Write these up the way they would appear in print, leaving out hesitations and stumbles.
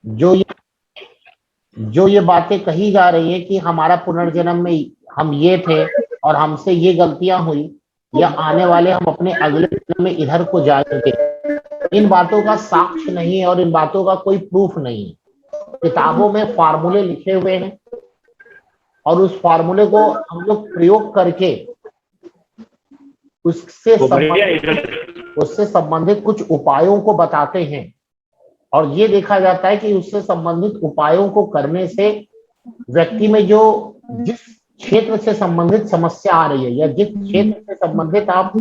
जो ये जो ये बातें कही जा रही है कि हमारा पुनर्जन्म में हम ये थे और हमसे ये गलतियां हुई, या आने वाले हम अपने अगले जन्म में इधर को जाएंगे, इन बातों का साक्ष्य नहीं है और इन बातों का कोई प्रूफ नहीं है। किताबों में फार्मूले लिखे हुए हैं और उस फार्मूले को हम लोग प्रयोग करके उससे संबंधित कुछ उपायों को बताते हैं, और ये देखा जाता है कि उससे संबंधित उपायों को करने से व्यक्ति में जो जिस क्षेत्र से संबंधित समस्या आ रही है या जिस क्षेत्र से संबंधित आप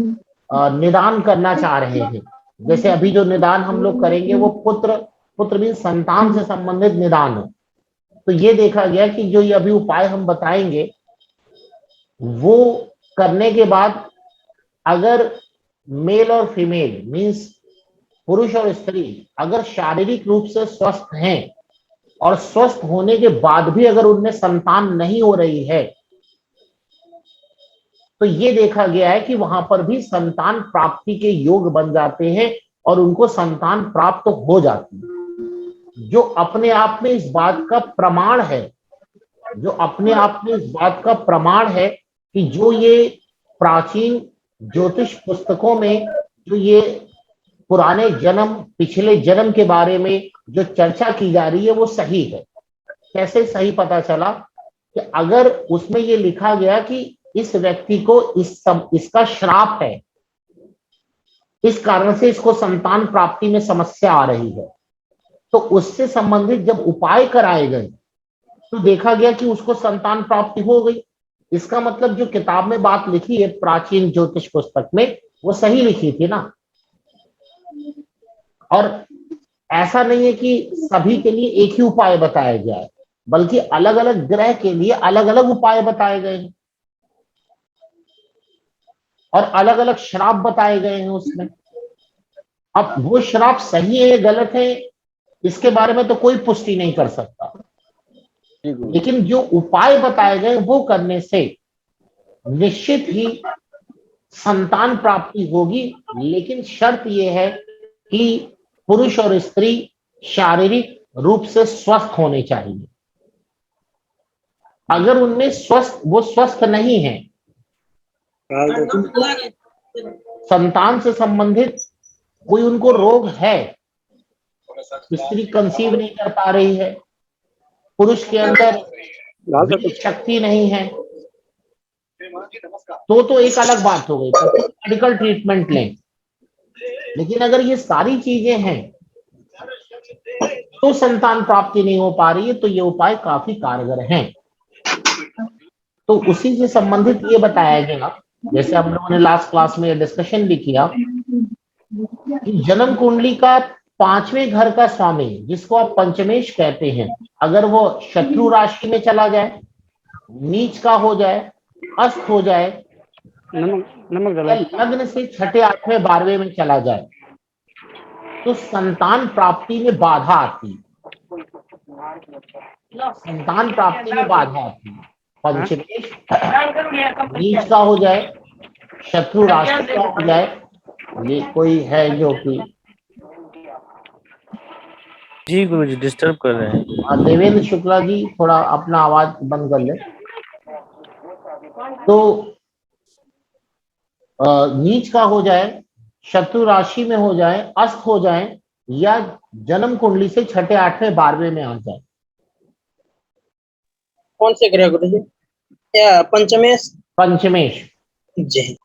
निदान करना चाह रहे हैं, जैसे अभी जो निदान हम लोग करेंगे वो पुत्र पुत्र भी संतान से संबंधित निदान है। तो ये देखा गया कि जो ये अभी उपाय हम बताएंगे वो करने के बाद अगर मेल और फीमेल मीन्स पुरुष और स्त्री अगर शारीरिक रूप से स्वस्थ हैं और स्वस्थ होने के बाद भी अगर उनमें संतान नहीं हो रही है, तो ये देखा गया है कि वहां पर भी संतान प्राप्ति के योग बन जाते हैं और उनको संतान प्राप्त हो जाती है, जो अपने आप में इस बात का प्रमाण है, जो अपने आप में इस बात का प्रमाण है कि जो ये प्राचीन ज्योतिष पुस्तकों में जो ये पुराने जन्म पिछले जन्म के बारे में जो चर्चा की जा रही है वो सही है। कैसे सही पता चला? कि अगर उसमें ये लिखा गया कि इस व्यक्ति को इसका श्राप है, इस कारण से इसको संतान प्राप्ति में समस्या आ रही है, तो उससे संबंधित जब उपाय कराए गए तो देखा गया कि उसको संतान प्राप्ति हो गई। इसका मतलब जो किताब में बात लिखी है प्राचीन ज्योतिष पुस्तक में वो सही लिखी थी ना। और ऐसा नहीं है कि सभी के लिए एक ही उपाय बताया जाए, बल्कि अलग अलग ग्रह के लिए अलग अलग उपाय बताए गए हैं और अलग अलग श्राप बताए गए हैं उसमें। अब वो श्राप सही है गलत है इसके बारे में तो कोई पुष्टि नहीं कर सकता, लेकिन जो उपाय बताए गए वो करने से निश्चित ही संतान प्राप्ति होगी। लेकिन शर्त यह है कि पुरुष और स्त्री शारीरिक रूप से स्वस्थ होने चाहिए। अगर उनमें वो स्वस्थ नहीं है, संतान से संबंधित कोई उनको रोग है, स्त्री कंसीव नहीं कर पा रही है, पुरुष के अंदर शक्ति नहीं है, तो एक अलग बात हो गई, तो मेडिकल ट्रीटमेंट लें। लेकिन अगर ये सारी चीजें हैं तो संतान प्राप्ति नहीं हो पा रही है, तो ये उपाय काफी कारगर हैं। तो उसी से संबंधित ये बताया गया, जैसे हम लोगों ने लास्ट क्लास में डिस्कशन भी किया कि जन्म कुंडली का 5वें घर का स्वामी जिसको आप पंचमेश कहते हैं, अगर वो शत्रु राशि में चला जाए, नीच का हो जाए, अस्त हो जाए, लग्न से 6ठे 8वें 12वें में चला जाए, तो संतान प्राप्ति में बाधा आती है। संतान प्राप्ति में बाधा आती है। पंचमेश नीच का हो जाए, शत्रु राशि का हो जाए, ये कोई है जो कि जी गुरु जी डिस्टर्ब कर रहे हैं। देवेंद्र शुक्ला जी थोड़ा अपना आवाज बंद कर ले। तो नीच का हो जाए, शत्रु राशि में हो जाए, अस्त हो जाए, या जन्म कुंडली से 6ठे 8वें 12वें में आ जाए। कौन से ग्रह गुरु जी? या पंचमेश? पंचमेश जी।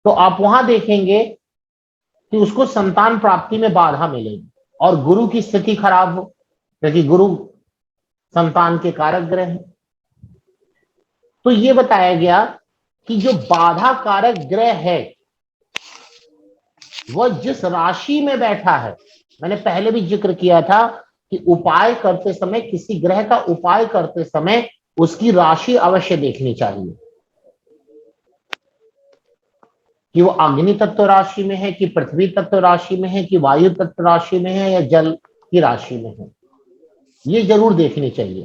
तो आप वहां देखेंगे कि उसको संतान प्राप्ति में बाधा मिलेगी और गुरु की स्थिति खराब हो, क्योंकि गुरु संतान के कारक ग्रह है। तो ये बताया गया कि जो बाधा कारक ग्रह है वह जिस राशि में बैठा है, मैंने पहले भी जिक्र किया था कि उपाय करते समय, किसी ग्रह का उपाय करते समय उसकी राशि अवश्य देखनी चाहिए कि वो अग्नि तत्व राशि में है, कि पृथ्वी तत्व राशि में है, कि वायु तत्व राशि में है, या जल की राशि में है, ये जरूर देखनी चाहिए।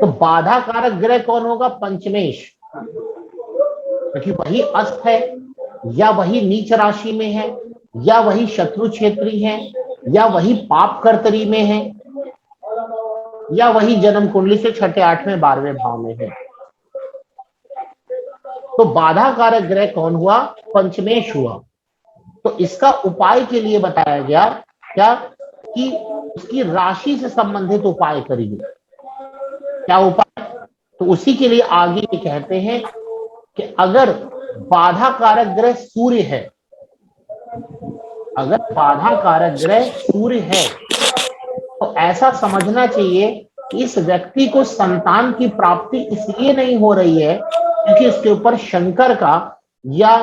तो बाधा कारक ग्रह कौन होगा? पंचमेश, क्योंकि वही अस्त है, या वही नीच राशि में है, या वही शत्रु क्षेत्री है, या वही पाप कर्तरी में है, या वही जन्म कुंडली से छठे, आठवें, 12वें भाव में है। तो बाधा कारक ग्रह कौन हुआ? पंचमेश हुआ। तो इसका उपाय के लिए बताया गया क्या कि उसकी राशि से संबंधित उपाय करिए। क्या उपाय? तो उसी के लिए आगे ये कहते हैं कि अगर बाधा कारक ग्रह सूर्य है, अगर बाधा कारक ग्रह सूर्य है तो ऐसा समझना चाहिए कि इस व्यक्ति को संतान की प्राप्ति इसलिए नहीं हो रही है क्योंकि इसके ऊपर शंकर का या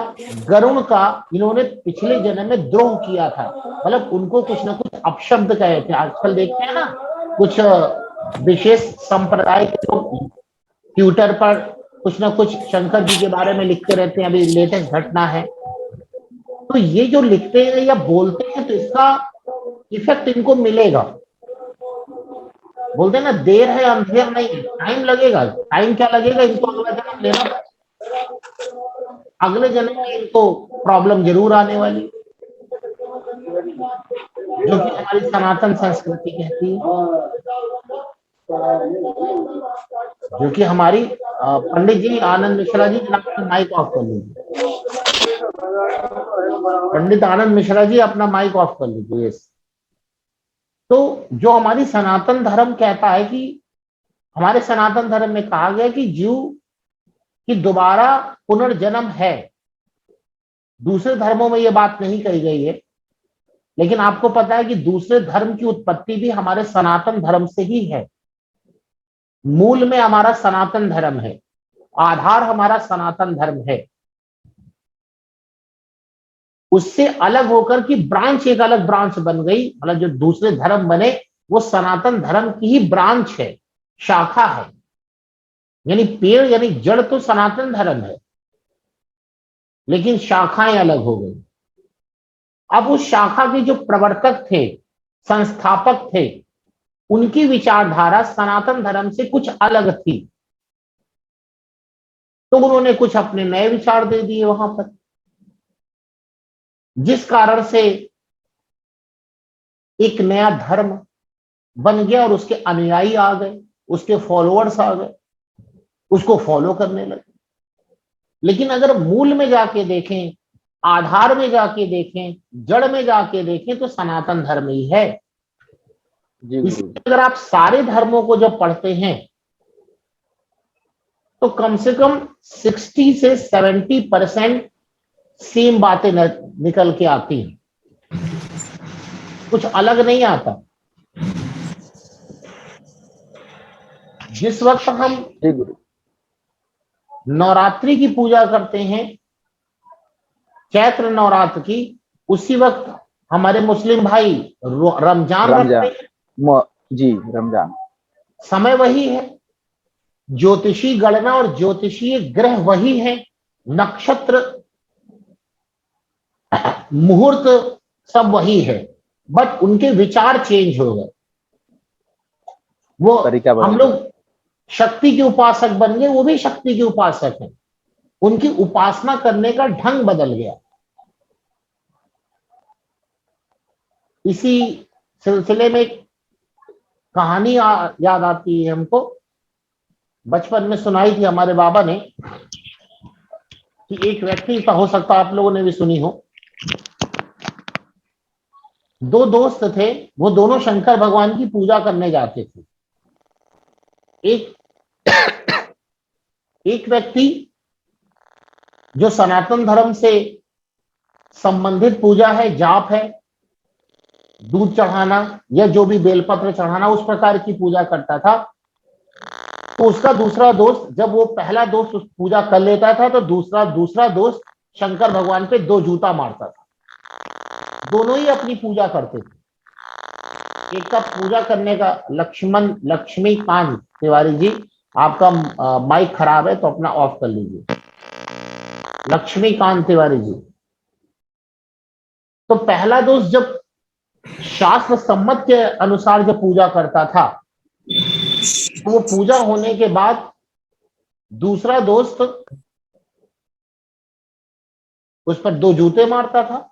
गरुण का इन्होंने पिछले जन्म में द्रोह किया था। मतलब उनको कुछ ना कुछ अपशब्द कहे थे। आजकल देखते हैं ना कुछ विशेष संप्रदाय के लोग ट्विटर पर कुछ ना कुछ शंकर जी के बारे में लिखते रहते हैं। अभी लेटेस्ट घटना है, तो ये जो लिखते हैं या बोलते हैं तो इसका इफेक्ट इनको मिलेगा। बोलते हैं ना देर है अंधेर नहीं, टाइम लगेगा। टाइम क्या लगेगा? इनको अगला जन्म लेना, अगले जन्म में इनको प्रॉब्लम जरूर आने वाली, जो कि हमारी सनातन संस्कृति कहती है, जो कि हमारी पंडित जी आनंद मिश्रा जी, अपना माइक ऑफ कर लीजिए। पंडित आनंद मिश्रा जी अपना माइक ऑफ कर लीजिए। तो जो हमारी सनातन धर्म कहता है कि हमारे सनातन धर्म में कहा गया कि जीव की दोबारा पुनर्जन्म है। दूसरे धर्मों में यह बात नहीं कही गई है, लेकिन आपको पता है कि दूसरे धर्म की उत्पत्ति भी हमारे सनातन धर्म से ही है। मूल में हमारा सनातन धर्म है, आधार हमारा सनातन धर्म है। उससे अलग होकर की ब्रांच, एक अलग ब्रांच बन गई, मतलब जो दूसरे धर्म बने वो सनातन धर्म की ही ब्रांच है, शाखा है। यानी पेड़ यानी जड़ तो सनातन धर्म है, लेकिन शाखाएं अलग हो गई। अब उस शाखा के जो प्रवर्तक थे, संस्थापक थे, उनकी विचारधारा सनातन धर्म से कुछ अलग थी, तो उन्होंने कुछ अपने नए विचार दे दिए वहां पर, जिस कारण से एक नया धर्म बन गया और उसके अनुयायी आ गए, उसके फॉलोअर्स आ गए, उसको फॉलो करने लगे। लेकिन अगर मूल में जाके देखें, आधार में जाके देखें, जड़ में जाके देखें तो सनातन धर्म ही है। इसलिए अगर आप सारे धर्मों को जब पढ़ते हैं तो कम से कम 60 से 70% सेम बातें निकल के आती हैं, कुछ अलग नहीं आता। जिस वक्त हम नवरात्रि की पूजा करते हैं, चैत्र नवरात्र की, उसी वक्त हमारे मुस्लिम भाई रमजान रखते हैं। जी, रमजान समय वही है, ज्योतिषी गणना और ज्योतिषीय ग्रह वही है, नक्षत्र मुहूर्त सब वही है, बट उनके विचार चेंज हो गए। वो हम लोग शक्ति के उपासक बन गए, वो भी शक्ति के उपासक हैं, उनकी उपासना करने का ढंग बदल गया। इसी सिलसिले में कहानी याद आती है हमको, बचपन में सुनाई थी हमारे बाबा ने, कि एक व्यक्ति का, हो सकता आप लोगों ने भी सुनी हो, दो दोस्त थे, वो दोनों शंकर भगवान की पूजा करने जाते थे। एक व्यक्ति जो सनातन धर्म से संबंधित पूजा है, जाप है, दूध चढ़ाना या जो भी बेलपत्र चढ़ाना, उस प्रकार की पूजा करता था। तो उसका दूसरा दोस्त, जब वो पहला दोस्त उस पूजा कर लेता था तो दूसरा दोस्त शंकर भगवान पे 2 जूता मारता था। दोनों ही अपनी पूजा करते थे। एक का पूजा करने का लक्ष्मीकांत तिवारी जी, आपका माइक खराब है तो अपना ऑफ कर लीजिए। लक्ष्मीकांत तिवारी जी, तो पहला दोस्त जब शास्त्र सम्मत के अनुसार जब पूजा करता था, तो वो पूजा होने के बाद दूसरा दोस्त उस पर 2 जूते मारता था।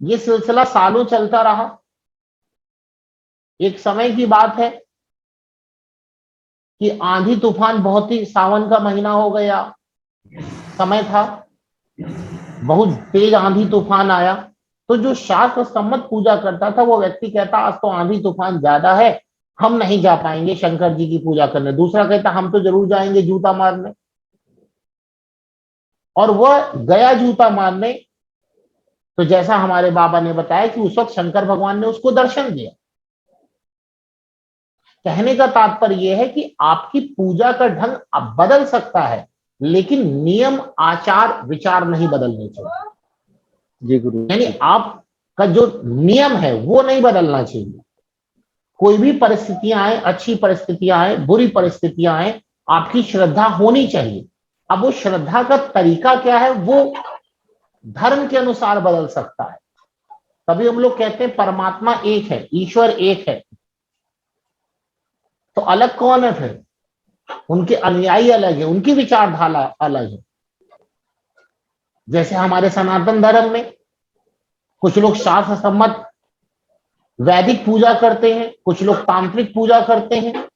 ये सिलसिला सालों चलता रहा। एक समय की बात है कि आंधी तूफान, बहुत ही सावन का महीना हो गया, समय था, बहुत तेज आंधी तूफान आया। तो जो शास्त्र सम्मत पूजा करता था वो व्यक्ति कहता आज तो आंधी तूफान ज्यादा है, हम नहीं जा पाएंगे शंकर जी की पूजा करने। दूसरा कहता हम तो जरूर जाएंगे जूता मारने, और वह गया जूता मारने। तो जैसा हमारे बाबा ने बताया कि उस वक्त शंकर भगवान ने उसको दर्शन दिया। कहने का तात्पर्य यह है कि आपकी पूजा का ढंग अब बदल सकता है, लेकिन नियम आचार विचार नहीं बदलने चाहिए। जी गुरु यानी जी। आपका जो नियम है वो नहीं बदलना चाहिए। कोई भी परिस्थितियां आए, अच्छी परिस्थितियां आए, बुरी परिस्थितियां आए, आपकी श्रद्धा होनी चाहिए। अब वो श्रद्धा का तरीका क्या है वो धर्म के अनुसार बदल सकता है। तभी हम लोग कहते हैं परमात्मा एक है, ईश्वर एक है, तो अलग कौन है फिर? उनके अनुयायी अलग है, उनकी विचारधारा अलग है। जैसे हमारे सनातन धर्म में कुछ लोग शास्त्र सम्मत वैदिक पूजा करते हैं, कुछ लोग तांत्रिक पूजा करते हैं,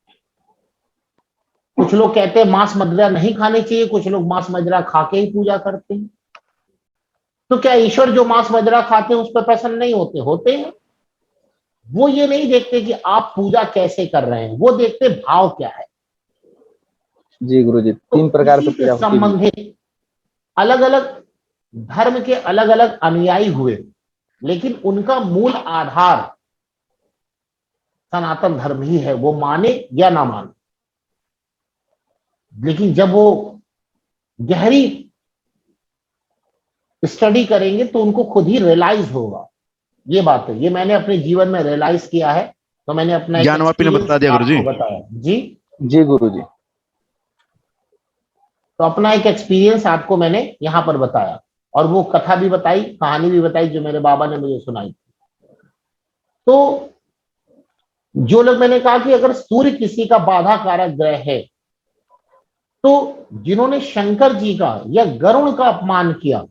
कुछ लोग कहते हैं मांस मदिरा नहीं खाने चाहिए, कुछ लोग मांस मदिरा खा के ही पूजा करते हैं। तो क्या ईश्वर जो मांस मदिरा खाते हैं उस पर प्रसन्न नहीं होते? होते हैं। वो ये नहीं देखते कि आप पूजा कैसे कर रहे हैं, वो देखते भाव क्या है। जी गुरु जी, तो 3 प्रकार से इसी से पूजा होती भी। संबंधित अलग अलग धर्म के अलग अलग अनुयायी हुए, लेकिन उनका मूल आधार सनातन धर्म ही है, वो माने या ना माने। लेकिन जब वो गहरी स्टडी करेंगे तो उनको खुद ही रियलाइज होगा। ये बात है, ये मैंने अपने जीवन में रियलाइज किया है, तो मैंने अपना एक ज्ञान वापी ने बता एक्सपीरियंस दिया गुरु जी। आपको बताया। जी जी गुरु जी। तो अपना एक एक्सपीरियंस आपको मैंने यहाँ पर बताया, और वो कथा भी बताई, कहानी भी बताई जो मेरे बाबा ने मुझे सुनाई। तो जो लोग, मैंने कहा कि अगर सूर्य किसी का बाधा कारक ग्रह है, तो जिन्होंने शंकर जी का या गरुड़ का अपमान किया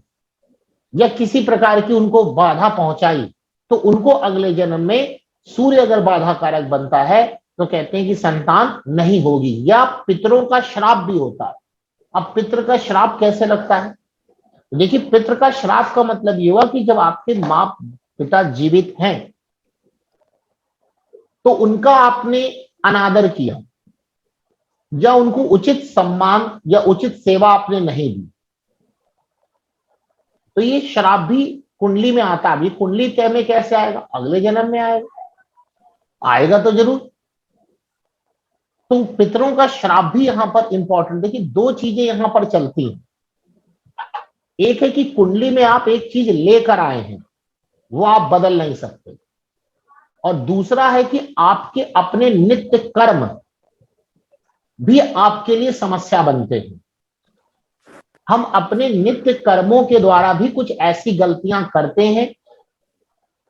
या किसी प्रकार की उनको बाधा पहुंचाई, तो उनको अगले जन्म में सूर्य अगर बाधा कारक बनता है तो कहते हैं कि संतान नहीं होगी, या पितरों का श्राप भी होता है। अब पितृ का श्राप कैसे लगता है? देखिए, पितृ का श्राप का मतलब ये हुआ कि जब आपके माँ पिता जीवित हैं तो उनका आपने अनादर किया, या उनको उचित सम्मान या उचित सेवा आपने नहीं दी, तो ये श्राप भी कुंडली में आता है। अभी कुंडली तय में कैसे आएगा? अगले जन्म में आएगा, आएगा तो जरूर। तो पितरों का श्राप भी यहां पर इंपॉर्टेंट। देखिए, दो चीजें यहां पर चलती हैं। एक है कि कुंडली में आप एक चीज लेकर आए हैं, वो आप बदल नहीं सकते, और दूसरा है कि आपके अपने नित्य कर्म भी आपके लिए समस्या बनते हैं। हम अपने नित्य कर्मों के द्वारा भी कुछ ऐसी गलतियां करते हैं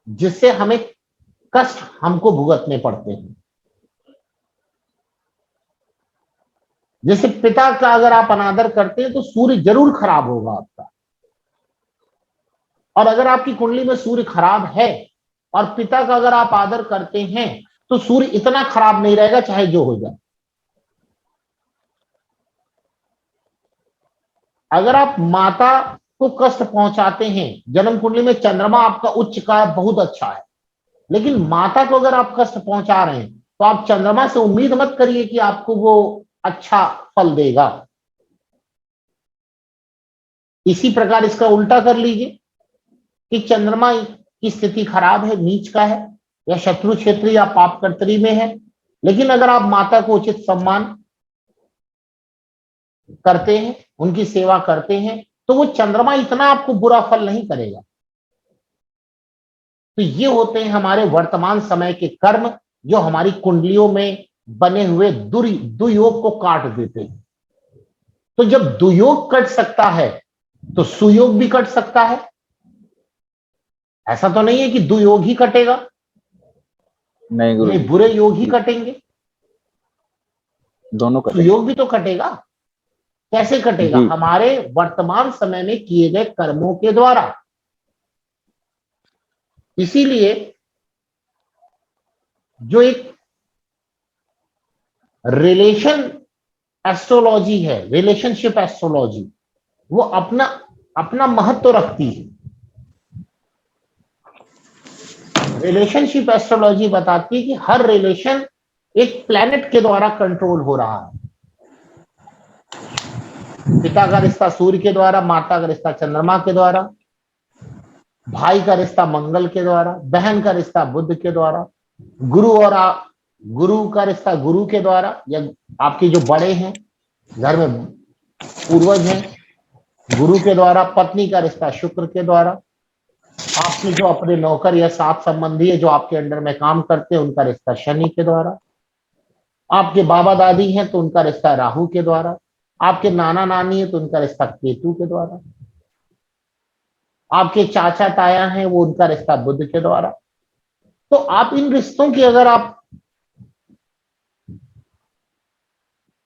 जिससे हमें कष्ट हमको भुगतने पड़ते हैं। जैसे पिता का अगर आप अनादर करते हैं तो सूर्य जरूर खराब होगा आपका, और अगर आपकी कुंडली में सूर्य खराब है और पिता का अगर आप आदर करते हैं तो सूर्य इतना खराब नहीं रहेगा चाहे जो हो जाए। अगर आप माता को कष्ट पहुंचाते हैं, जन्म कुंडली में चंद्रमा आपका उच्च का बहुत अच्छा है, लेकिन माता को अगर आप कष्ट पहुंचा रहे हैं तो आप चंद्रमा से उम्मीद मत करिए कि आपको वो अच्छा फल देगा। इसी प्रकार इसका उल्टा कर लीजिए कि चंद्रमा की स्थिति खराब है, नीच का है, या शत्रु क्षेत्र या पाप कर्तरी में है, लेकिन अगर आप माता को उचित सम्मान करते हैं, उनकी सेवा करते हैं, तो वो चंद्रमा इतना आपको बुरा फल नहीं करेगा। तो ये होते हैं हमारे वर्तमान समय के कर्म, जो हमारी कुंडलियों में बने हुए दुयोग को काट देते हैं। तो जब दुयोग कट सकता है तो सुयोग भी कट सकता है। ऐसा तो नहीं है कि दुयोग ही कटेगा, नहीं गुरु नहीं, जी, बुरे योग ही कटेंगे, दोनों करेंगे। सुयोग भी तो कटेगा। कैसे कटेगा? जी। हमारे वर्तमान समय में किए गए कर्मों के द्वारा। इसीलिए जो एक रिलेशन एस्ट्रोलॉजी है, रिलेशनशिप एस्ट्रोलॉजी, वो अपना अपना महत्व रखती है। रिलेशनशिप एस्ट्रोलॉजी बताती है कि हर रिलेशन एक प्लैनेट के द्वारा कंट्रोल हो रहा है। पिता का रिश्ता सूर्य के द्वारा, माता का रिश्ता चंद्रमा के द्वारा, भाई का रिश्ता मंगल के द्वारा, बहन का रिश्ता बुध के द्वारा, गुरु का रिश्ता गुरु के द्वारा, या आपके जो बड़े हैं घर में, पूर्वज हैं, गुरु के द्वारा, पत्नी का रिश्ता शुक्र के द्वारा, आपके जो अपने नौकर या साथ संबंधी है जो आपके अंडर में काम करते हैं उनका रिश्ता शनि के द्वारा, आपके बाबा दादी हैं तो उनका रिश्ता राहु के द्वारा, आपके नाना नानी है तो उनका रिश्ता केतु के द्वारा, आपके चाचा ताया हैं वो उनका रिश्ता बुध के द्वारा। तो आप इन रिश्तों की अगर आप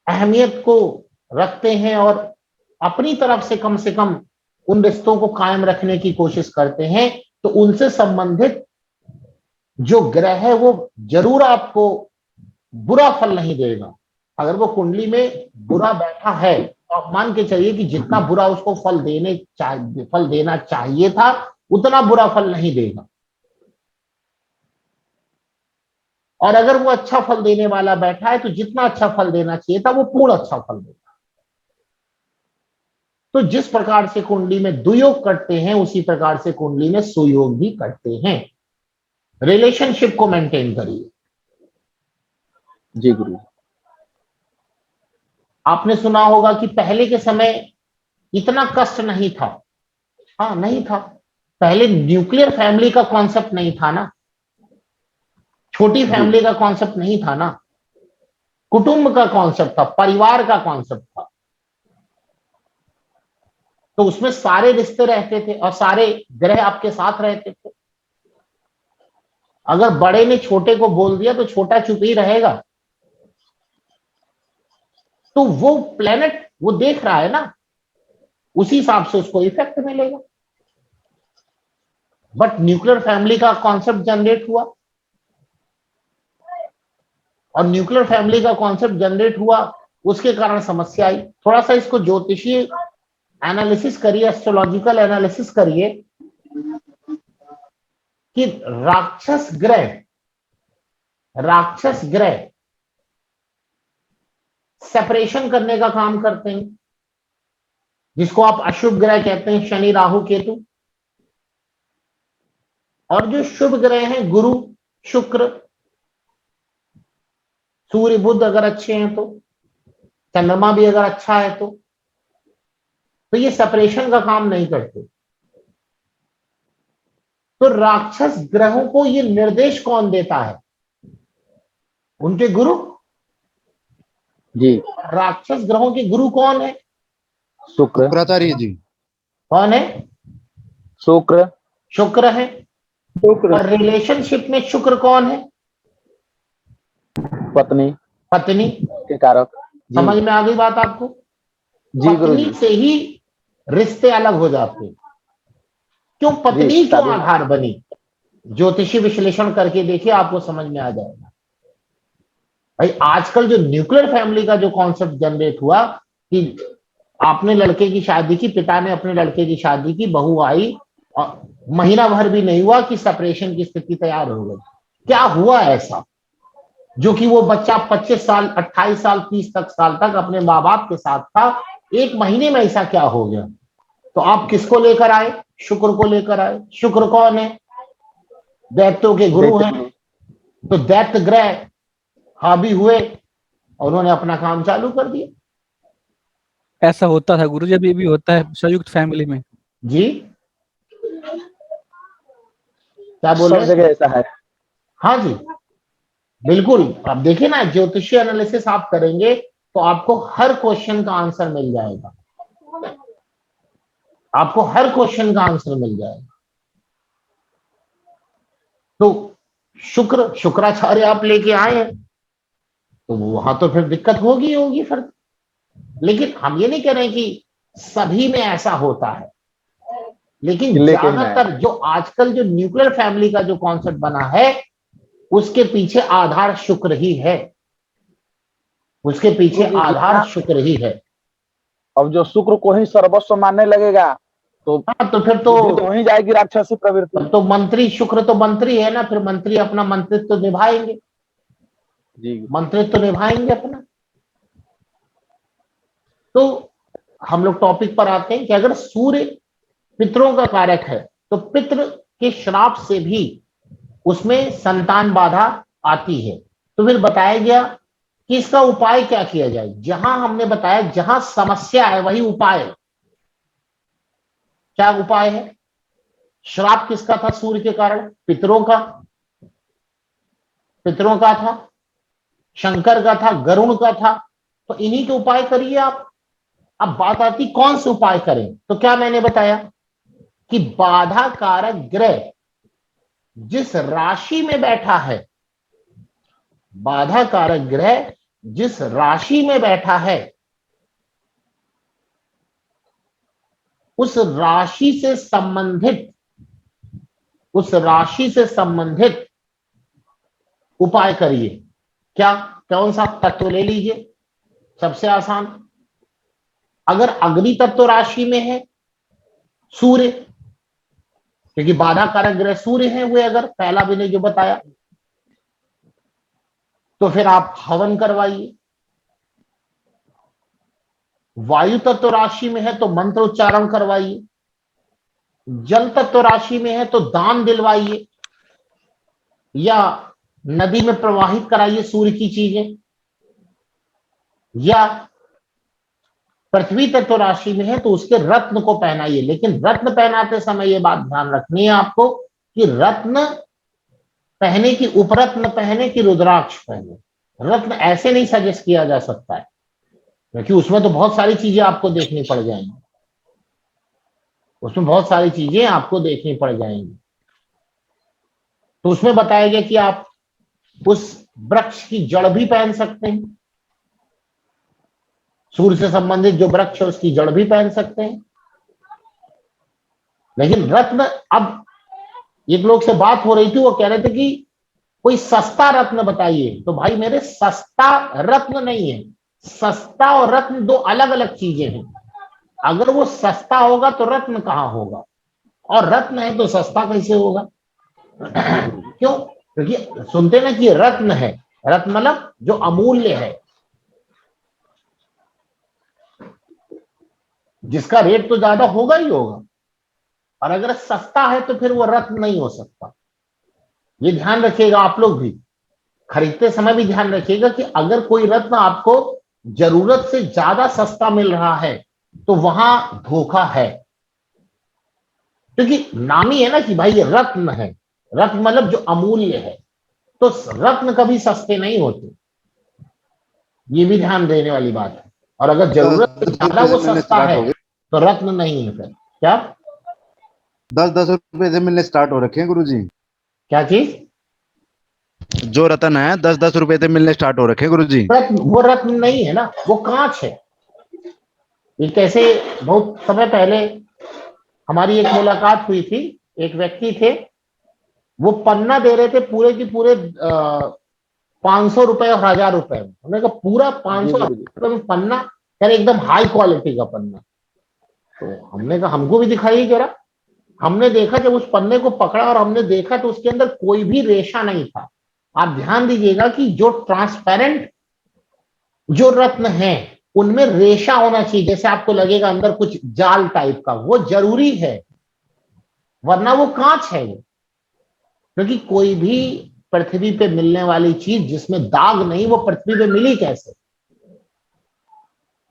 अहमियत को रखते हैं और अपनी तरफ से कम उन रिश्तों को कायम रखने की कोशिश करते हैं, तो उनसे संबंधित जो ग्रह है वो जरूर आपको बुरा फल नहीं देगा। अगर वो कुंडली में बुरा बैठा है तो आप मान के चलिए कि जितना बुरा उसको फल देना चाहिए था उतना बुरा फल नहीं देगा, और अगर वो अच्छा फल देने वाला बैठा है तो जितना अच्छा फल देना चाहिए था वो पूर्ण अच्छा फल देगा। तो जिस प्रकार से कुंडली में दुयोग करते हैं उसी प्रकार से कुंडली में सुयोग भी करते हैं। रिलेशनशिप को मेंटेन करिए। जी गुरु। आपने सुना होगा कि पहले के समय इतना कष्ट नहीं था। हाँ, नहीं था। पहले न्यूक्लियर फैमिली का कॉन्सेप्ट नहीं था ना, छोटी फैमिली का कॉन्सेप्ट नहीं था ना, कुटुंब का कॉन्सेप्ट था, परिवार का कॉन्सेप्ट था। तो उसमें सारे रिश्ते रहते थे और सारे ग्रह आपके साथ रहते थे। अगर बड़े ने छोटे को बोल दिया तो छोटा चुप ही रहेगा। तो वो प्लेनेट वो देख रहा है ना, उसी हिसाब से उसको इफेक्ट मिलेगा। बट न्यूक्लियर फैमिली का कॉन्सेप्ट जनरेट हुआ, और न्यूक्लियर फैमिली का कॉन्सेप्ट जनरेट हुआ, उसके कारण समस्या आई। थोड़ा सा इसको ज्योतिषीय एनालिसिस करिए, एस्ट्रोलॉजिकल एनालिसिस करिए कि राक्षस ग्रह सेपरेशन करने का काम करते हैं, जिसको आप अशुभ ग्रह कहते हैं, शनि राहु केतु। और जो शुभ ग्रह हैं गुरु शुक्र सूर्य बुध अगर अच्छे हैं तो, चंद्रमा भी अगर अच्छा है तो ये सेपरेशन का काम नहीं करते। तो राक्षस ग्रहों को ये निर्देश कौन देता है? उनके गुरु जी। राक्षस ग्रहों के गुरु कौन है? शुक्राचार्य जी। कौन है? शुक्र है। और रिलेशनशिप में शुक्र कौन है? पत्नी के कारक। समझ में आ गई बात आपको? जी गुरु पत्नी जी। से ही रिश्ते अलग हो जाते हैं। क्यों पत्नी क्यों आधार बनी? ज्योतिषी विश्लेषण करके देखिए, आपको समझ में आ जाएगा। भाई आजकल जो न्यूक्लियर फैमिली का जो कॉन्सेप्ट जनरेट हुआ कि आपने लड़के की शादी की, पिता ने अपने लड़के की शादी की, बहू आई और महीना भर भी नहीं हुआ कि सेपरेशन की स्थिति तैयार हो गई। क्या हुआ ऐसा जो कि वो बच्चा 25 साल 28 साल 30 साल तक अपने माँ बाप के साथ था, एक महीने में ऐसा क्या हो गया? तो आप किसको लेकर आए? शुक्र को लेकर आए। शुक्र कौन है? दैत्यों के गुरु हैं। तो दैत्य ग्रह हावी हुए और उन्होंने अपना काम चालू कर दिया। ऐसा होता था गुरु जी, अभी भी होता है संयुक्त फैमिली में। जी क्या बोल रहे सब जगह ऐसा है। हाँ जी बिल्कुल। आप देखिए ना, ज्योतिषीय एनालिसिस आप करेंगे तो आपको हर क्वेश्चन का आंसर मिल जाएगा। आपको हर क्वेश्चन का आंसर मिल जाएगा। तो शुक्राचार्य आप लेके आए हैं तो वहां तो फिर दिक्कत होगी फिर। लेकिन हम ये नहीं कह रहे कि सभी में ऐसा होता है, लेकिन ज्यादातर जो आजकल जो न्यूक्लियर फैमिली का जो कॉन्सेप्ट बना है उसके पीछे आधार शुक्र ही है, उसके पीछे आधार शुक्र ही है। अब जो शुक्र को ही सर्वस्व मानने लगेगा तो हाँ, तो फिर तो वहीं जाएगी राक्षसी प्रवृत्ति। तो मंत्री, शुक्र तो मंत्री है ना, फिर मंत्री अपना मंत्रित्व तो निभाएंगे, जी मंत्रित्व तो निभाएंगे अपना। तो हम लोग टॉपिक पर आते हैं कि अगर सूर्य पितरों का कारक है तो पितृ के श्राप से भी उसमें संतान बाधा आती है। तो फिर बताया गया कि इसका उपाय क्या किया जाए। जहां हमने बताया जहां समस्या है वही उपाय है। क्या उपाय है? श्राप किसका था सूर्य के कारण? पितरों का, पितरों का था, शंकर का था, गरुण का था। तो इन्हीं के उपाय करिए आप। अब बात आती कौन से उपाय करें, तो क्या मैंने बताया कि बाधा कारक ग्रह जिस राशि में बैठा है, बाधा कारक ग्रह जिस राशि में बैठा है उस राशि से संबंधित, उस राशि से संबंधित उपाय करिए। क्या, कौन सा तत्व ले लीजिए? सबसे आसान, अगर अग्नि तत्व राशि में है सूर्य, क्योंकि बाधा कारक ग्रह सूर्य है, हुए अगर पहला मैंने जो बताया, तो फिर आप हवन करवाइए। वायु तत्व राशि में है तो मंत्र उच्चारण करवाइए। जल तत्व राशि में है तो दान दिलवाइए या नदी में प्रवाहित कराइए सूर्य की चीजें। या पृथ्वी तत्व राशि में है तो उसके रत्न को पहनाइए। लेकिन रत्न पहनाते समय यह बात ध्यान रखनी है आपको कि रत्न पहने की, उपरत्न पहने की रुद्राक्ष पहने। रत्न ऐसे नहीं सजेस्ट किया जा सकता है, क्योंकि उसमें तो बहुत सारी चीजें आपको देखनी पड़ जाएंगी, उसमें बहुत सारी चीजें आपको देखनी पड़ जाएंगी। तो उसमें बताया गया कि आप उस वृक्ष की जड़ भी पहन सकते हैं, सूर्य से संबंधित जो वृक्ष है उसकी जड़ भी पहन सकते हैं। लेकिन रत्न, अब एक लोग से बात हो रही थी, वो कह रहे थे कि कोई सस्ता रत्न बताइए। तो भाई मेरे, सस्ता रत्न नहीं है, सस्ता और रत्न दो अलग अलग चीजें हैं। अगर वो सस्ता होगा तो रत्न कहां होगा, और रत्न है तो सस्ता कैसे होगा? क्यों? क्योंकि सुनते ना कि रत्न है, रत्न मतलब जो अमूल्य है, जिसका रेट तो ज्यादा होगा ही होगा। और अगर सस्ता है तो फिर वो रत्न नहीं हो सकता। ये ध्यान रखिएगा आप लोग भी, खरीदते समय भी ध्यान रखिएगा कि अगर कोई रत्न आपको जरूरत से ज्यादा सस्ता मिल रहा है तो वहां धोखा है। क्योंकि नाम ही है ना कि भाई ये रत्न है, रत्न मतलब जो अमूल्य है, तो रत्न कभी सस्ते नहीं होते। ये भी ध्यान देने वाली बात है। और अगर जरूरत से ज्यादा वो सस्ता है तो रत्न नहीं है। फिर क्या 10-10 रुपए से मिलने स्टार्ट हो रखे हैं गुरुजी। क्या चीज? जो रतन है 10-10 रुपए से मिलने स्टार्ट हो रखे हैं गुरुजी। रत्न, वो रत्न नहीं है ना, वो कांच है। ये कैसे, बहुत समय पहले हमारी एक मुलाकात हुई थी, एक व्यक्ति थे, वो पन्ना दे रहे थे पूरे की पूरे 500 रुपए और 1000 रुपए में। हमने कहा पूरा 500 रुपए में पन्ना? यार एकदम हाई क्वालिटी का पन्ना। तो हमने कहा हमको भी दिखाइए जरा। हमने देखा, जब उस पन्ने को पकड़ा और हमने देखा तो उसके अंदर कोई भी रेशा नहीं था। आप ध्यान दीजिएगा कि जो ट्रांसपेरेंट जो रत्न है उनमें रेशा होना चाहिए, जैसे आपको लगेगा अंदर कुछ जाल टाइप का, वो जरूरी है, वरना वो कांच है वो। क्योंकि कोई भी पृथ्वी पे मिलने वाली चीज जिसमें दाग नहीं, वो पृथ्वी पे मिली कैसे?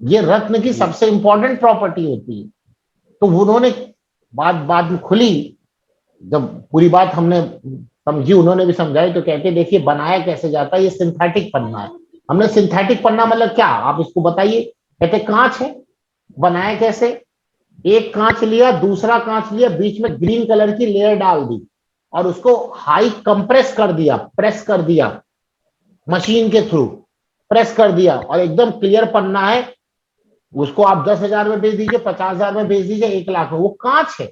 ये रत्न की सबसे इंपॉर्टेंट प्रॉपर्टी होती है। तो उन्होंने बात में खुली, जब पूरी बात हमने समझी, उन्होंने भी समझाई, तो कहते देखिए बनाया कैसे जाता है, ये सिंथेटिक पन्ना है। हमने सिंथेटिक पन्ना मतलब क्या, आप इसको बताइए। कहते कांच है। बनाया कैसे? एक कांच लिया, दूसरा कांच लिया, बीच में ग्रीन कलर की लेयर डाल दी और उसको हाई कंप्रेस कर दिया, प्रेस कर दिया, मशीन के थ्रू प्रेस कर दिया, और एकदम क्लियर पन्ना है। उसको आप 10,000 में बेच दीजिए, 50,000 में बेच दीजिए, 1,00,000 में, वो कांच है।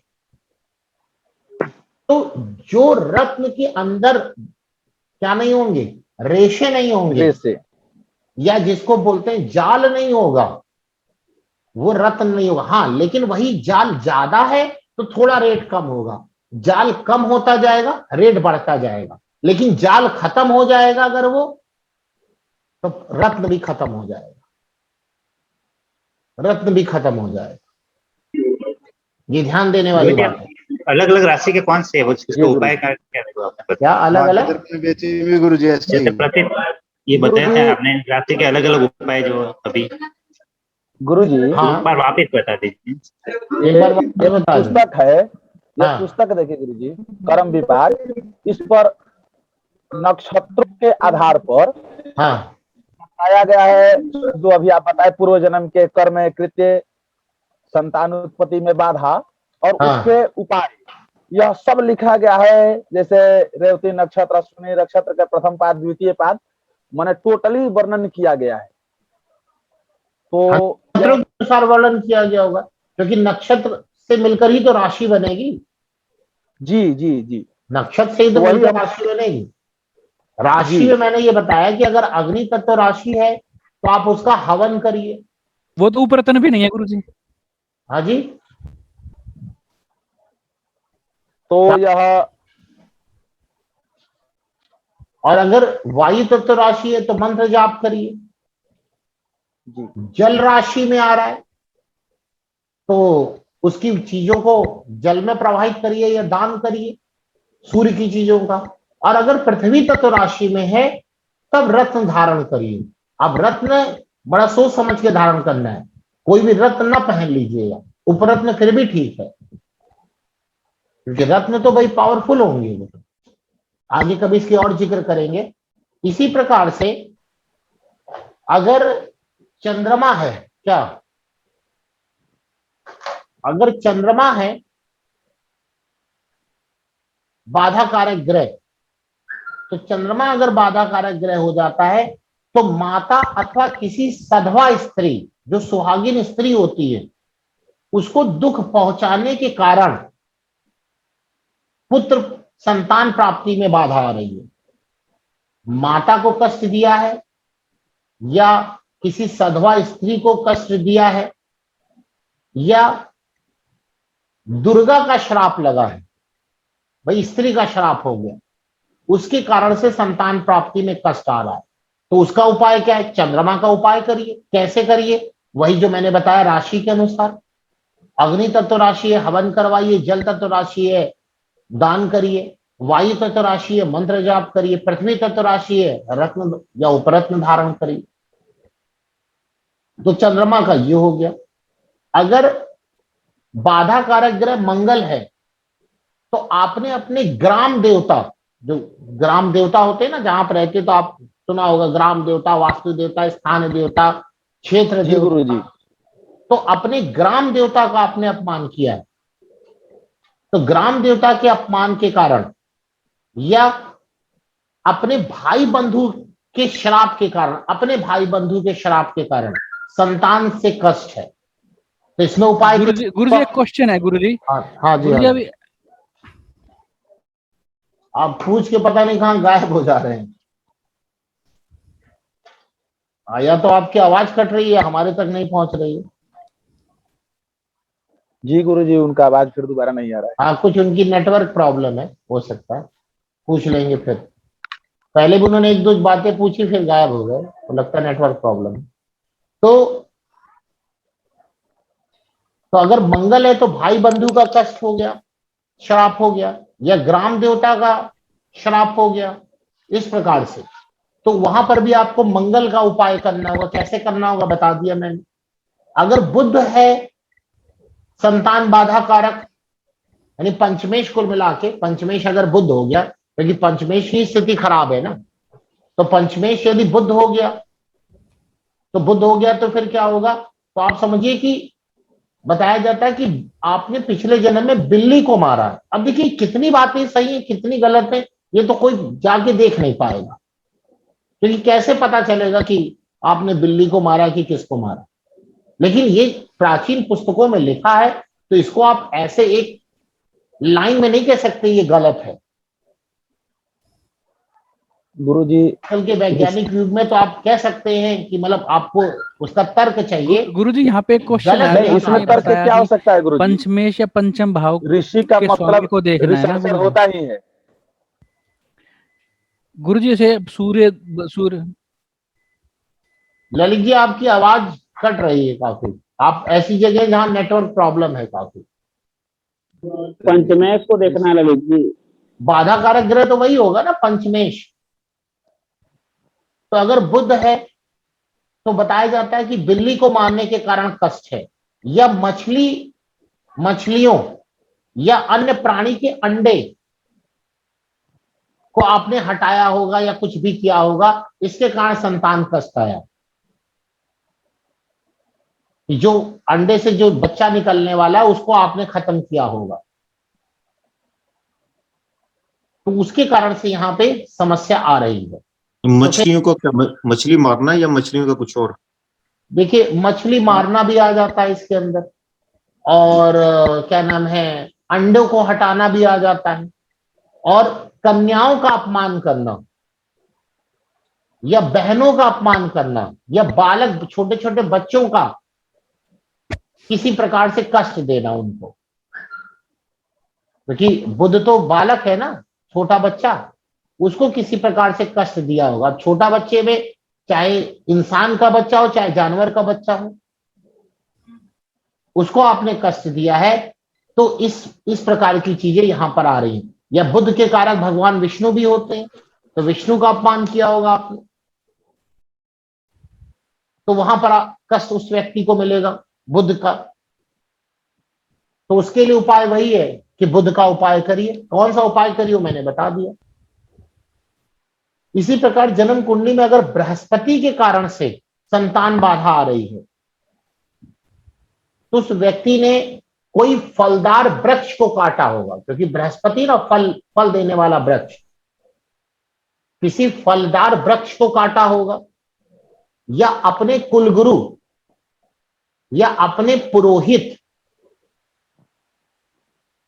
तो जो रत्न के अंदर क्या नहीं होंगे? रेशे नहीं होंगे, रेसे। या जिसको बोलते हैं जाल नहीं होगा, वो रत्न नहीं होगा। हाँ, लेकिन वही जाल ज्यादा है तो थोड़ा रेट कम होगा, जाल कम होता जाएगा रेट बढ़ता जाएगा, लेकिन जाल खत्म हो जाएगा अगर वो, तो रत्न भी खत्म हो जाएगा, रत्न भी खत्म हो जाएगा। ये ध्यान देने वाली बात है। अलग अलग राशि के कौन से है, वो जी इसका गुरु उपाय जी। क्या क्या है, वो आपने क्या अलग मार्केट अलग? में बेची हुई गुरु जी ऐसे जैसे ही। प्रति ये बताया गुरुजी- था आपने राशि के अलग अलग उपाय जो अभी गुरुजी, हाँ, एक बार वापिस बता दीजिए। एक बार ये वापस बता दो। पुस्तक है, ये हाँ। पुस्तक देखिए गुरुजी, कर्म विपाक, इस पर नक्षत्रों के आधार पर हाँ, बताया गया है, जो अभी आप बताए, पूर्व जन्म के कर्म कृत्य, संतान उत्पत्ति में बाधा और हाँ। उसके उपाय, यह सब लिखा गया है। जैसे रेवती नक्षत्र, अश्विनी नक्षत्र के प्रथम पाद, द्वितीय पाद, माने टोटली वर्णन किया गया है। तो नक्षत्रों के अनुसार वर्णन किया गया होगा, क्योंकि नक्षत्र से मिलकर ही तो राशि बनेगी, जी जी जी, नक्षत्र से ही तो वही मिलकर हम- राशि बनेगी। राशि जी। में मैंने ये बताया कि अगर अग्नि तत्व राशि है तो आप उसका हवन करिए। वो तो उपरतन भी नहीं है गुरुजी। हाँ जी, तो यह और अगर वायु तत्व राशि है तो मंत्र जाप करिए। जी जल राशि में आ रहा है तो उसकी चीजों को जल में प्रवाहित करिए या दान करिए, सूर्य की चीजों का। और अगर पृथ्वी तत्व राशि में है तब रत्न धारण करिए। अब रत्न बड़ा सोच समझ के धारण करना है, कोई भी रत्न ना पहन लीजिएगा, उपरत्न फिर भी ठीक है, क्योंकि रत्न तो भाई पावरफुल होंगे, वो आगे कभी इसकी और जिक्र करेंगे। इसी प्रकार से अगर चंद्रमा है, क्या अगर चंद्रमा है बाधा कारक ग्रह, तो चंद्रमा अगर बाधा कारक ग्रह हो जाता है तो माता अथवा किसी सधवा स्त्री, जो सुहागिन स्त्री होती है, उसको दुख पहुंचाने के कारण पुत्र संतान प्राप्ति में बाधा आ रही है। माता को कष्ट दिया है या किसी सधवा स्त्री को कष्ट दिया है या दुर्गा का श्राप लगा है, भाई स्त्री का श्राप हो गया, उसके कारण से संतान प्राप्ति में कष्ट आ रहा है, तो उसका उपाय क्या है? चंद्रमा का उपाय करिए। कैसे करिए? वही जो मैंने बताया, राशि के अनुसार। अग्नि तत्व राशि है, हवन करवाइए। जल तत्व राशि है, दान करिए। वायु तत्व राशि है, मंत्र जाप करिए। पृथ्वी तत्व राशि है, रत्न या उपरत्न धारण करिए। तो चंद्रमा का ये हो गया। अगर बाधा कारक ग्रह मंगल है तो आपने अपने ग्राम देवता, जो ग्राम देवता होते हैं ना, जहां पर रहते, तो आप सुना होगा, ग्राम देवता, वास्तु देवता, स्थान देवता, क्षेत्र जी गुरु देवता। जी। तो अपने ग्राम देवता का आपने अपमान किया है, तो ग्राम देवता के अपमान के कारण या अपने भाई बंधु के श्राप के कारण, अपने भाई बंधु के श्राप के कारण संतान से कष्ट है, तो इसमें उपाय गुरुजी एक क्वेश्चन है गुरुजी। हाँ जी, गुरुजी हाँ। अभी आप पूछ के पता नहीं कहां गायब हो जा रहे हैं। या तो आपकी आवाज कट रही है, हमारे तक नहीं पहुंच रही है। जी गुरु जी, उनका आवाज फिर दोबारा नहीं आ रहा है। हाँ, कुछ उनकी नेटवर्क प्रॉब्लम है, हो सकता है, पूछ लेंगे फिर। पहले भी उन्होंने एक दो बातें पूछी फिर गायब हो गए, तो लगता है नेटवर्क प्रॉब्लम है। तो अगर मंगल है तो भाई बंधु का कष्ट हो गया, श्राप हो गया, या ग्राम देवता का श्राप हो गया, इस प्रकार से। तो वहां पर भी आपको मंगल का उपाय करना होगा। कैसे करना होगा बता दिया मैंने। अगर बुध है संतान बाधा कारक, यानी पंचमेश कुल मिला के, पंचमेश अगर बुध हो गया, क्योंकि पंचमेश की स्थिति खराब है ना, तो पंचमेश यदि बुध हो गया, तो बुध हो गया तो फिर क्या होगा? तो आप समझिए कि बताया जाता है कि आपने पिछले जन्म में बिल्ली को मारा है। अब देखिए कितनी बातें सही है कितनी गलत है, ये तो कोई जाके देख नहीं पाएगा, क्योंकि कैसे पता चलेगा कि आपने बिल्ली को मारा कि किसको मारा। लेकिन ये प्राचीन पुस्तकों में लिखा है, तो इसको आप ऐसे एक लाइन में नहीं कह सकते ये गलत है। गुरुजी कल के वैज्ञानिक युग में तो आप कह सकते हैं कि मतलब आपको उसका तर्क चाहिए। गुरुजी यहाँ पे एक क्वेश्चन गलत है, नहीं, नहीं, आपने इसमें तर्क बताया क्या हो कि सकता है गुरुजी? पंचमेश या पंचम भाव ऋषि का के स्वामी मतलब को देखना है ना रिसर्चर गुरुजी। होता ही है। गुरुजी जैसे सूर्य सूर्य ललित जी आपकी आवाज कट रही है काफी, आप ऐसी जगह जहां नेटवर्क प्रॉब्लम है काफी। पंचमेश को देखना है ललित जी। बाधा कारक ग्रह तो वही होगा ना पंचमेश। तो अगर बुध है तो बताया जाता है कि बिल्ली को मारने के कारण कष्ट है, या मछलियों या अन्य प्राणी के अंडे को आपने हटाया होगा या कुछ भी किया होगा, इसके कारण संतान कष्ट आया। जो अंडे से जो बच्चा निकलने वाला है उसको आपने खत्म किया होगा, तो उसके कारण से यहाँ पे समस्या आ रही है। मछलियों को क्या मछली मारना है या मछलियों का कुछ और? देखिए मछली मारना भी आ जाता है इसके अंदर, और क्या नाम है, अंडों को हटाना भी आ जाता है, और कन्याओं का अपमान करना या बहनों का अपमान करना या बालक छोटे छोटे बच्चों का किसी प्रकार से कष्ट देना उनको, क्योंकि बुध तो बालक है ना, छोटा बच्चा, उसको किसी प्रकार से कष्ट दिया होगा। छोटा बच्चे में चाहे इंसान का बच्चा हो चाहे जानवर का बच्चा हो, उसको आपने कष्ट दिया है, तो इस प्रकार की चीजें यहां पर आ रही हैं। या बुध के कारक भगवान विष्णु भी होते हैं, तो विष्णु का अपमान किया होगा आपने, तो वहां पर कष्ट उस व्यक्ति को मिलेगा बुध का। तो उसके लिए उपाय वही है कि बुध का उपाय करिए। कौन सा उपाय करिए मैंने बता दिया। इसी प्रकार जन्म कुंडली में अगर बृहस्पति के कारण से संतान बाधा आ रही है, तो उस व्यक्ति ने कोई फलदार वृक्ष को काटा होगा, क्योंकि बृहस्पति ना फल देने वाला वृक्ष, किसी फलदार वृक्ष को काटा होगा, या अपने कुलगुरु या अपने पुरोहित,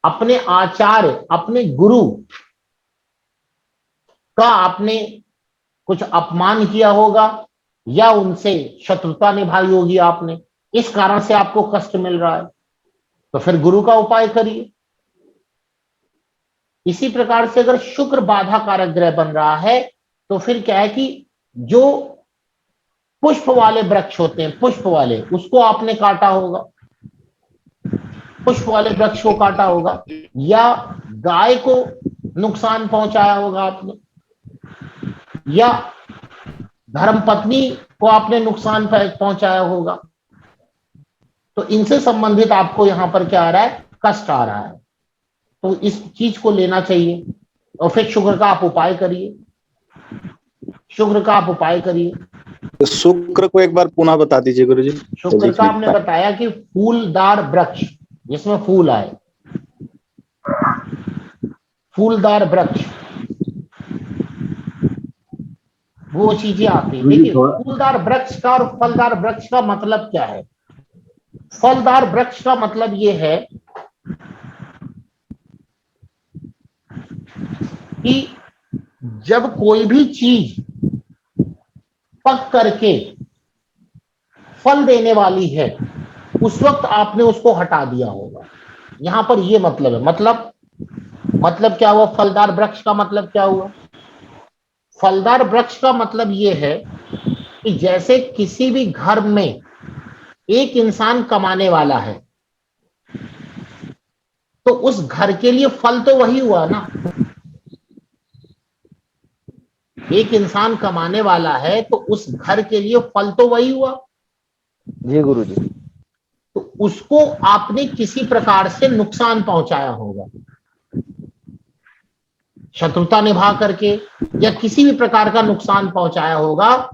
अपने आचार्य, अपने गुरु का आपने कुछ अपमान किया होगा, या उनसे शत्रुता निभाई होगी आपने, इस कारण से आपको कष्ट मिल रहा है, तो फिर गुरु का उपाय करिए। इसी प्रकार से अगर शुक्र बाधा कारक ग्रह बन रहा है, तो फिर क्या है कि जो पुष्प वाले वृक्ष होते हैं, पुष्प वाले, उसको आपने काटा होगा, पुष्प वाले वृक्ष को काटा होगा, या गाय को नुकसान पहुंचाया होगा आपने, या धर्मपत्नी को आपने नुकसान पहुंचाया होगा। तो इनसे संबंधित आपको यहां पर क्या आ रहा है, कष्ट आ रहा है, तो इस चीज को लेना चाहिए। और फिर शुक्र का आप उपाय करिए, शुक्र का आप उपाय करिए। तो शुक्र को एक बार पुनः बता दीजिए गुरुजी। शुक्र का आपने बताया कि फूलदार वृक्ष, जिसमें फूल आए, फूलदार वृक्ष, वो चीजें आती है। देखिए फूलदार वृक्ष का और फलदार वृक्ष का मतलब क्या है। फलदार वृक्ष का मतलब ये है कि जब कोई भी चीज पक करके फल देने वाली है, उस वक्त आपने उसको हटा दिया होगा। यहां पर ये मतलब है। मतलब क्या हुआ, फलदार वृक्ष का मतलब क्या हुआ। फलदार वृक्ष का मतलब ये है कि जैसे किसी भी घर में एक इंसान कमाने वाला है, तो उस घर के लिए फल तो वही हुआ ना। एक इंसान कमाने वाला है तो उस घर के लिए फल तो वही हुआ जी गुरुजी। तो उसको आपने किसी प्रकार से नुकसान पहुंचाया होगा, शत्रुता निभा करके या किसी भी प्रकार का नुकसान पहुंचाया होगा,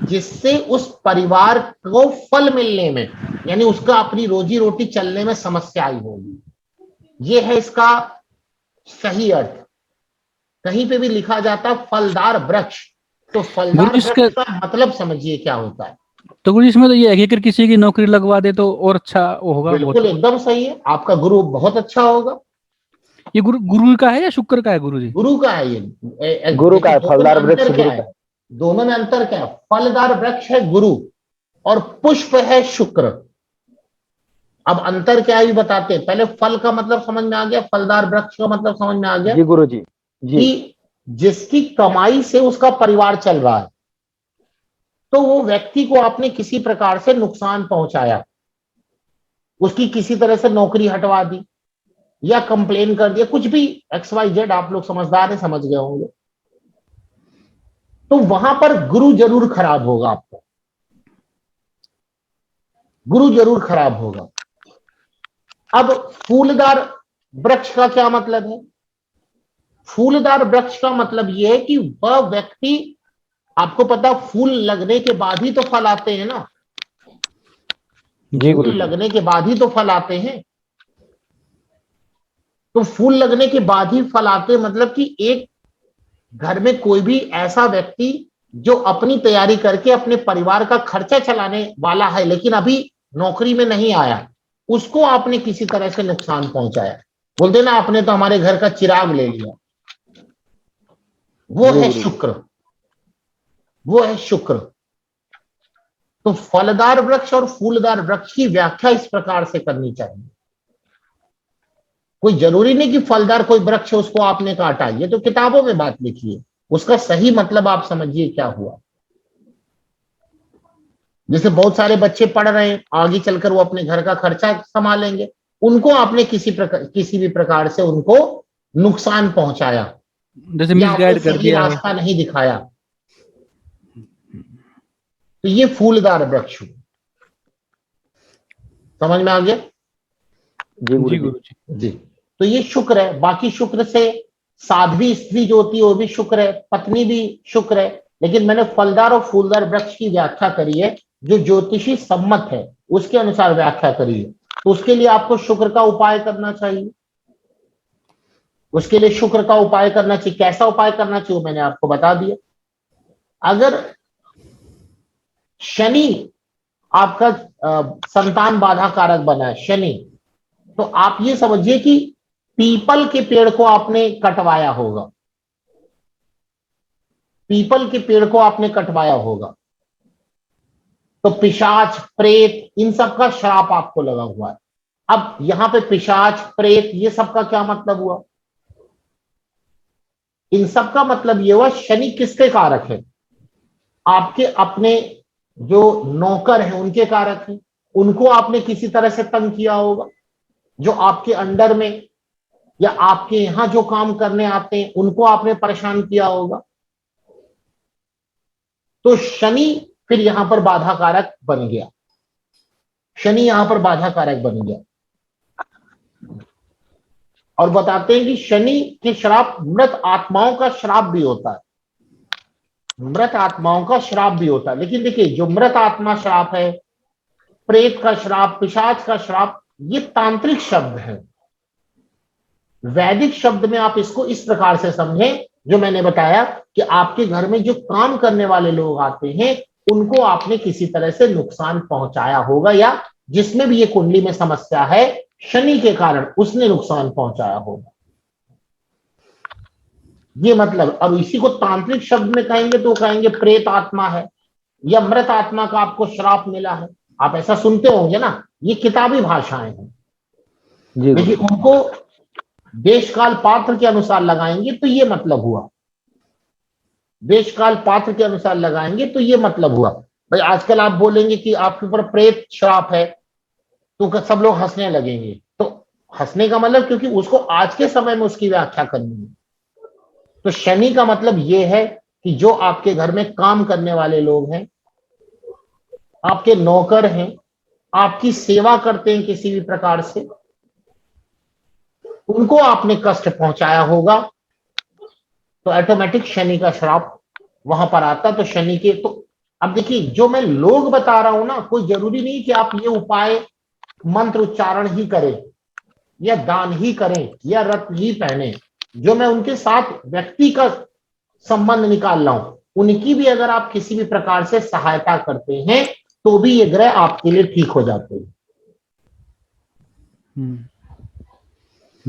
जिससे उस परिवार को फल मिलने में, यानी उसका अपनी रोजी रोटी चलने में समस्या आई होगी। ये है इसका सही अर्थ। कहीं पे भी लिखा जाता है फलदार वृक्ष, तो फलदार वृक्ष का मतलब समझिए क्या होता है। तो गुरु इसमें तो ये है कि अगर किसी की नौकरी लगवा दे तो और अच्छा होगा। बिल्कुल एकदम सही है, आपका गुरु बहुत अच्छा होगा। ये गुरु का है या शुक्र का है गुरु जी? गुरु का है ये। गुरु का है, दोनों में फलदार अंतर वृक्ष क्या गुरु है? का है। दोनों में अंतर क्या है? फलदार वृक्ष है गुरु और पुष्प है शुक्र। अब अंतर क्या है ये बताते हैं। पहले फल का मतलब समझ में आ गया, फलदार वृक्ष का मतलब समझ में आ गया जी गुरु जी जी। कि जिसकी कमाई से उसका परिवार चल रहा है, तो वो व्यक्ति को आपने किसी प्रकार से नुकसान पहुंचाया, उसकी किसी तरह से नौकरी हटवा दी या कंप्लेन कर दिया, कुछ भी XYZ, आप लोग समझदार हैं, समझ गए होंगे, तो वहां पर गुरु जरूर खराब होगा, आपका गुरु जरूर खराब होगा। अब फूलदार वृक्ष का क्या मतलब है? फूलदार वृक्ष का मतलब यह है कि वह व्यक्ति, आपको पता फूल लगने के बाद ही तो फल आते हैं ना, जी गुरु फूल लगने के बाद ही तो फल आते हैं। तो फूल लगने के बाद ही फल आते हैं, मतलब कि एक घर में कोई भी ऐसा व्यक्ति जो अपनी तैयारी करके अपने परिवार का खर्चा चलाने वाला है लेकिन अभी नौकरी में नहीं आया, उसको आपने किसी तरह से नुकसान पहुंचाया। बोलते ना, आपने तो हमारे घर का चिराग ले लिया। वो है शुक्र, वो है शुक्र। तो फलदार वृक्ष और फूलदार वृक्ष की व्याख्या इस प्रकार से करनी चाहिए। कोई जरूरी नहीं कि फलदार कोई वृक्ष है उसको आपने काटा, ये तो किताबों में बात लिखी है, उसका सही मतलब आप समझिए क्या हुआ। जैसे बहुत सारे बच्चे पढ़ रहे हैं, आगे चलकर वो अपने घर का खर्चा संभालेंगे, उनको आपने किसी भी प्रकार से उनको नुकसान पहुंचाया जैसे या आपने मिसगाइड कर सही दिया हो। रास्ता नहीं दिखाया, तो ये फूलदार वृक्ष हुआ। समझ में आ गया? जी जी गुरु गुरु जी। जी। तो ये शुक्र है। बाकी शुक्र से साध्वी स्त्री जो होती है वो भी शुक्र है, पत्नी भी शुक्र है। लेकिन मैंने फलदार और फूलदार वृक्ष की व्याख्या करी है, जो ज्योतिषी सम्मत है उसके अनुसार व्याख्या करी है। तो उसके लिए आपको शुक्र का उपाय करना चाहिए। उसके लिए शुक्र का उपाय करना चाहिए। कैसा उपाय करना चाहिए मैंने आपको बता दिया। अगर शनि आपका संतान बाधा कारक बना है, शनि, तो आप ये समझिए कि पीपल के पेड़ को आपने कटवाया होगा, पीपल के पेड़ को आपने कटवाया होगा, तो पिशाच, प्रेत, इन सब का श्राप आपको लगा हुआ है। अब यहां पे पिशाच, प्रेत, ये सब का क्या मतलब हुआ? इन सब का मतलब ये हुआ, शनि किसके कारक है? आपके अपने जो नौकर हैं उनके कारक हैं। उनको आपने किसी तरह से तंग किया होगा, जो आपके अंडर में या आपके यहां जो काम करने आते हैं उनको आपने परेशान किया होगा। तो शनि फिर यहां पर बाधा कारक बन गया, शनि यहां पर बाधा कारक बन गया। और बताते हैं कि शनि के श्राप मृत आत्माओं का श्राप भी होता है, मृत आत्माओं का श्राप भी होता है। लेकिन देखिए, जो मृत आत्मा श्राप है, प्रेत का श्राप, पिशाच का श्राप, ये तांत्रिक शब्द है। वैदिक शब्द में आप इसको इस प्रकार से समझें जो मैंने बताया कि आपके घर में जो काम करने वाले लोग आते हैं उनको आपने किसी तरह से नुकसान पहुंचाया होगा, या जिसमें भी ये कुंडली में समस्या है शनि के कारण उसने नुकसान पहुंचाया होगा, ये मतलब। अब इसी को तांत्रिक शब्द में कहेंगे तो कहेंगे प्रेत आत्मा है या मृत आत्मा का आपको श्राप मिला है। आप ऐसा सुनते होंगे ना, ये किताबी भाषाएं हैं। लेकिन उनको देश काल पात्र के अनुसार लगाएंगे तो ये मतलब हुआ, देश काल पात्र के अनुसार लगाएंगे तो ये मतलब हुआ। भाई आजकल आप बोलेंगे कि आपके ऊपर प्रेत श्राप है तो सब लोग हंसने लगेंगे। तो हंसने का मतलब, क्योंकि उसको आज के समय में उसकी व्याख्या करनी है। तो शनि का मतलब ये है कि जो आपके घर में काम करने वाले लोग हैं, आपके नौकर हैं, आपकी सेवा करते हैं किसी भी प्रकार से, उनको आपने कष्ट पहुंचाया होगा, तो ऑटोमेटिक शनि का श्राप वहां पर आता। तो शनि के, तो अब देखिए जो मैं लोग बता रहा हूं ना, कोई जरूरी नहीं कि आप ये उपाय मंत्र उच्चारण ही करें या दान ही करें या रत्न ही पहने। जो मैं उनके साथ व्यक्ति का संबंध निकाल रहा हूं, उनकी भी अगर आप किसी भी प्रकार से सहायता करते हैं तो भी ये ग्रह आपके लिए ठीक हो जाते हैं।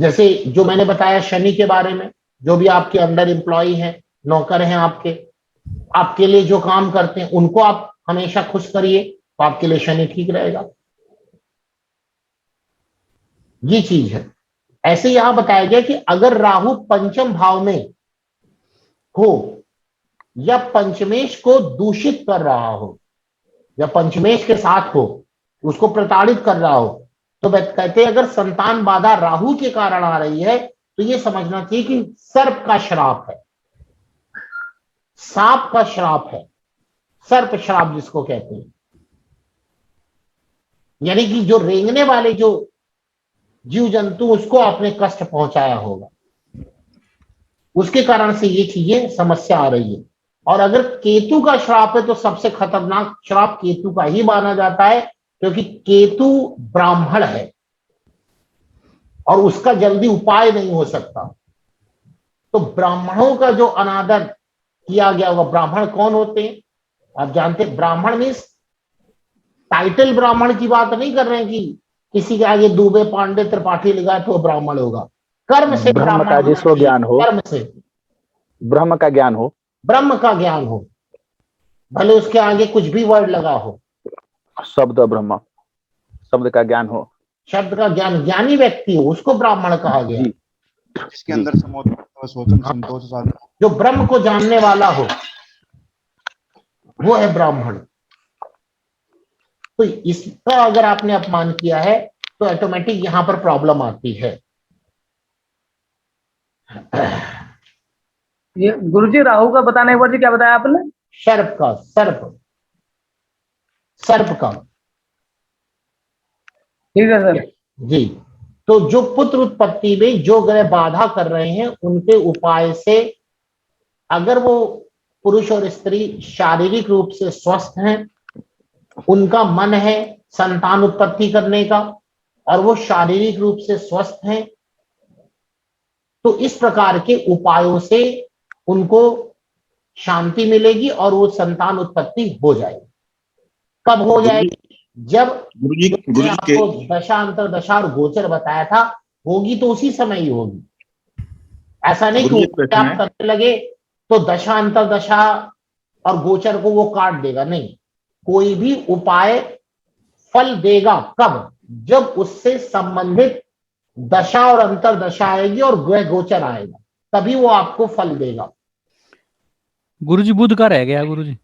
जैसे जो मैंने बताया शनि के बारे में, जो भी आपके अंडर एम्प्लॉय हैं, नौकर हैं आपके लिए जो काम करते हैं, उनको आप हमेशा खुश करिए तो आपके लिए शनि ठीक रहेगा। ये चीज है। ऐसे यहां बताया गया कि अगर राहु पंचम भाव में हो या पंचमेश को दूषित कर रहा हो या पंचमेश के साथ हो, उसको प्रताड़ित कर रहा हो, तो कहते हैं अगर संतान बाधा राहु के कारण आ रही है तो ये समझना चाहिए कि सर्प का श्राप है, सांप का श्राप है, सर्प श्राप जिसको कहते हैं। यानी कि जो रेंगने वाले जो जीव जंतु उसको आपने कष्ट पहुंचाया होगा, उसके कारण से ये चीजें समस्या आ रही है। और अगर केतु का श्राप है तो सबसे खतरनाक श्राप केतु का ही माना जाता है, क्योंकि केतु ब्राह्मण है और उसका जल्दी उपाय नहीं हो सकता। तो ब्राह्मणों का जो अनादर किया गया होगा, ब्राह्मण कौन होते हैं आप जानते हैं? ब्राह्मण मीन्स टाइटल ब्राह्मण की बात नहीं कर रहे हैं कि किसी के आगे दुबे पांडे त्रिपाठी लिखा है तो वो ब्राह्मण होगा। कर्म से ब्रह्म का जिसको ज्ञान हो, कर्म से ब्रह्म का ज्ञान हो, ब्रह्म का ज्ञान हो, भले उसके आगे कुछ भी वर्ड लगा हो, शब्द ब्रह्म, शब्द का ज्ञान हो, शब्द का ज्ञान, ज्ञानी व्यक्ति हो, उसको ब्राह्मण कहा गया। जिसके अंदर सोचम संतोष साधन, जो ब्रह्म को जानने वाला हो वो है ब्राह्मण। तो इसका अगर आपने अपमान किया है तो ऑटोमेटिक यहां पर प्रॉब्लम आती है। ये गुरुजी राहु का बताने के बाद क्या बताया आपने? सर्प का, सर्प का। ठीक है सर जी। तो जो पुत्र उत्पत्ति में जो ग्रह बाधा कर रहे हैं उनके उपाय से, अगर वो पुरुष और स्त्री शारीरिक रूप से स्वस्थ हैं, उनका मन है संतान उत्पत्ति करने का और वो शारीरिक रूप से स्वस्थ हैं, तो इस प्रकार के उपायों से उनको शांति मिलेगी और वो संतान उत्पत्ति हो जाएगी। कब हो जाएगी? जब गुरुजी आपको दशा अंतरदशा और गोचर बताया था, होगी तो उसी समय ही होगी। ऐसा नहीं कि आप करने लगे तो दशा अंतरदशा और गोचर को वो काट देगा, नहीं। कोई भी उपाय फल देगा कब? जब उससे संबंधित दशा और अंतरदशा आएगी और ग्रह गोचर आएगा, तभी वो आपको फल देगा। गुरुजी बुध का रह गया गुरुजी।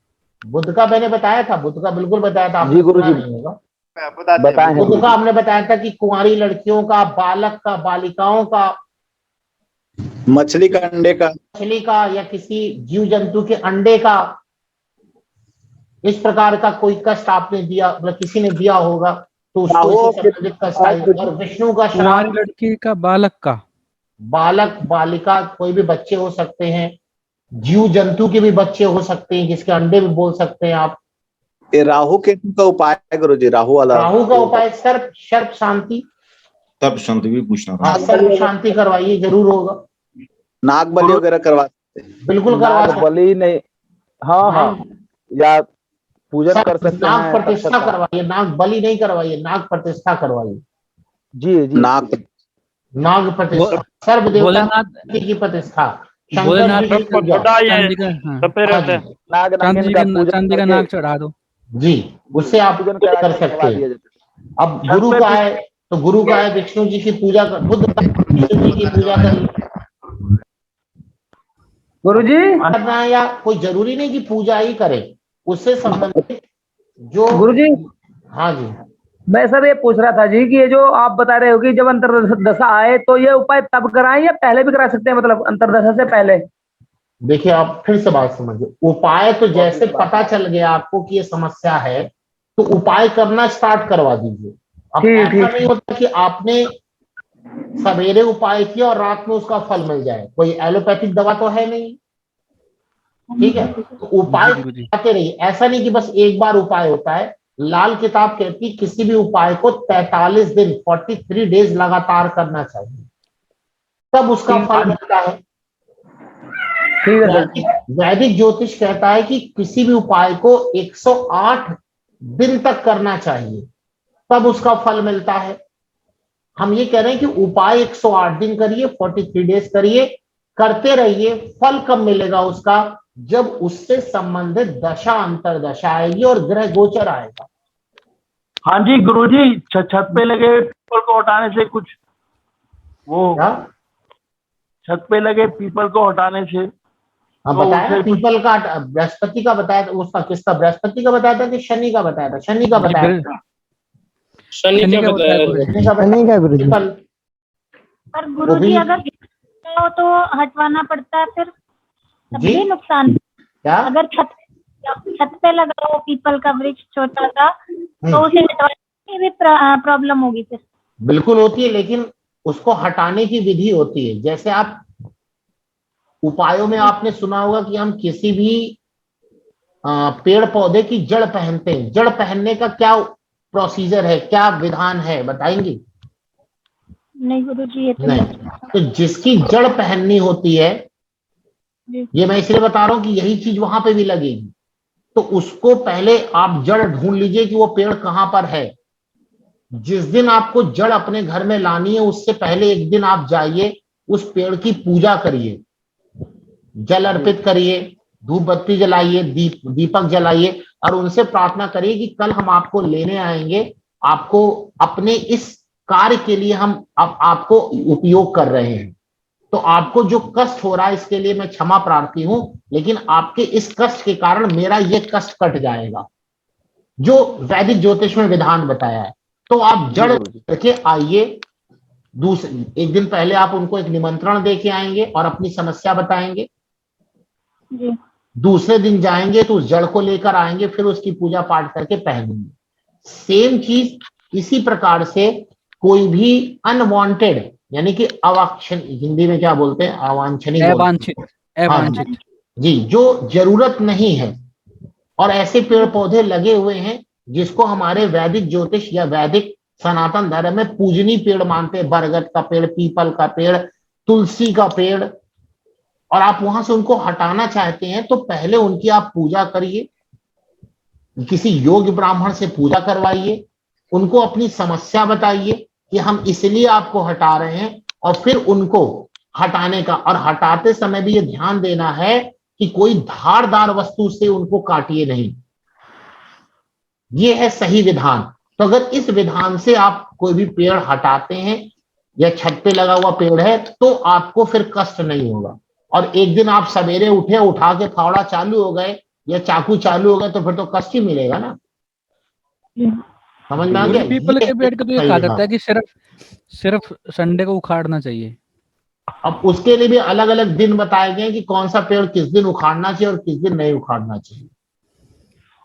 बुध का मैंने बताया था, बुध का बिल्कुल बताया था, जी गुरुजी नहीं होगा। बताए हैं। बुध का हमने बताया था कि कुंवारी लड़कियों का, बालक का, बालिकाओं का, मछली का अंडे का, मछली का या किसी जीव जंतु के अंडे का, इस प्रकार का कोई कष्ट आपने दिया, मतलब किसी ने दिया होगा तो उसको इससे संबंधित कष्ट आएगा। और विष्णु का कुंवारी श्राप, लड़की का, बालक का, बालक बालिका कोई भी बच्चे हो सकते हैं, जीव जंतु के भी बच्चे हो सकते हैं, जिसके अंडे भी बोल सकते हैं आप। ये राहु केतु का उपाय है गुरुजी, राहु वाला। राहु का उपाय सर्प शांति, तब शांति भी पूछना था। हाँ सर्प शांति करवाइए, जरूर होगा। नाग बलि वगैरह करवा सकते हैं। बिल्कुल करवा नाग सकते बलि नहीं, हाँ हाँ, या पूजन कर सकते नाग हैं, प्रतिष्ठा करवाइए, नाग बलि नहीं करवाइए, नाग प्रतिष्ठा करवाइए। जी जी, नाग प्रतिष्ठा, सर्व देवता की प्रतिष्ठा, भोलेनाथ शंकर जी की पूजा। चांदी का, हाँ, नाग चांदी का नाग चढ़ा दो जी, उससे आप कर सकते हैं। अब गुरु का है तो गुरु का है विष्णु जी की पूजा कर, बुद्ध का विष्णु जी की पूजा करिए। गुरुजी करना है या कोई जरूरी नहीं कि पूजा ही करे, उससे संबंधित जो गुरुजी हाँ जी, मैं सर ये पूछ रहा था जी कि ये जो आप बता रहे हो कि जब अंतरदशा आए तो ये उपाय तब कराएं या पहले भी करा सकते हैं, मतलब अंतरदशा से पहले? देखिए आप फिर से बात समझिए। उपाय तो जैसे पता चल गया आपको कि ये समस्या है तो उपाय करना स्टार्ट करवा दीजिए। अब ऐसा नहीं होता कि आपने सवेरे उपाय किया और रात में उसका फल मिल जाए, कोई एलोपैथिक दवा तो है नहीं, ठीक है? तो उपाय करते रहिए, ऐसा नहीं कि बस एक बार उपाय होता है। लाल किताब कहती है किसी भी उपाय को 43 दिन 43 डेज लगातार करना चाहिए, तब उसका फल मिलता है। वैदिक ज्योतिष कहता है कि किसी भी उपाय को 108 दिन तक करना चाहिए, तब उसका फल मिलता है। हम ये कह रहे हैं कि उपाय 108 दिन करिए, 43 डेज करिए, करते रहिए। फल कब मिलेगा उसका? जब उससे संबंधित दशा अंतरदशा आएगी और ग्रह गोचर आएगा। हाँ जी गुरुजी, छत पे लगे पीपल को हटाने से कुछ वो क्या? छत पे लगे पीपल को हटाने से हाँ तो बताया ना, उसे कुछ पीपल का बृहस्पति का बताया था, उसका किसका? बृहस्पति का बताया था कि शनि का बताया था? शनि का बताया था। शनि शनि क्या का बताया? बताया शनि का बताया था, पीपल। पर वो गुरुजी भी अगर हो तो हटवाना पड़ता है, फिर तब जी भी नुकसान। क्या? अगर छत पे लगा हो पीपल का वृक्ष छोटा सा, तो उसे हटवाने में भी प्रॉब्लम होगी फिर। बिल्कुल होती है, लेकिन उसको हटाने की विधि होती है। जैसे आप उपायों में आपने सुना होगा कि हम किसी भी पेड़ पौधे की जड़ पहनते हैं। जड़ पहनने का क्या प्रोसीजर है, क्या विधान है, बताएंगे? नहीं गुरुजी, ये तो नहीं। तो जिसकी जड़ पहननी होती है, जी। ये मैं इसलिए बता रहा हूं कि यही चीज वहां पे भी लगेगी। तो उसको पहले आप जड़ ढूंढ लीजिए कि वो पेड़ कहां पर है। जिस दिन आपको जड़ अपने घर में लानी है, उससे पहले एक दिन आप जाइए, उस पेड़ की पूजा करिए, जल अर्पित करिए, धूप बत्ती जलाइए, दीपक जलाइए और उनसे प्रार्थना करिए कि कल हम आपको लेने आएंगे, आपको अपने इस कार्य के लिए हम आपको उपयोग कर रहे हैं। तो आपको जो कष्ट हो रहा है इसके लिए मैं क्षमा प्रार्थी हूं, लेकिन आपके इस कष्ट के कारण मेरा ये कष्ट कट जाएगा, जो वैदिक ज्योतिष में विधान बताया है। तो आप जड़ करके आइए। दूसरे एक दिन पहले आप उनको एक निमंत्रण दे के आएंगे और अपनी समस्या बताएंगे। जी। दूसरे दिन जाएंगे तो उस जड़ को लेकर आएंगे, फिर उसकी पूजा पाठ करके पहनेंगे। सेम चीज इसी प्रकार से कोई भी अनवांटेड, यानी कि अवांछनीय, हिंदी में क्या बोलते हैं? अवांछनीय बोलते हैं। अवांछित। जी, जो जरूरत नहीं है और ऐसे पेड़ पौधे लगे हुए हैं जिसको हमारे वैदिक ज्योतिष या वैदिक सनातन धर्म में पूजनीय पेड़ मानते हैं। बरगद का पेड़, पीपल का पेड़, तुलसी का पेड़, और आप वहां से उनको हटाना चाहते हैं तो पहले उनकी आप पूजा करिए, किसी योग्य ब्राह्मण से पूजा करवाइए, उनको अपनी समस्या बताइए कि हम इसलिए आपको हटा रहे हैं, और फिर उनको हटाने का, और हटाते समय भी ये ध्यान देना है कि कोई धारदार वस्तु से उनको काटिए नहीं। ये है सही विधान। तो अगर इस विधान से आप कोई भी पेड़ हटाते हैं या छत पे लगा हुआ पेड़ है तो आपको फिर कष्ट नहीं होगा। और एक दिन आप सवेरे उठे, उठा के फावड़ा चालू हो गए या चाकू चालू हो गए तो फिर तो कष्ट ही मिलेगा ना। समझ में आ गया? पीपल के पेड़ को तो ये सही कहा विधान। जाता है कि सिर्फ संडे को उखाड़ना चाहिए। अब उसके लिए भी अलग अलग दिन बताए गए कि कौन सा पेड़ किस दिन उखाड़ना चाहिए और किस दिन नहीं उखाड़ना चाहिए।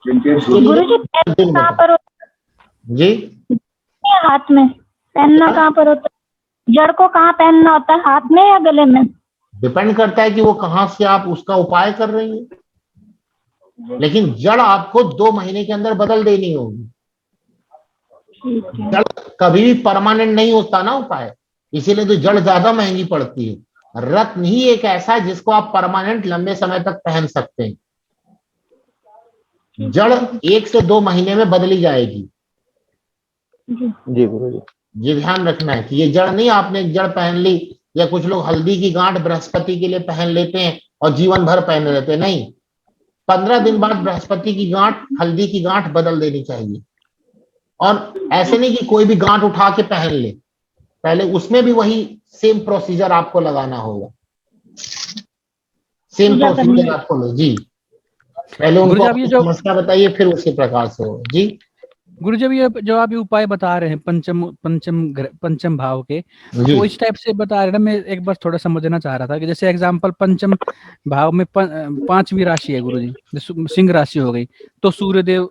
उसके लिए गुरुजी दिन कहाँ बताए। पर होता जी, है? हाथ में पहनना कहाँ पर होता है? जड़ को कहाँ पहनना होता है, हाथ में या गले में? डिपेंड करता है कि वो कहाँ से आप उसका उपाय कर रही हैं। लेकिन जड़ आपको 2 महीने के अंदर बदल देनी होगी। ठीक है। जड़ कभी भी परमानेंट नहीं होता ना उपाय, इसीलिए तो जड़ ज्यादा महंगी पड़ती है। रत्न ही एक ऐसा है जिसको आप परमानेंट लंबे समय तक पहन सकते हैं। जड़ 1 से 2 महीने में बदली जाएगी। जी गुरुजी। ये ध्यान रखना है कि ये जड़ नहीं आपने एक जड़ पहन ली, या कुछ लोग हल्दी की गांठ बृहस्पति के लिए पहन लेते हैं और जीवन भर पहने रहते हैं। नहीं, 15 दिन बाद बृहस्पति की गांठ, हल्दी की गांठ बदल देनी चाहिए। और ऐसे नहीं कि कोई भी गांठ उठा के पहन ले, पहले उसमें भी वही सेम प्रोसीजर आपको लगाना होगा। सेम प्रोसीजर आपको जी, पहले उनको अपनी समस्या बताइए, फिर उसी प्रकार से हो। जी गुरुजी, ये जो आप ये उपाय बता रहे हैं पंचम भाव के, तो इस टाइप से बता रहे हैं। मैं एक बार थोड़ा समझना चाह रहा था कि जैसे एग्जांपल पंचम भाव में 5वीं राशि है गुरुजी, सिंह राशि हो गई, तो सूर्यदेव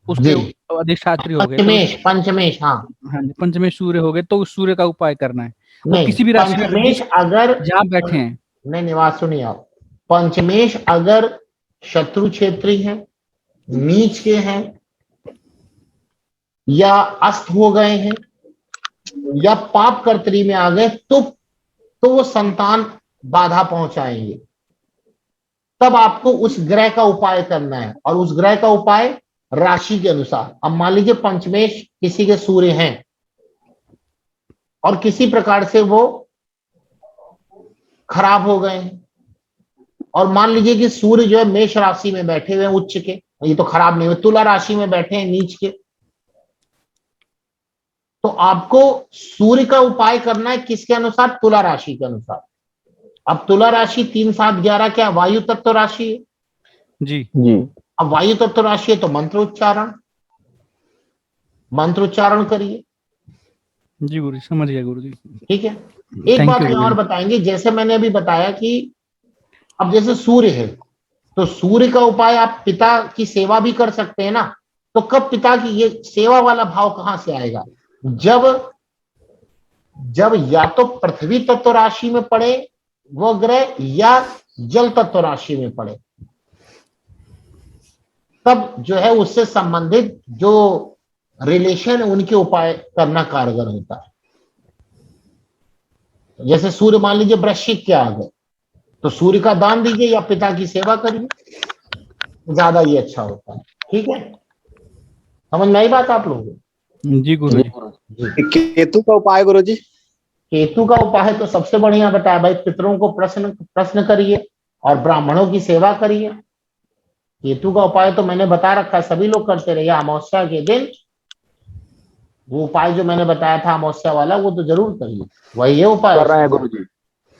उसके अधिष्ठात्री हो गए। पंचमेश हाँ जी, पंचमेश सूर्य हो गए, तो उस सूर्य का उपाय करना है। नहीं, किसी भी राशि पंचमेश अगर जहाँ बैठे हैं, नहीं बात सुनिए आप, पंचमेश अगर शत्रु क्षेत्री है, नीच के हैं, या अस्त हो गए हैं, या पाप कर्तरी में आ गए, तो वो संतान बाधा पहुंचाएंगे। तब आपको उस ग्रह का उपाय करना है, और उस ग्रह का उपाय राशि के अनुसार। अब मान लीजिए पंचमेश किसी के सूर्य हैं और किसी प्रकार से वो खराब हो गए हैं, और मान लीजिए कि सूर्य जो है मेष राशि में बैठे हुए हैं उच्च के, ये तो खराब नहीं हुए, तुला राशि में बैठे हैं नीच के, तो आपको सूर्य का उपाय करना है किसके अनुसार? तुला राशि के अनुसार। अब तुला राशि 3, 7, 11 क्या वायु तत्व राशि है जी जी। अब वायु तत्व राशि है तो मंत्र उच्चारण करिए। जी गुरु जी, समझ गया गुरु जी। ठीक है। एक Thank बात you, में और गुरु जी। बताएंगे, जैसे मैंने अभी बताया कि अब जैसे सूर्य है तो सूर्य का उपाय आप पिता की सेवा भी कर सकते हैं ना, तो कब पिता की ये सेवा वाला भाव कहां से आएगा? जब या तो पृथ्वी तत्व राशि में पड़े वो ग्रह या जल तत्व राशि में पड़े, तब जो है उससे संबंधित जो रिलेशन है उनके उपाय करना कारगर होता है। जैसे सूर्य मान लीजिए वृश्चिक के आ गए तो सूर्य का दान दीजिए या पिता की सेवा करिए, ज्यादा ये अच्छा होता है। ठीक है, समझ में आई बात आप लोगों को? जी गुरु जी। केतु का उपाय गुरु जी? केतु का उपाय तो सबसे बढ़िया बताया भाई, पितरों को प्रश्न करिए और ब्राह्मणों की सेवा करिए। केतु का उपाय तो मैंने बता रखा, सभी लोग करते रहिए। अमावस्या के दिन वो उपाय जो मैंने बताया था अमावस्या वाला, वो तो जरूर करिए, वही है उपाय। कर रहे हैं गुरु जी,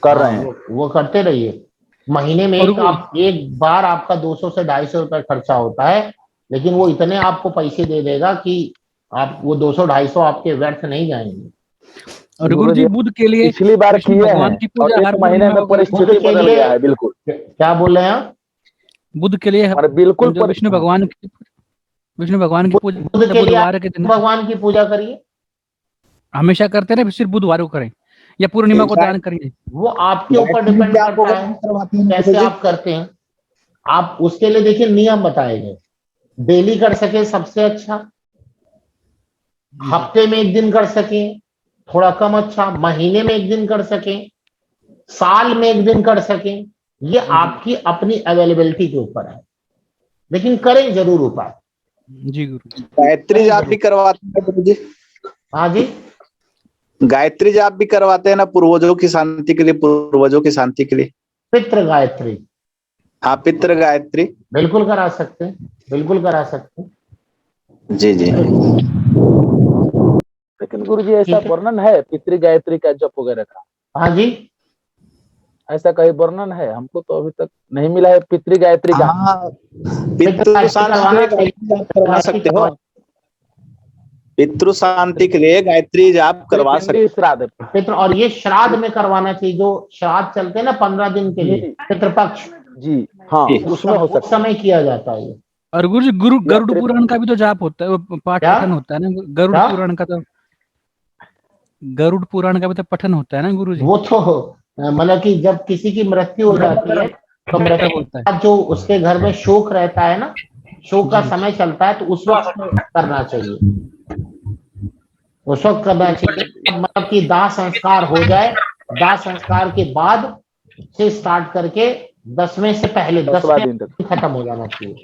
कर रहे हैं। वो करते रहिए। महीने में एक बार आपका 200 से 250 रुपए खर्चा होता है, लेकिन वो इतने आपको पैसे दे देगा कि आप वो 200-250 आपके व्यर्थ नहीं जाएंगे। और गुरु जी बुध के लिए पिछली बार विष्णु किए भगवान हैं की और पूजा हर एक महीने में परिस्थिति बदल गया है। बिल्कुल क्या बोल रहे हैं आप? बुध के लिए बिल्कुल जो विष्णु भगवान की पूजा बुधवार के दिन भगवान की पूजा करिए, हमेशा करते रहे, सिर्फ बुधवार को करें या पूर्णिमा को दान करिए? वो आपके ऊपर डिपेंड करता है कैसे आप करते हैं। आप उसके लिए देखिए नियम बताए गए, डेली कर सके सबसे अच्छा, हफ्ते में 1 दिन कर सके थोड़ा कम अच्छा, महीने में 1 दिन कर सके, साल में 1 दिन कर सके, ये आपकी अपनी अवेलेबिलिटी के ऊपर है, लेकिन करें जरूर उपाय। जी गुरु। गायत्री जाप भी करवाते हैं गुरु जी? हाँ जी, गायत्री जाप भी करवाते हैं ना, पूर्वजों की शांति के लिए, पूर्वजों की शांति के लिए। पितृ गायत्री, हाँ पितृ गायत्री बिल्कुल करा सकते हैं, बिल्कुल करा सकते हैं। जी जी। लेकिन गुरु जी ऐसा वर्णन है पितृ गायत्री का जप वगैरह का? हाँ जी, ऐसा कहीं वर्णन है? हमको तो अभी तक नहीं मिला है पितृ गायत्री का। पितृ शांति करवा सकते हो, पितृ शांति के लिए गायत्री जाप करवा सकते हैं। श्राद्ध पितृ, और ये श्राद्ध में करवाना चाहिए, जो श्राद्ध चलते हैं ना 15 दिन के लिए, पितृपक्ष जी हाँ, उसमें हो सकता है, समय किया जाता है। और गुरु जी गरुड़ पुराण का भी तो जाप होता है, पाठ पठन होता है ना गरुड़ पुराण का, तो गरुड़ पुराण का भी तो पठन होता है ना गुरु जी? वो तो मतलब कि जब किसी की मृत्यु हो जाती है तो मृत्यु होता है, जो उसके घर में शोक रहता है ना, शोक का समय चलता है, तो उस वक्त करना चाहिए, उस वक्त करना चाहिए। मतलब कि दाह संस्कार हो जाए, दाह संस्कार के बाद से स्टार्ट करके 10वें से पहले 10वें दिन तक खत्म हो जाना चाहिए।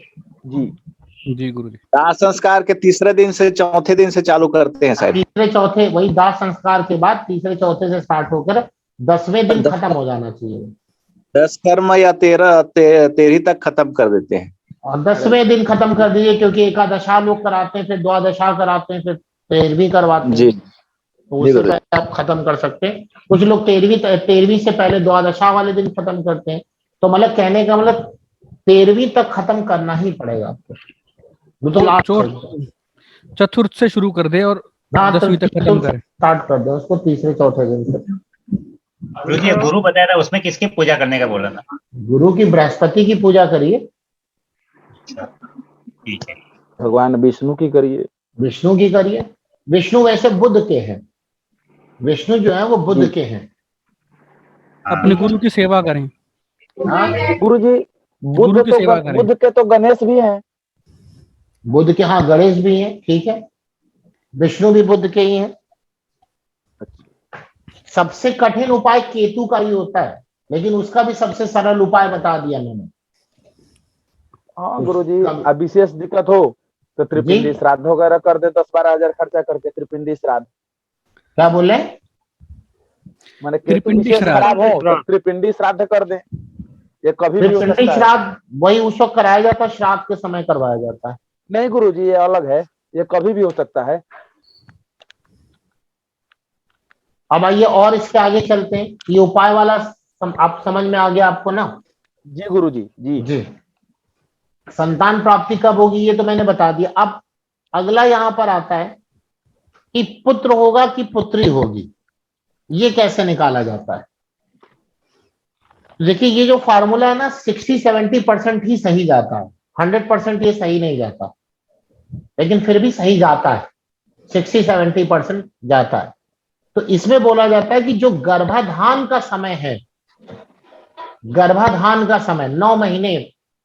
जी जी गुरु जी। दाह संस्कार के तीसरे दिन से चौथे दिन से चालू करते हैं शायद। तीसरे चौथे, वही दाह संस्कार के बाद तीसरे चौथे से स्टार्ट होकर 10वें दिन खत्म हो जाना चाहिए। 10 कर्म या 13 तक खत्म कर देते हैं, और 10वें दिन खत्म कर दीजिए, क्योंकि एकादशा लोग कराते हैं, फिर द्वादशा कराते हैं, फिर 13वीं करवाते हैं, तो उससे पहले आप खत्म कर सकते हैं। कुछ लोग 13वीं से पहले द्वादशा वाले दिन खत्म करते हैं, तो मतलब कहने का मतलब 13वीं तक खत्म करना ही पड़ेगा आपको। तो चतुर्थ से शुरू कर दे और 10वीं तक खत्म करें, स्टार्ट कर दे उसको तीसरे चौथे दिन से। गुरु जी गुरु बताया था, उसमें किसकी पूजा करने का बोला था? गुरु की बृहस्पति की पूजा करिए। ठीक है। भगवान विष्णु की करिए। विष्णु की करिए। विष्णु वैसे बुध के हैं, विष्णु जो है वो बुध के हैं। अपने गुरु की सेवा करें। गुरु जी बुध के तो गणेश भी हैं। बुध के, हाँ गणेश भी हैं, ठीक है, विष्णु भी बुध के ही हैं। सबसे कठिन उपाय केतु का ही होता है, लेकिन उसका भी सबसे सरल उपाय बता दिया मैंने। हाँ गुरु जी, अब विशेष दिक्कत हो तो त्रिपिंडी श्राद्ध वगैरह कर दे, 10-12 हजार खर्चा करके त्रिपिंडी श्राद्ध। क्या बोले? माने केतु त्रिपिंडी विशेष श्राद्ध। खराब हो तो त्रिपिंडी श्राद्ध कर दे, ये कभी भी हो त्रिपिंडी सकता है। श्राद्ध वही उस वक्त कराया जाता है, श्राद्ध के समय करवाया जाता है। नहीं गुरुजी, ये अलग है, ये कभी भी हो सकता है। अब आइए और इसके आगे चलते हैं। ये उपाय वाला आप समझ में आ गया आपको ना? जी गुरुजी, जी जी। संतान प्राप्ति कब होगी ये तो मैंने बता दिया। अब अगला यहां पर आता है कि पुत्र होगा कि पुत्री होगी, ये कैसे निकाला जाता है। देखिए ये जो फार्मूला है ना 60-70% ही सही जाता है, 100% ये सही नहीं जाता, लेकिन फिर भी सही जाता है, 60-70% जाता है। तो इसमें बोला जाता है कि जो गर्भाधान का समय है, गर्भाधान का समय 9 महीने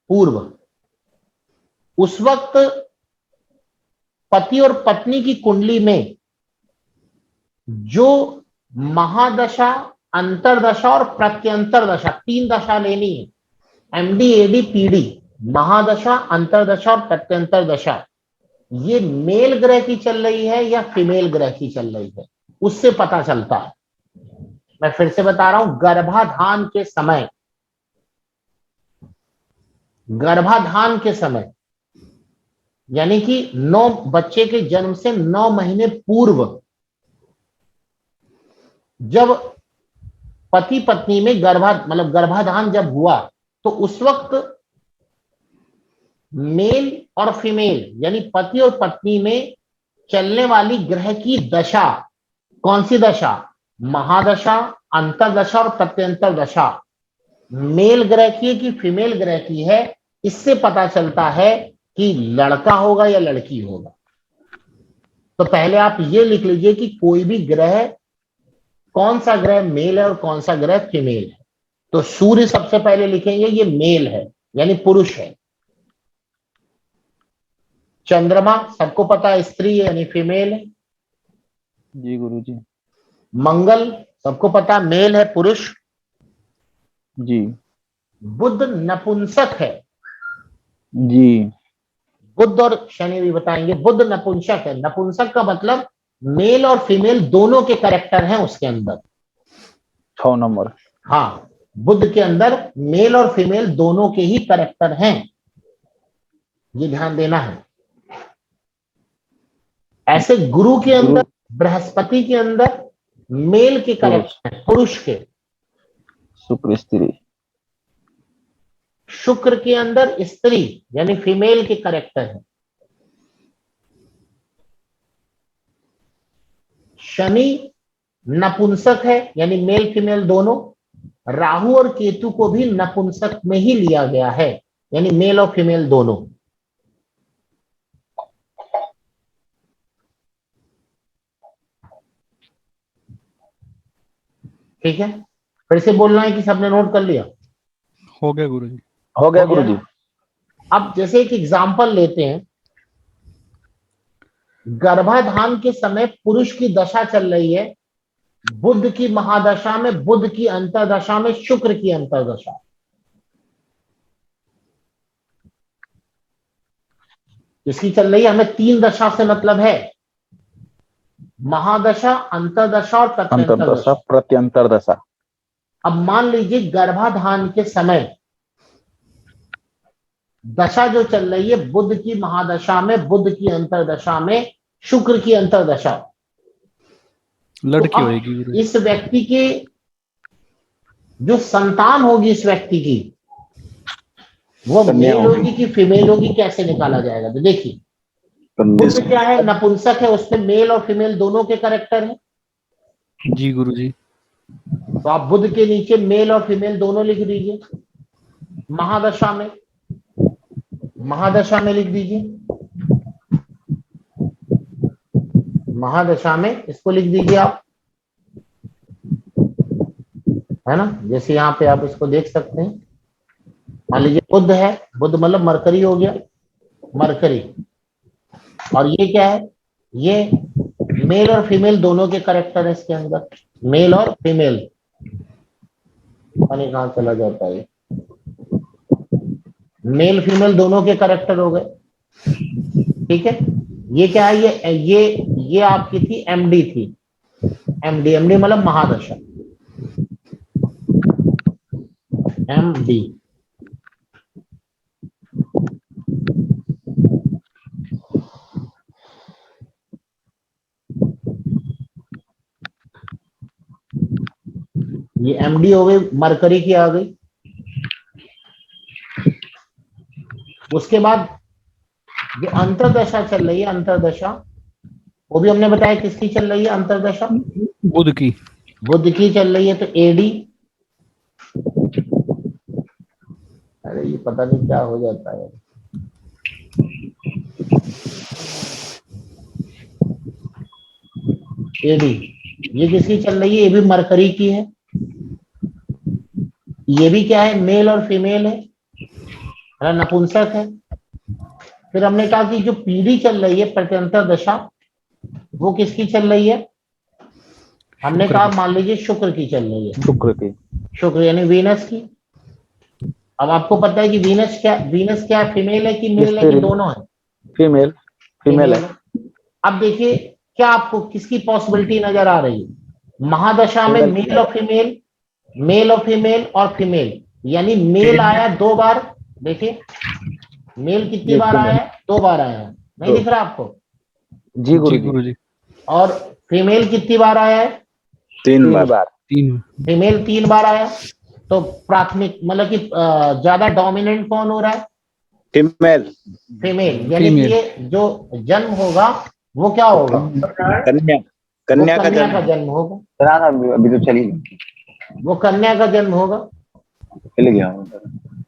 पूर्व, उस वक्त पति और पत्नी की कुंडली में जो महादशा, अंतरदशा और प्रत्यंतर दशा, 3 दशा लेनी है, एमडी एडी पीडी, महादशा, अंतरदशा और प्रत्यंतर दशा, ये मेल ग्रह की चल रही है या फीमेल ग्रह की चल रही है, उससे पता चलता है। मैं फिर से बता रहा हूं, गर्भाधान के समय, गर्भाधान के समय यानी कि 9 बच्चे के जन्म से 9 महीने पूर्व जब पति पत्नी में गर्भाधान जब हुआ, तो उस वक्त मेल और फीमेल यानी पति और पत्नी में चलने वाली ग्रह की दशा, कौन सी दशा, महादशा, अंतरदशा और प्रत्यंतर दशा, मेल ग्रह की है कि फीमेल ग्रह की है, इससे पता चलता है कि लड़का होगा या लड़की होगा। तो पहले आप ये लिख लीजिए कि कोई भी ग्रह, कौन सा ग्रह मेल है और कौन सा ग्रह फीमेल है। तो सूर्य सबसे पहले लिखेंगे ये मेल है यानी पुरुष है। चंद्रमा सबको पता है स्त्री है यानी फीमेल है। जी गुरुजी। मंगल सबको पता मेल है, पुरुष। जी। बुध नपुंसक है। जी। बुध और शनि भी बताएंगे। बुध नपुंसक है, नपुंसक का मतलब मेल और फीमेल दोनों के कैरेक्टर हैं उसके अंदर। 6 नंबर। हाँ, बुध के अंदर मेल और फीमेल दोनों के ही कैरेक्टर हैं, ये ध्यान देना है। ऐसे गुरु के अंदर, बृहस्पति के अंदर मेल के कैरेक्टर हैं, पुरुष के। शुक्र स्त्री। शुक्र के अंदर स्त्री यानी फीमेल के कैरेक्टर है। शनि नपुंसक है यानी मेल फीमेल दोनों। राहु और केतु को भी नपुंसक में ही लिया गया है यानी मेल और फीमेल दोनों। ठीक है, फिर से बोलना है कि सबने नोट कर लिया? हो गया गुरुजी। हो गया गुरुजी। अब जैसे एक एग्जांपल लेते हैं, गर्भाधान के समय पुरुष की दशा चल रही है बुध की महादशा में, बुध की अंतरदशा में, शुक्र की अंतरदशा। इसकी चल रही है, हमें 3 दशा से मतलब है, महादशा, अंतरदशा और प्रत्यंतर दशा। अब मान लीजिए गर्भाधान के समय दशा जो चल रही है बुध की महादशा में, बुध की अंतरदशा में, शुक्र की अंतरदशा, लड़की तो होगी। इस व्यक्ति के जो संतान होगी, इस व्यक्ति की, वो मेल होगी कि फीमेल होगी, कैसे निकाला जाएगा? तो देखिए, बुध क्या है, नपुंसक है, उसमें मेल और फीमेल दोनों के कैरेक्टर हैं। जी गुरुजी। तो आप बुध के नीचे मेल और फीमेल दोनों लिख दीजिए। महादशा में, महादशा में लिख दीजिए, महादशा में इसको लिख दीजिए आप, है ना? जैसे यहाँ पे आप इसको देख सकते हैं, मान लीजिए बुध है, बुध मतलब मरकरी हो गया, मरकरी। और ये क्या है, ये मेल और फीमेल दोनों के कैरेक्टर है इसके अंदर, मेल और फीमेल। पानी कहाँ चला जाता है, मेल फीमेल दोनों के कैरेक्टर हो गए। ठीक है, ये क्या है, ये आपकी थी एमडी थी, एमडी मतलब महादशा। MD। ये MD हो गई, मरकरी की आ गई। उसके बाद जो अंतरदशा चल रही है, अंतरदशा, वो भी हमने बताया किसकी चल रही है अंतरदशा? बुध की। बुध की चल रही है, तो AD। अरे ये पता नहीं क्या हो जाता है। AD ये किसकी चल रही है? ये भी मरकरी की है। ये भी क्या है? मेल और फीमेल है, नपुंसक है। फिर हमने कहा कि जो PD चल रही है प्रत्यंतर दशा, वो किसकी चल रही है? हमने कहा मान लीजिए शुक्र की चल रही है। शुक्र की। शुक्र यानी वीनस की। अब आपको पता है कि वीनस क्या फीमेल है कि मेल है कि दोनों है? फीमेल है। अब देखिए क्या आपको किसकी पॉसिबिलिटी नजर आ रही है? महादशा में मेल और फीमेल, मेल और फीमेल और फीमेल, यानी मेल आया 2 बार। देखिए मेल कितनी बार आया है? 2 बार आया है, नहीं दिख रहा आपको? जी गुरुजी। और फीमेल कितनी बार आया है? 3 बार। फीमेल 3 बार आया। तो प्राथमिक मतलब कि ज्यादा डोमिनेंट कौन हो रहा है? फीमेल। यानी कि ये जो जन्म होगा वो क्या होगा? कन्या का जन्म होगा। अभी तो चली वो कन्या का जन्म होगा। चली गया।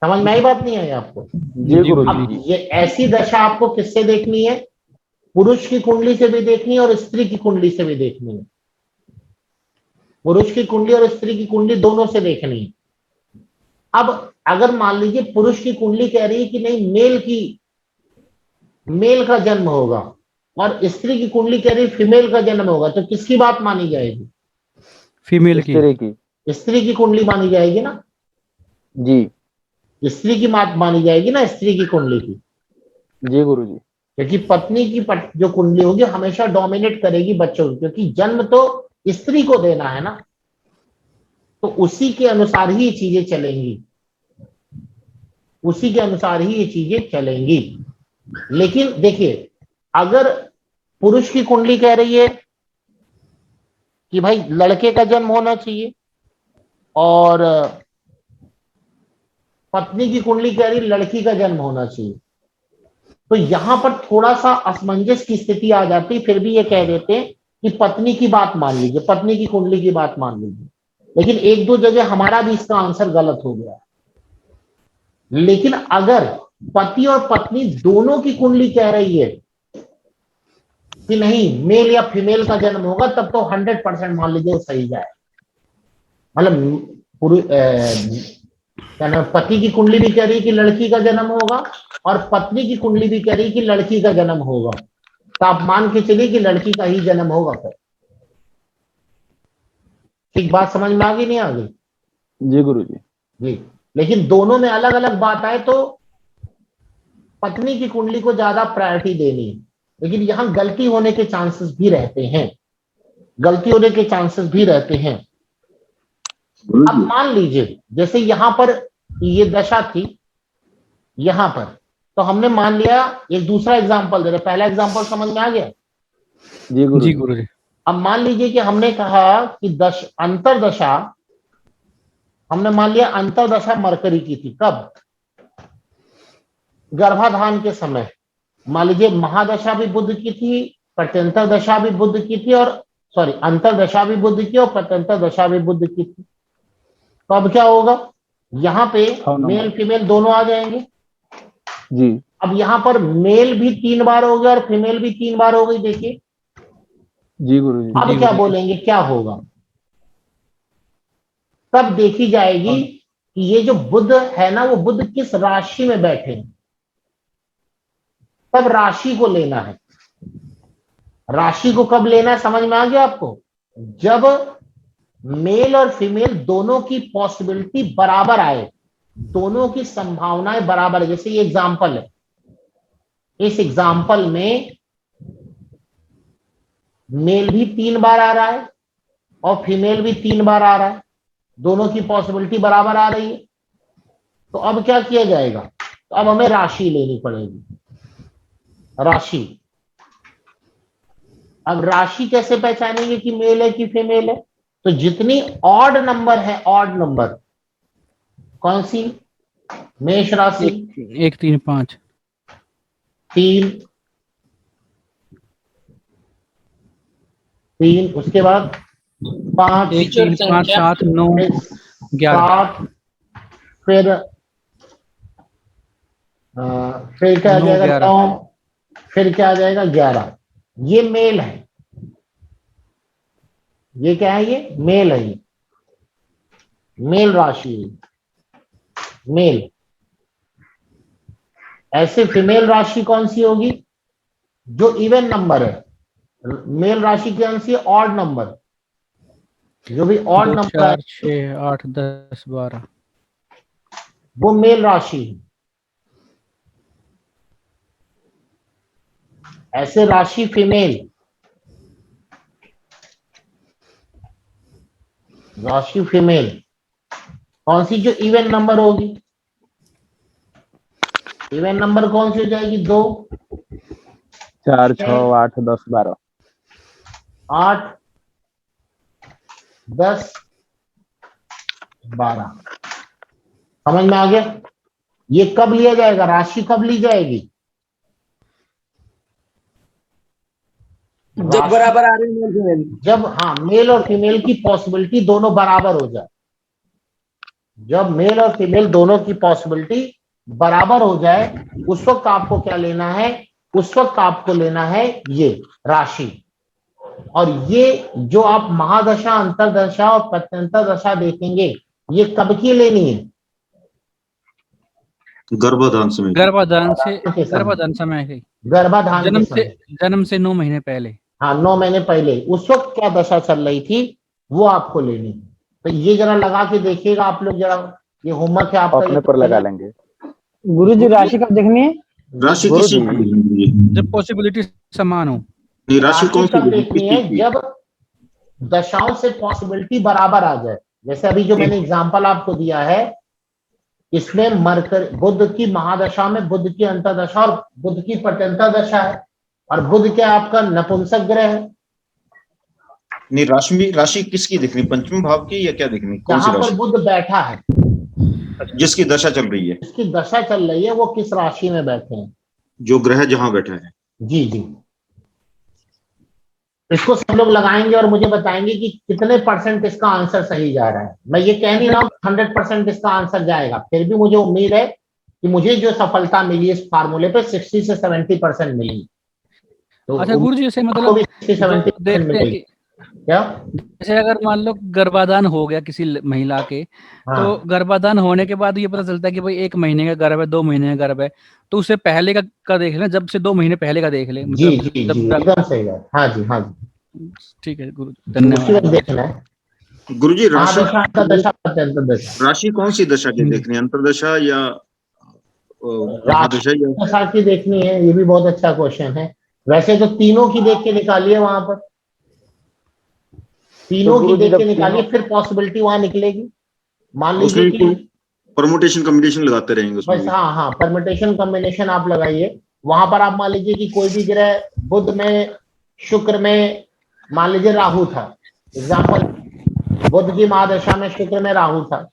समझ में आई बात? नहीं आई आपको? जी गुरुजी। अब ये ऐसी दशा आपको किससे देखनी है? पुरुष की कुंडली से भी देखनी है और स्त्री की कुंडली से भी देखनी है। पुरुष की कुंडली और स्त्री की कुंडली दोनों से देखनी है। अब अगर मान लीजिए पुरुष की कुंडली कह रही है कि नहीं मेल का जन्म होगा, और स्त्री की कुंडली कह रही है फीमेल का जन्म होगा, तो किसकी बात मानी जाएगी? फीमेल की। स्त्री की कुंडली मानी जाएगी ना जी। स्त्री की बात मानी जाएगी ना, स्त्री की कुंडली की। जी गुरुजी। क्योंकि पत्नी की जो कुंडली होगी हमेशा डोमिनेट करेगी बच्चों को, क्योंकि जन्म तो स्त्री को देना है ना, तो उसी के अनुसार ही ये चीजें चलेंगी, उसी के अनुसार ही ये चीजें चलेंगी। लेकिन देखिए अगर पुरुष की कुंडली कह रही है कि भाई लड़के का जन्म होना चाहिए, और पत्नी की कुंडली कह रही है लड़की का जन्म होना चाहिए, तो यहां पर थोड़ा सा असमंजस की स्थिति आ जाती। फिर भी ये कह देते हैं कि पत्नी की बात मान लीजिए, पत्नी की कुंडली की बात मान लीजिए। लेकिन 1-2 जगह हमारा भी इसका आंसर गलत हो गया। लेकिन अगर पति और पत्नी दोनों की कुंडली कह रही है कि नहीं मेल या फीमेल का जन्म होगा, तब तो 100% मान लीजिए वो सही जाए। मतलब क्या नाम, पति की कुंडली भी कह रही है कि लड़की का जन्म होगा, और पत्नी की कुंडली भी कह रही है कि लड़की का जन्म होगा, तो आप मान के चलिए कि लड़की का ही जन्म होगा। फिर ठीक बात समझ में आ गई नहीं आ गई? जी गुरुजी। जी। लेकिन दोनों में अलग अलग बात आए तो पत्नी की कुंडली को ज्यादा प्रायोरिटी देनी है। लेकिन यहां गलती होने के चांसेस भी रहते हैं, गलती होने के चांसेस भी रहते हैं। अब मान लीजिए जैसे यहां पर ये दशा थी यहां पर, तो हमने मान लिया, एक दूसरा एग्जांपल दे रहे, पहला एग्जांपल समझ में आ गया? जी गुरुजी। अब मान लीजिए कि हमने कहा कि अंतरदशा, हमने मान लिया अंतरदशा मरकरी की थी। कब? गर्भाधान के समय। मान लीजिए महादशा भी बुध की थी, प्रत्यंतर दशा भी बुध की थी, और सॉरी अंतरदशा भी बुध की और प्रत्यंतर दशा भी बुध की थी। तो अब क्या होगा? यहाँ पे मेल फीमेल दोनों आ जाएंगे। जी। अब यहाँ पर मेल भी 3 बार हो गया और फीमेल भी 3 बार हो गई। देखिए जी गुरुजी। अब क्या बोलेंगे, क्या होगा? तब देखी जाएगी कि ये जो बुध है ना, वो बुध किस राशि में बैठे हैं, तब राशि को लेना है। राशि को कब लेना है समझ में आ गया आपको? जब मेल और फीमेल दोनों की पॉसिबिलिटी बराबर आए, दोनों की संभावनाएं बराबर है। जैसे ये एग्जाम्पल है, इस एग्जाम्पल में मेल भी 3 बार आ रहा है और फीमेल भी 3 बार आ रहा है, दोनों की पॉसिबिलिटी बराबर आ रही है। तो अब क्या किया जाएगा, तो अब हमें राशि लेनी पड़ेगी, राशि। अब राशि कैसे पहचानेंगे कि मेल है कि फीमेल है, तो जितनी ऑड नंबर है, ऑड नंबर कौन सी, मेष राशि 1 3 5 3, उसके बाद 5, 1 3 5 7 9 11 7, फिर क्या आ 9 जाएगा 11 9, फिर क्या आ जाएगा 11। ये मेल है, ये क्या है, ये मेल है, ये मेल राशि है, मेल। ऐसे फीमेल राशि कौन सी होगी, जो इवन नंबर है। मेल राशि कौन सी है, ऑड नंबर, जो भी ऑड 2 नंबर है 4 6 8 10 12 वो मेल राशि है। ऐसे राशि फीमेल, राशि फीमेल कौन सी, जो इवन नंबर होगी। इवन नंबर कौन सी हो जाएगी, 2 4 6 8 10 12 8 10 12। समझ में आ गया। ये कब लिया जाएगा, राशि कब ली जाएगी, जब बराबर आ रही मेल फीमेल, जब हाँ मेल और फीमेल की पॉसिबिलिटी दोनों बराबर हो जाए। जब मेल और फीमेल दोनों की पॉसिबिलिटी बराबर हो जाए, उस वक्त आपको क्या लेना है, उस वक्त आपको लेना है ये राशि। और ये जो आप महादशा, अंतरदशा और प्रत्यंतर दशा देखेंगे, ये कब की लेनी है, गर्भाधान समय। गर्भाधान समय की, गर्भाधान के समय, जन्म से 9 महीने पहले। हाँ 9 महीने पहले, उस वक्त क्या दशा चल रही थी वो आपको लेनी। तो ये जरा लगा के देखिएगा आप लोग, जरा ये होमवर्क है आपका, अपने पर लगा लेंगे। गुरु जी राशि कब देखनी है, राशि किसी की देखनी है? जब पॉसिबिलिटी समान हो। नहीं, राशि कौन सी कब देखनी है, किसकी? जब दशाओं से पॉसिबिलिटी बराबर आ जाए। जैसे अभी जो मैंने एग्जांपल आपको दिया है, इसमें मरकर बुध की महादशा में बुध की अंतरदशा और बुध की प्रत्यंतर दशा है, और बुध क्या आपका नपुंसक ग्रह है। नहीं, राशि किसकी देखनी, पंचम भाव की या क्या देखनी, कौन सी जहां पर राशि? बुध बैठा है, जिसकी दशा चल रही है, जिसकी दशा चल रही है, वो किस राशि में बैठे हैं, जो ग्रह जहां बैठा है। जी जी। इसको सब लोग लगाएंगे और मुझे बताएंगे कि कितने % इसका आंसर सही जा रहा है। मैं ये कह नहीं रहा हूँ 100% इसका आंसर जाएगा, फिर भी मुझे उम्मीद है कि मुझे जो सफलता मिली इस फार्मूले पे 60 से 70% मिली। तो अच्छा गुरु जी, ऐसे मतलब 60-70% देखते हैं कि क्या, जैसे अगर मान लो गर्भाधान हो गया किसी महिला के, तो गर्भाधान होने के बाद ये पता चलता है कि भाई 1 महीने का गर्भ है, 2 महीने का गर्भ है, तो उसे पहले का देख ले, जब से 2 महीने पहले का देख ले। जी जी जी, एकदम सही है। हाँ जी, हाँ जी, ठीक है गुरु, धन्यवाद। देखना है गुरुजी, राशि कौन सी दशा की देखनी है, अंतरदशा या महादशा या? दशा की देखनी है, ये भी बहुत अच्छा क्वेश्चन है। वैसे तो तीनों की देख के निकालिए, वहां पर तीनों की देख के निकालिए, फिर पॉसिबिलिटी वहां निकलेगी। मान लीजिए कि परमुटेशन कॉम्बिनेशन लगाते रहेंगे उसमें। बस हाँ हाँ, परमुटेशन कॉम्बिनेशन आप लगाइए। वहां पर आप मान लीजिए कि कोई भी ग्रह बुध में, शुक्र में, मान लीजिए राहु था, एग्जाम्पल बुध की महादशा में शुक्र में राहु था,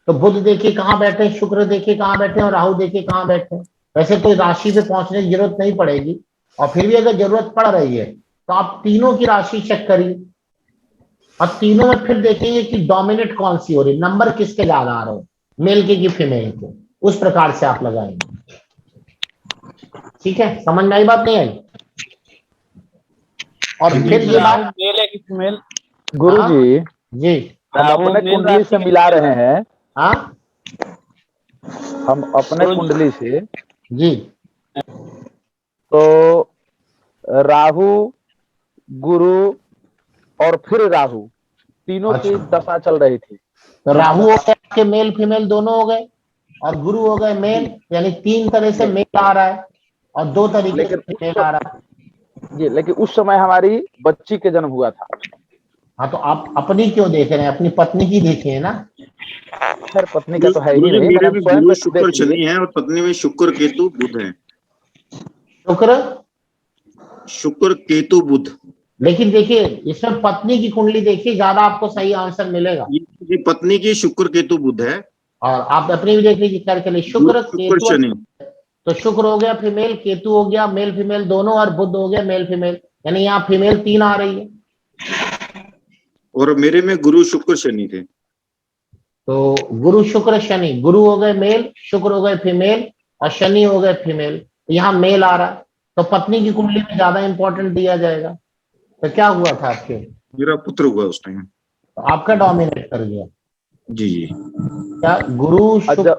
तो बुध देखिए कहाँ बैठे, शुक्र देखिए कहाँ बैठे और राहु देखिए कहाँ बैठे। वैसे कोई राशि पे पहुंचने की जरूरत नहीं पड़ेगी, और फिर भी अगर जरूरत पड़ रही है तो आप तीनों की राशि चेक करिए, और तीनों में फिर देखेंगे कि डोमिनेट कौन सी हो रही, नंबर किसके ज्यादा आ रहे हो, मेल के कि फीमेल के, उस प्रकार से आप लगाएंगे। ठीक है, समझ में आई बात, नहीं आई? और फिर ये बात, मेल है कि फीमेल? गुरु जी जी, हम अपने कुंडली से मिला रहे हैं। हाँ, हम अपने कुंडली से जी, तो राहु, गुरु और फिर राहु, तीनों की दशा चल रही थी। तो राहु हो गए आपके मेल फीमेल दोनों हो गए, और गुरु हो गए मेल, यानी 3 तरह से मेल आ रहा है और 2 तरीके से फीमेल आ रहा है। जी, लेकिन उस समय हमारी बच्ची के जन्म हुआ था। हाँ, तो आप अपनी क्यों देख रहे हैं, अपनी पत्नी की देखिए ना। सर पत्नी का तो है ही गुरु जी नहीं, मेरे मैंने में स्वयं गुरु पे शुक्र देख लीजिए। शनि है और पत्नी में शुक्र केतु बुध है। शुक्र, शुक्र केतु बुध। लेकिन देखिए इसमें पत्नी की कुंडली देखिए, ज्यादा आपको सही आंसर मिलेगा। ये पत्नी की शुक्र केतु बुध है। और आप अपनी भी देख लीजिए करके लिए, शुक्र शुक्र केतु, शनि। तो शुक्र हो गया फीमेल, केतु हो गया मेल फीमेल दोनों, और बुध हो गया मेल फीमेल, यानी यहाँ फीमेल 3 आ रही है। और मेरे में गुरु शुक्र शनि थे। तो गुरु शुक्र शनि, गुरु हो गए मेल, शुक्र हो गए फीमेल, और शनि हो गए फीमेल, तो यहाँ मेल आ रहा है, तो पत्नी की कुंडली में ज्यादा इंपॉर्टेंट दिया जाएगा। तो क्या हुआ था आपके? मेरा पुत्र हुआ उस टाइम। तो आपका डोमिनेट कर गया। जी जी। क्या गुरु शुक्र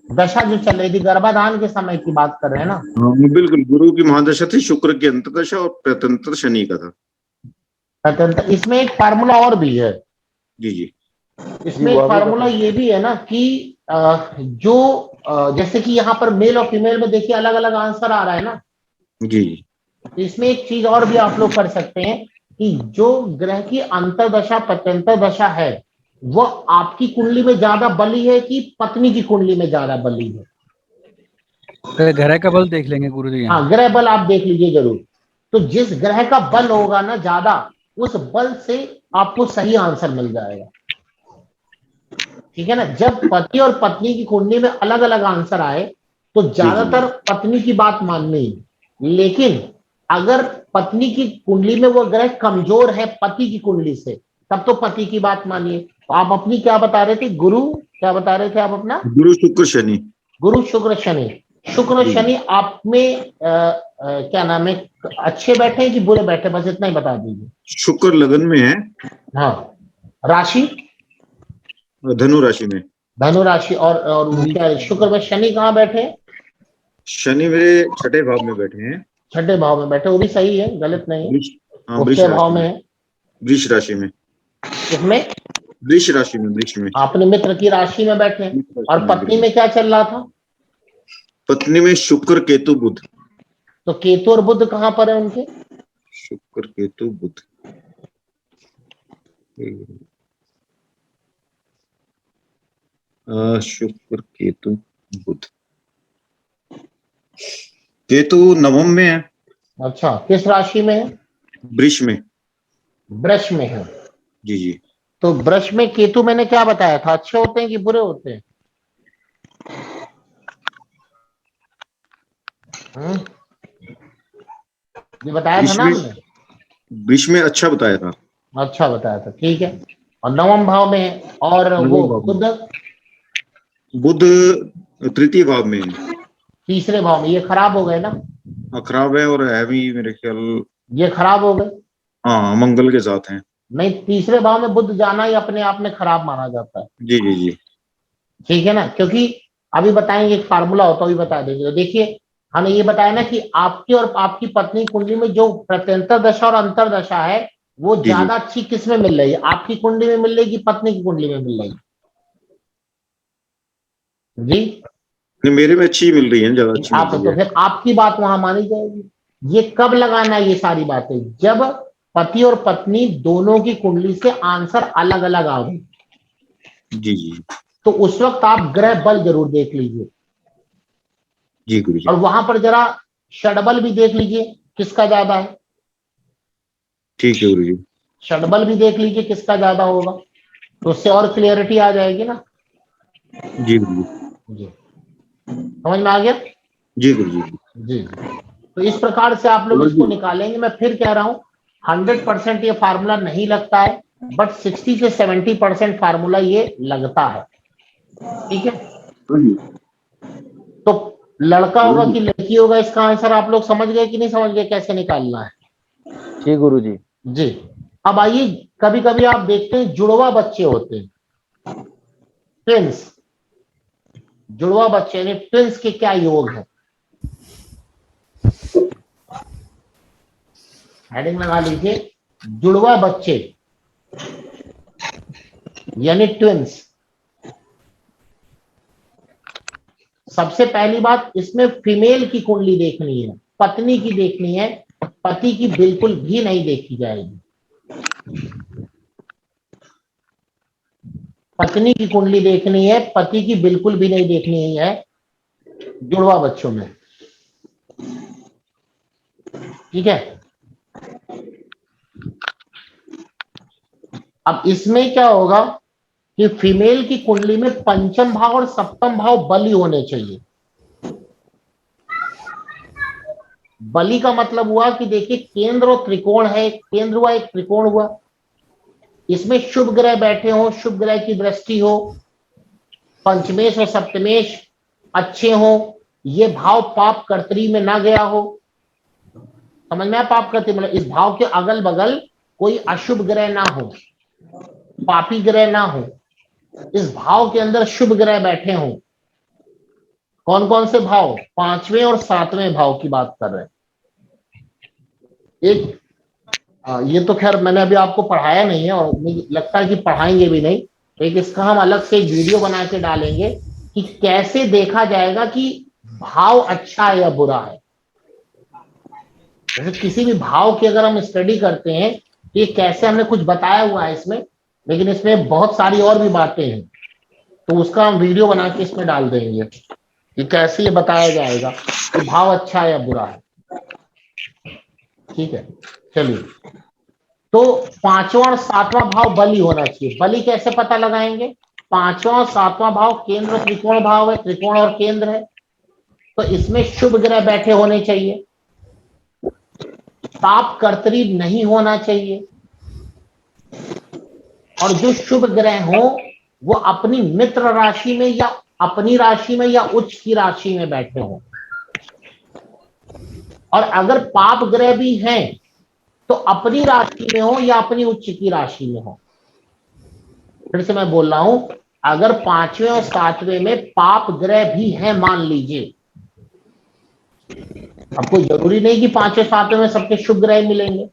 दशा जो चल रही थी, गर्भाधान के समय की बात कर रहे हैं ना? बिल्कुल, गुरु की महादशा थी, शुक्र की अंतर्दशा और प्रतंत्र शनि का था। प्रतंत्र, इसमें एक फार्मूला और भी है। जी जी। इसमें एक फार्मूला ये भी है ना कि जो जैसे कि यहाँ पर मेल और फीमेल में देखिए अलग अलग आंसर आ रहा है ना। जी। इसमें एक चीज और भी आप लोग कर सकते हैं कि जो ग्रह की अंतर्दशा प्रत्यंतर दशा है वो आपकी कुंडली में ज्यादा बली है कि पत्नी की कुंडली में ज्यादा बली है। तो ग्रह का बल देख लेंगे गुरुजी। हाँ, ग्रह बल आप देख लीजिए जरूर। तो जिस ग्रह का बल होगा ना ज्यादा, उस बल से आपको सही आंसर मिल जाएगा। ठीक है ना? जब पति और पत्नी की कुंडली में अलग अलग आंसर आए तो ज्यादातर पत्नी की बात माननी है, लेकिन अगर पत्नी की कुंडली में वो ग्रह कमजोर है पति की कुंडली से, तब तो पति की बात मानिए। तो आप अपनी क्या बता रहे थे? गुरु क्या बता रहे थे आप अपना? गुरु शुक्र शनि। गुरु शुक्र शनि। शुक्र शनि आप में क्या नाम है, अच्छे बैठे हैं कि बुरे बैठे, बस इतना ही बता दीजिए। शुक्र लगन में है। हाँ, राशि धनु राशि में। धनु राशि। और क्या शुक्र में शनि कहाँ बैठे हैं? शनि मेरे छठे भाव में बैठे हैं। छठे भाव में बैठे, वो भी सही है, गलत नहीं है। वृष भाव में है। वृष राशि में। किसमें? वृष राशि में। वृष में आपने मित्र की राशि में बैठे हैं। और पत्नी में क्या चल रहा था? पत्नी में शुक्र केतु बुध। तो केतु और बुध कहाँ पर है उनके? शुक्र केतु बुध। शुक्र केतु बुध। केतु नवम में है। अच्छा, किस राशि में है? वृष में। वृष में है। जी जी। तो वृष में केतु मैंने क्या बताया था, अच्छे होते हैं कि बुरे होते हैं? ये बताया था ना हमने? वृष में अच्छा बताया था। अच्छा बताया था, ठीक है। और नवम भाव में है, और वो बुध? बुध तृतीय भाव में है। तीसरे भाव में। ये खराब हो गए ना? हाँ, खराब है, और है भी मेरे ख्याल। ये खराब हो गए। हाँ, मंगल के साथ हैं। नहीं, तीसरे भाव में बुध जाना ही अपने आप में खराब माना जाता है। जी जी जी। ठीक है ना? क्योंकि अभी बताएंगे, एक फार्मूला होता है, अभी बता देंगे। तो देखिए हमने ये बताया ना कि आपकी और आपकी पत्नी कुंडली में जो प्रत्यंतर दशा और अंतर दशा है वो ज्यादा अच्छी किस में मिल रही है? आपकी कुंडली में मिल रही है कि पत्नी की कुंडली में मिल रही है? जी, मेरे में अच्छी मिल रही है, ज्यादा अच्छी आप तो फिर आपकी बात वहां मानी जाएगी। ये कब लगाना है ये सारी बातें? जब पति और पत्नी दोनों की कुंडली से आंसर अलग अलग आ गए। जी जी। तो उस वक्त आप ग्रह बल जरूर देख लीजिए। जी गुरु जी। और वहां पर जरा षडबल भी देख लीजिए किसका ज्यादा है। ठीक है गुरु जी। षडबल भी देख लीजिए किसका ज्यादा होगा, तो उससे और क्लियरिटी आ जाएगी ना। जी गुरु जी, समझ में आ गया? जी गुरु जी। जी। तो इस प्रकार से आप लोग इसको निकालेंगे। मैं फिर कह रहा हूँ 100% ये फार्मूला नहीं लगता है, बट 60 से 70% फार्मूला ये लगता है। ठीक है? तो लड़का होगा कि लड़की होगा, इसका आंसर आप लोग समझ गए कि नहीं समझ गए कैसे निकालना है? जी गुरु जी। जी। अब आइए, कभी कभी आप देखते हैं जुड़वा बच्चे होते हैं, ट्विंस। जुड़वा बच्चे यानी ट्विंस के क्या योग है? हेडिंग लगा लीजिए, जुड़वा बच्चे यानी ट्विंस। सबसे पहली बात, इसमें फीमेल की कुंडली देखनी है, पत्नी की देखनी है, पति की बिल्कुल भी नहीं देखी जाएगी। पत्नी की कुंडली देखनी है, पति की बिल्कुल भी नहीं देखनी है जुड़वा बच्चों में। ठीक है, अब इसमें क्या होगा कि फीमेल की कुंडली में पंचम भाव और सप्तम भाव बली होने चाहिए। बली का मतलब हुआ कि देखिए केंद्र और त्रिकोण है, एक केंद्र हुआ एक त्रिकोण हुआ, इसमें शुभ ग्रह बैठे हो, शुभ ग्रह की दृष्टि हो, पंचमेश और सप्तमेश अच्छे हो, ये भाव पाप कर्तरी में ना गया हो। समझ में आया? पाप कर्तरी मतलब इस भाव के अगल बगल कोई अशुभ ग्रह ना हो, पापी ग्रह ना हो, इस भाव के अंदर शुभ ग्रह बैठे हों। कौन कौन से भाव? 5वें और 7वें भाव की बात कर रहे हैं। एक ये तो खैर मैंने अभी आपको पढ़ाया नहीं है और मुझे लगता है कि पढ़ाएंगे भी नहीं, एक इसका हम अलग से एक वीडियो बना के डालेंगे कि कैसे देखा जाएगा कि भाव अच्छा है या बुरा है। जैसे किसी भी भाव की अगर हम स्टडी करते हैं तो ये कैसे, हमने कुछ बताया हुआ है इसमें, लेकिन इसमें बहुत सारी और भी बातें हैं, तो उसका हम वीडियो बना के इसमें डाल देंगे कि कैसे ये बताया जाएगा कि भाव अच्छा है या बुरा है। ठीक है, चलिए, तो 5वां और 7वां भाव बली होना चाहिए। बली कैसे पता लगाएंगे? 5वां और 7वां भाव केंद्र और त्रिकोण भाव है, त्रिकोण और केंद्र है, तो इसमें शुभ ग्रह बैठे होने चाहिए, पाप कर्तरी नहीं होना चाहिए, और जो शुभ ग्रह हो वो अपनी मित्र राशि में या अपनी राशि में या उच्च की राशि में बैठे हो। और अगर पाप ग्रह भी हैं तो अपनी राशि में हो या अपनी उच्च की राशि में हो। फिर से मैं बोल रहा हूं, अगर 5वें और 7वें में पाप ग्रह भी हैं मान लीजिए, अब कोई जरूरी नहीं कि 5वें 7वें में सबके शुभ ग्रह मिलेंगे,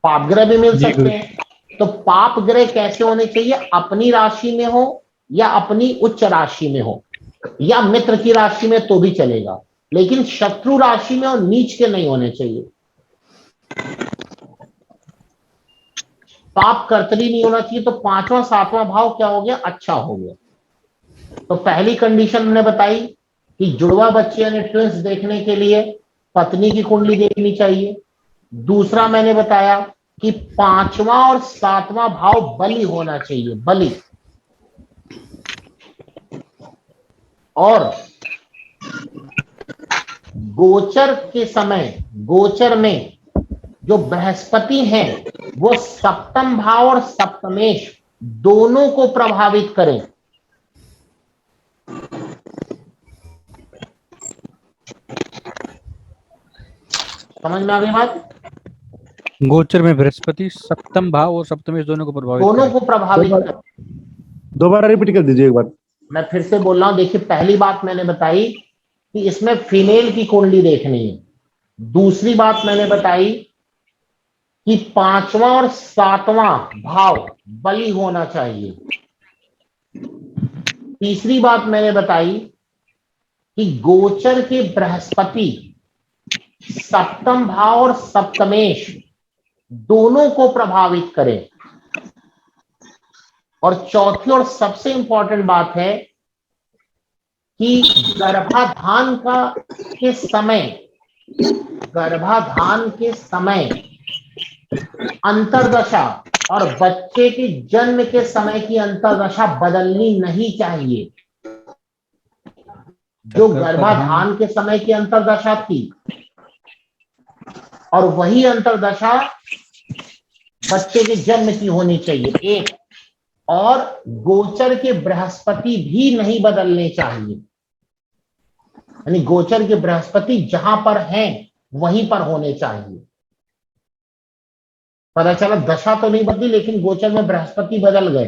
पाप ग्रह भी मिल सकते हैं। तो पाप ग्रह कैसे होने चाहिए? अपनी राशि में हो या अपनी उच्च राशि में हो या मित्र की राशि में तो भी चलेगा, लेकिन शत्रु राशि में और नीच के नहीं होने चाहिए। पाप कर्तरी नहीं होना चाहिए। तो 5वां 7वां भाव क्या हो गया? अच्छा हो गया। तो पहली कंडीशन मैंने बताई कि जुड़वा बच्चे यानी ट्विंस देखने के लिए पत्नी की कुंडली देखनी चाहिए। दूसरा मैंने बताया कि 5वां और 7वां भाव बली होना चाहिए, बली। और गोचर के समय, गोचर में जो बृहस्पति हैं वो सप्तम भाव और सप्तमेश दोनों को प्रभावित करें। समझ में आ गई बात? गोचर में बृहस्पति सप्तम भाव और सप्तमेश दोनों को प्रभावित करें। दोबारा रिपीट कर दीजिए एक बार। मैं फिर से बोल रहा हूं, देखिए पहली बात मैंने बताई कि इसमें फीमेल की कुंडली देखनी है। दूसरी बात मैंने बताई कि 5वां और 7वां भाव बली होना चाहिए। तीसरी बात मैंने बताई कि गोचर के बृहस्पति सप्तम भाव और सप्तमेश दोनों को प्रभावित करें। और चौथी और सबसे इंपॉर्टेंट बात है कि गर्भाधान के समय अंतर्दशा और बच्चे के जन्म के समय की अंतर्दशा बदलनी नहीं चाहिए। जो गर्भाधान के समय की अंतर्दशा थी और वही अंतर्दशा बच्चे के जन्म की होनी चाहिए, एक। और गोचर के बृहस्पति भी नहीं बदलने चाहिए, यानी गोचर के बृहस्पति जहां पर हैं वहीं पर होने चाहिए। पता चला दशा तो नहीं बदली लेकिन गोचर में बृहस्पति बदल गए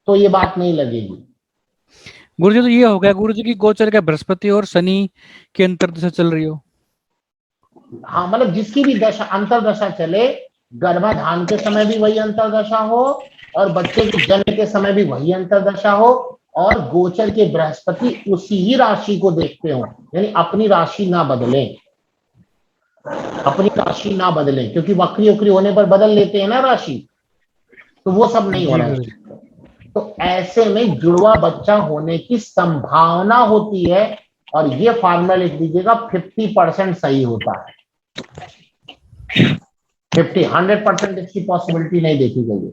तो ये बात नहीं लगेगी। गुरुजी तो ये हो गया गुरुजी की गोचर का बृहस्पति और शनि की अंतर्दशा चल रही हो। हाँ, मतलब जिसकी भी दशा अंतर्दशा चले, गर्भाधान के समय भी वही अंतर्दशा हो और बच्चे के जन्म के समय भी वही अंतर्दशा हो, और गोचर के बृहस्पति उसी ही राशि को देखते हो, यानी अपनी राशि ना बदलें, अपनी राशि ना बदलें, क्योंकि वक्री उक्री होने पर बदल लेते हैं ना राशि, तो वो सब नहीं होना चाहिए। तो ऐसे में जुड़वा बच्चा होने की संभावना होती है, और ये फार्मूला लिख दीजिएगा, 50% सही होता है। 100% इसकी पॉसिबिलिटी नहीं देखी गई है।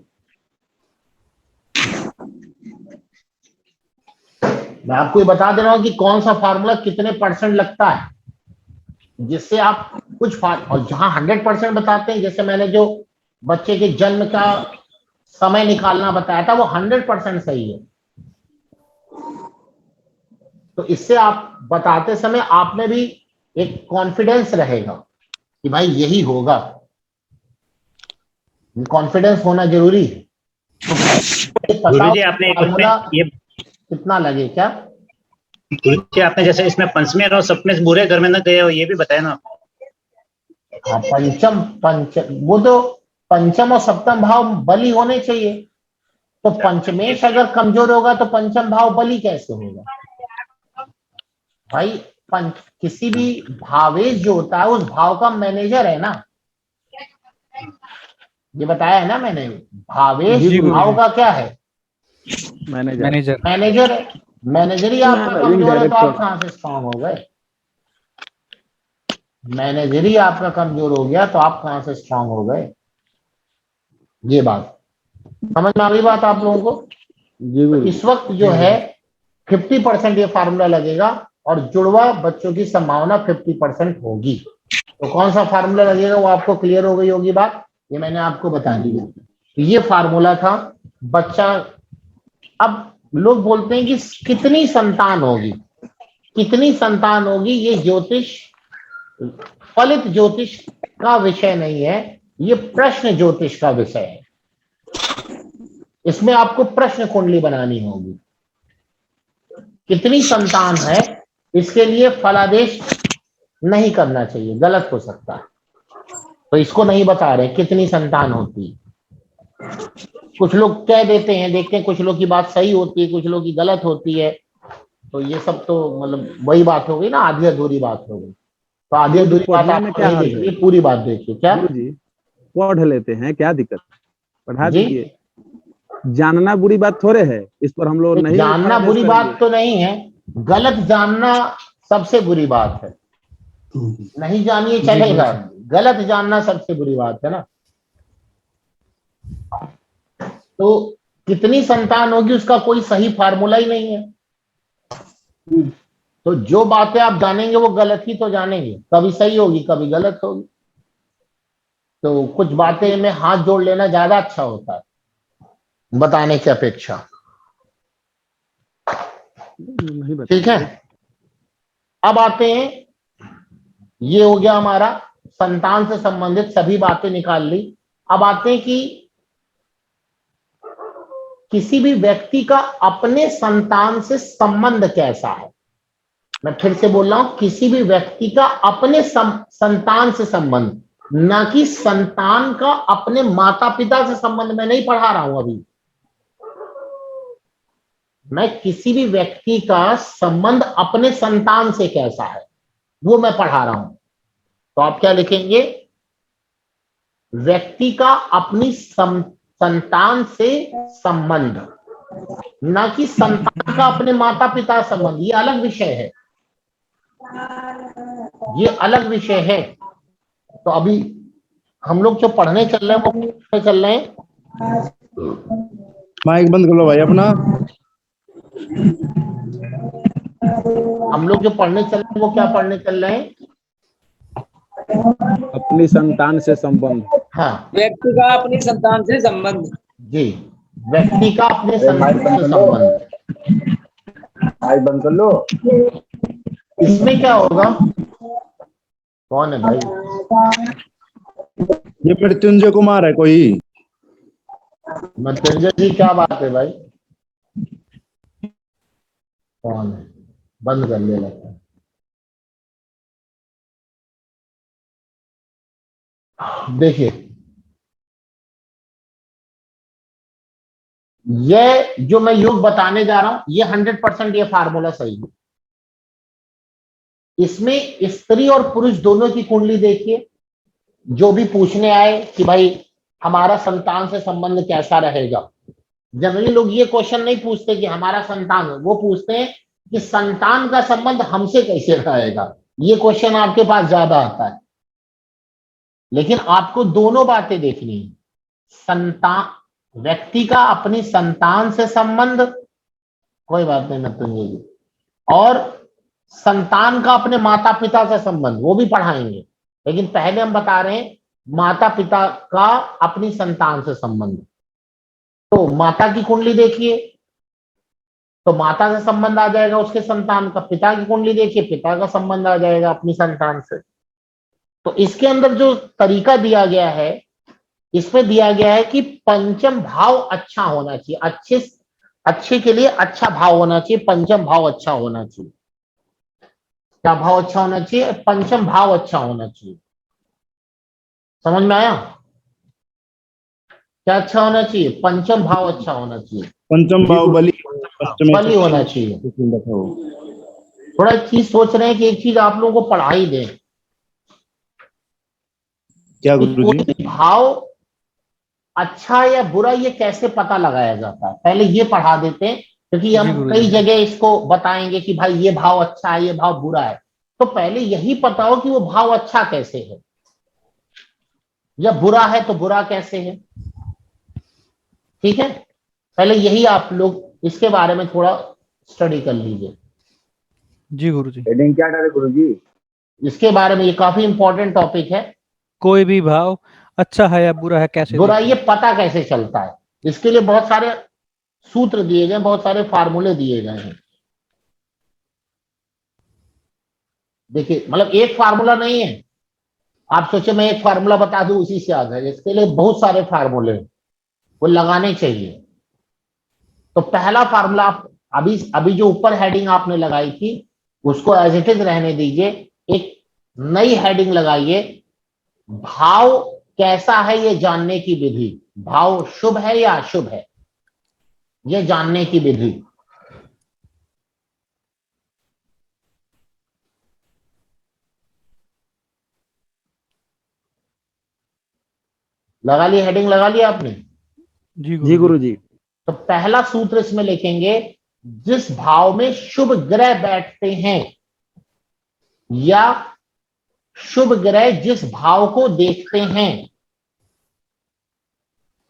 मैं आपको ये बता दे रहा हूं कि कौन सा फार्मूला कितने परसेंट लगता है, जिससे आप कुछ और जहां 100% बताते हैं, जैसे मैंने जो बच्चे के जन्म का समय निकालना बताया था, वो 100% सही है। तो इससे आप बताते समय आप में भी एक कॉन्फिडेंस रहेगा कि भाई यही होगा। कॉन्फिडेंस होना जरूरी है। तो गुरुजी आपने एक फार्मूला उसमें ये कितना लगे क्या? गुरुजी आपने जैसे इसमें पंचमी और सप्तमी बुरे घर में न गए हो, ये भी बताया ना। हाँ, वो तो पंचम और सप्तम भाव बली होने चाहिए। तो पंचमेश अगर कमजोर होगा तो पंचम भाव बली कैसे होगा भाई? किसी भी भावेश जो होता है उस भाव का मैनेजर है ना, ये बताया है ना मैंने। भावेश भाव का क्या है? मैनेजर। मैनेजर है। मैनेजर ही आपका कमजोर है तो आप कहां से स्ट्रांग हो गए? मैनेजर ही आपका कमजोर हो गया तो आप कहां से स्ट्रांग हो गए? ये बात समझ में आ गई बात आप लोगों को? तो इस वक्त जो है 50% ये फार्मूला लगेगा और जुड़वा बच्चों की संभावना 50% होगी। तो कौन सा फार्मूला लगेगा वो आपको क्लियर हो गई होगी बात, ये मैंने आपको बता दिया। तो ये फार्मूला था बच्चा। अब लोग बोलते हैं कि कितनी संतान होगी, कितनी संतान होगी, ये ज्योतिष फलित ज्योतिष का विषय नहीं है, ये प्रश्न ज्योतिष का विषय है। इसमें आपको प्रश्न कुंडली बनानी होगी। कितनी संतान है इसके लिए फलादेश नहीं करना चाहिए, गलत हो सकता है। तो इसको नहीं बता रहे कितनी संतान होती है। कुछ लोग कह देते हैं, देखते हैं कुछ लोग की बात सही होती है, कुछ लोग की गलत होती है। तो ये सब तो मतलब वही बात हो गई ना, आधी अधूरी बात हो गई। तो आधी अधूरी बात आप नहीं देखिए, पूरी बात देखिए। क्या जी पढ़ लेते हैं, क्या दिक्कत? पढ़ा दीजिए। जानना बुरी बात थोड़े है, इस पर हम लोग नहीं जानना बुरी बात तो नहीं है, गलत जानना सबसे बुरी बात है। नहीं जानिए चलेगा, गलत जानना सबसे बुरी बात है ना। तो कितनी संतान होगी उसका कोई सही फार्मूला ही नहीं है। तो जो बातें आप जानेंगे वो गलत ही तो जानेंगे, कभी सही होगी कभी गलत होगी। तो कुछ बातें में हाथ जोड़ लेना ज्यादा अच्छा होता है बताने की अपेक्षा। ठीक है, अब आते हैं, ये हो गया हमारा संतान से संबंधित सभी बातें निकाल ली। अब आते हैं कि किसी भी व्यक्ति का अपने संतान से संबंध कैसा है। मैं फिर से बोल रहा हूं, किसी भी व्यक्ति का अपने संतान से संबंध, ना कि संतान का अपने माता पिता से संबंध। मैं नहीं पढ़ा रहा हूं अभी, मैं किसी भी व्यक्ति का संबंध अपने संतान से कैसा है वो मैं पढ़ा रहा हूं। तो आप क्या लिखेंगे? व्यक्ति का अपनी संतान से संबंध, ना कि संतान का अपने माता पिता संबंध। ये अलग विषय है, ये अलग विषय है। तो अभी हम लोग जो पढ़ने चल रहे हैं वो पढ़ने चल रहे हैं। माइक बंद कर लो भाई अपना। हम लोग जो पढ़ने चल रहे हैं वो क्या पढ़ने चल रहे हैं? अपनी संतान से संबंध। हाँ, व्यक्ति का अपनी संतान से संबंध। जी, व्यक्ति का अपने संतान से संबंध। माइक बंद कर लो। इसमें क्या होगा? कौन है भाई? ये मृत्युंजय कुमार है कोई? मृत्युंजय जी क्या बात है भाई? कौन है? बंद कर ले लगता है। देखिए, ये जो मैं योग बताने जा रहा हूं ये 100% ये फार्मूला सही है। इसमें स्त्री और पुरुष दोनों की कुंडली देखिए। जो भी पूछने आए कि भाई हमारा संतान से संबंध कैसा रहेगा, जनरली लोग ये क्वेश्चन नहीं पूछते कि हमारा संतान है, वो पूछते हैं कि संतान का संबंध हमसे कैसे रहेगा। ये क्वेश्चन आपके पास ज्यादा आता है। लेकिन आपको दोनों बातें देखनी है, संतान, व्यक्ति का अपनी संतान से संबंध, कोई बात नहीं नतुंजय जी, और संतान का अपने माता पिता से संबंध, वो भी पढ़ाएंगे। लेकिन पहले हम बता रहे हैं माता पिता का अपनी संतान से संबंध। तो माता की कुंडली देखिए तो माता से संबंध आ जाएगा उसके संतान का, पिता की कुंडली देखिए पिता का संबंध आ जाएगा अपनी संतान से। तो इसके अंदर जो तरीका दिया गया है, इसमें दिया गया है कि पंचम भाव अच्छा होना चाहिए, अच्छे के लिए अच्छा भाव होना चाहिए, पंचम भाव अच्छा होना चाहिए। क्या भाव अच्छा होना चाहिए? पंचम भाव अच्छा होना चाहिए। समझ में आया? क्या अच्छा होना चाहिए? पंचम भाव अच्छा होना चाहिए, पंचम भाव बलि बलि होना चाहिए। थोड़ा एक चीज सोच रहे हैं कि एक चीज आप लोगों को पढ़ा ही दें। क्या कि गुरु कोई जी? भी भाव अच्छा या बुरा ये कैसे पता लगाया जाता है, पहले ये पढ़ा देते हैं, क्योंकि जी हम गुरुजी। कई जगह इसको बताएंगे कि भाई ये भाव अच्छा है, ये भाव बुरा है। तो पहले यही पता हो कि वो भाव अच्छा कैसे है या बुरा है तो बुरा कैसे है। ठीक है, पहले यही आप लोग इसके बारे में थोड़ा स्टडी कर लीजिए। जी गुरुजी। हेडिंग क्या डाले गुरुजी? इसके बारे में ये काफी इंपॉर्टेंट टॉपिक है। कोई भी भाव अच्छा है या बुरा है कैसे बुरा देखें? ये पता कैसे चलता है, इसके लिए बहुत सारे सूत्र दिए गए, बहुत सारे फार्मूले दिए गए हैं। देखिए, मतलब एक फार्मूला नहीं है, आप सोचे मैं एक फार्मूला बता दूं उसी से आ जाए, इसके लिए बहुत सारे फार्मूले वो लगाने चाहिए। तो पहला फार्मूला आप अभी जो ऊपर हेडिंग आपने लगाई थी उसको एज इट इज रहने दीजिए, एक नई हेडिंग लगाइए, भाव कैसा है ये जानने की विधि। भाव शुभ है या अशुभ है ये जानने की विधि। लगा ली हेडिंग? लगा लिया आपने? जी जी गुरुजी। तो पहला सूत्र इसमें लिखेंगे, जिस भाव में शुभ ग्रह बैठते हैं या शुभ ग्रह जिस भाव को देखते हैं,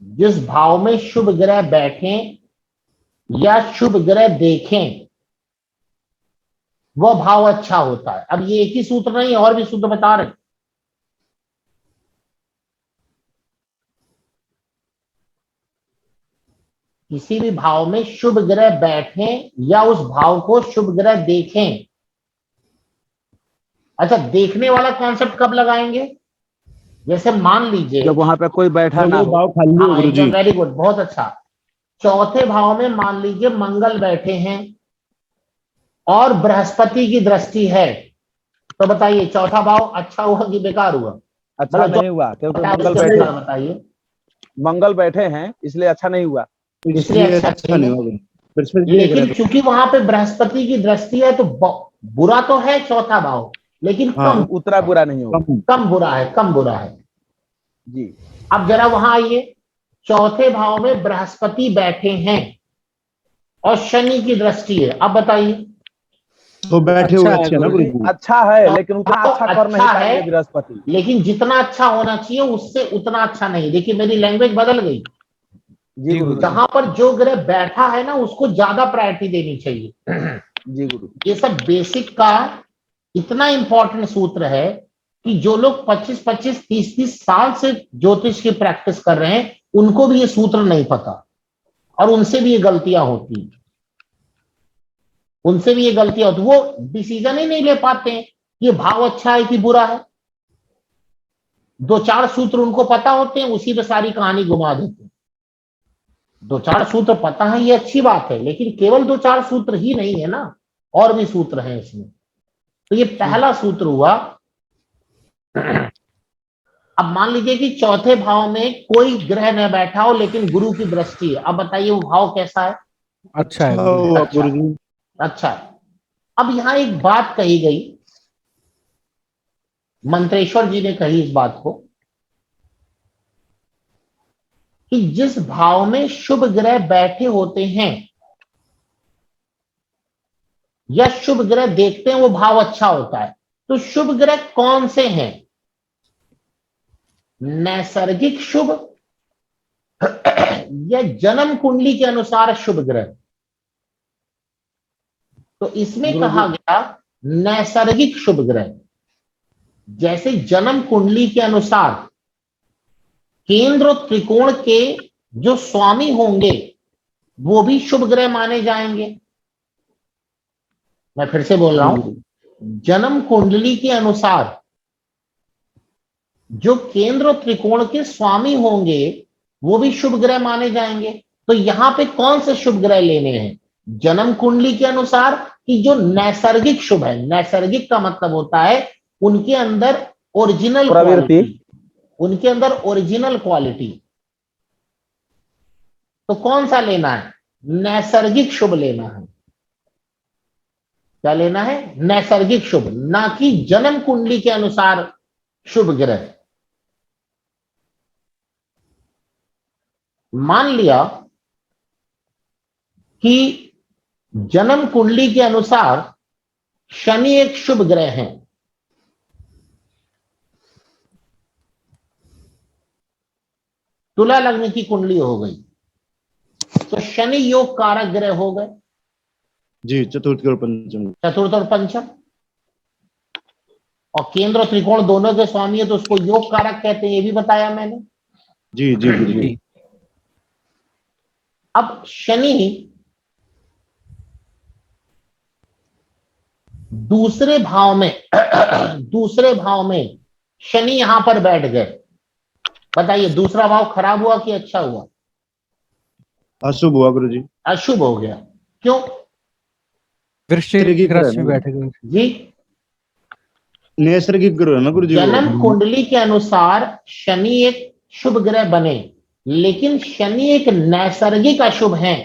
जिस भाव में शुभ ग्रह बैठें या शुभ ग्रह देखें वह भाव अच्छा होता है। अब ये एक ही सूत्र नहीं, और भी सूत्र बता रहे हैं। किसी भी भाव में शुभ ग्रह बैठें या उस भाव को शुभ ग्रह देखें। अच्छा, देखने वाला कॉन्सेप्ट कब लगाएंगे? जैसे मान लीजिए जब वहां पे कोई बैठा ना हो। भाव खाली हो गुरु जी। वेरी गुड, बहुत अच्छा। चौथे भाव में मान लीजिए मंगल बैठे हैं और बृहस्पति की दृष्टि है, तो बताइए चौथा भाव अच्छा हुआ कि बेकार हुआ? अच्छा नहीं हुआ, क्योंकि मंगल बैठे, बताइए। मंगल बैठे हैं इसलिए अच्छा नहीं हुआ। इसलिए अच्छा नहीं हुआ। लेकिन चूंकि वहां पे बृहस्पति की दृष्टि है तो बुरा तो है चौथा भाव, लेकिन कम उतना बुरा नहीं होगा। कम बुरा है, कम बुरा है जी। अब जरा वहां आइए, चौथे भाव में बृहस्पति बैठे हैं और शनि की दृष्टि है, अब बताइए। तो बैठे हुए अच्छे ना गुरु जी। अच्छा है लेकिन उतना अच्छा कर नहीं अच्छा पाएंगे है, बृहस्पति। लेकिन जितना अच्छा होना चाहिए उससे उतना अच्छा नहीं। देखिए मेरी लैंग्वेज बदल गई। जी गुरु। जहां पर जो ग्रह बैठा है ना उसको ज्यादा प्रायोरिटी देनी चाहिए। जी गुरु। ये सब बेसिक का इतना इंपॉर्टेंट सूत्र है कि जो लोग 25-25, 30-30 साल से ज्योतिष की प्रैक्टिस कर रहे हैं उनको भी ये सूत्र नहीं पता, और उनसे भी ये गलतियां होती, उनसे भी ये गलतियां होती। वो डिसीजन ही नहीं ले पाते हैं ये भाव अच्छा है कि बुरा है। 2-4 सूत्र उनको पता होते हैं, उसी पे सारी कहानी घुमा देते हैं। 2-4 सूत्र पता है ये अच्छी बात है, लेकिन केवल 2-4 सूत्र ही नहीं है ना, और भी सूत्र हैं इसमें। तो ये पहला सूत्र हुआ। अब मान लीजिए कि चौथे भाव में कोई ग्रह न बैठा हो लेकिन गुरु की दृष्टि है, अब बताइए वो भाव कैसा है? अच्छा है अच्छा, अच्छा है। अब यहां एक बात कही गई, मंत्रेश्वर जी ने कही इस बात को, कि जिस भाव में शुभ ग्रह बैठे होते हैं या शुभ ग्रह देखते हैं वो भाव अच्छा होता है। तो शुभ ग्रह कौन से हैं? नैसर्गिक शुभ या जन्म कुंडली के अनुसार शुभ ग्रह। तो इसमें कहा गया नैसर्गिक शुभ ग्रह। जैसे जन्म कुंडली के अनुसार केंद्र और त्रिकोण के जो स्वामी होंगे वो भी शुभ ग्रह माने जाएंगे। मैं फिर से बोल रहा हूं, जन्म कुंडली के अनुसार जो केंद्र और त्रिकोण के स्वामी होंगे वो भी शुभ ग्रह माने जाएंगे। तो यहां पे कौन से शुभ ग्रह लेने हैं? जन्म कुंडली के अनुसार कि जो नैसर्गिक शुभ है, नैसर्गिक का मतलब होता है उनके अंदर ओरिजिनल क्वालिटी, उनके अंदर ओरिजिनल क्वालिटी। तो कौन सा लेना है? नैसर्गिक शुभ लेना है। क्या लेना है? नैसर्गिक शुभ, ना कि जन्म कुंडली के अनुसार शुभ ग्रह। मान लिया कि जन्म कुंडली के अनुसार शनि एक शुभ ग्रह है, तुला लग्न की कुंडली हो गई, तो शनि योग कारक ग्रह हो गए। जी, चतुर्थ और पंचम। चतुर्थ और पंचम, और केंद्र और त्रिकोण दोनों के स्वामी है तो उसको योग कारक कहते हैं, ये भी बताया मैंने। जी जी जी। अब शनि दूसरे भाव में दूसरे भाव में शनि यहां पर बैठ गए। बताइए दूसरा भाव खराब हुआ कि अच्छा हुआ? अशुभ हुआ गुरुजी। अशुभ हो गया। क्यों? वृश्चिक राशि में बैठे गए जी। नैसर्गिक ग्रह है ना गुरुजी। जन्म कुंडली के अनुसार शनि एक शुभ ग्रह बने, लेकिन शनि एक नैसर्गिक अशुभ है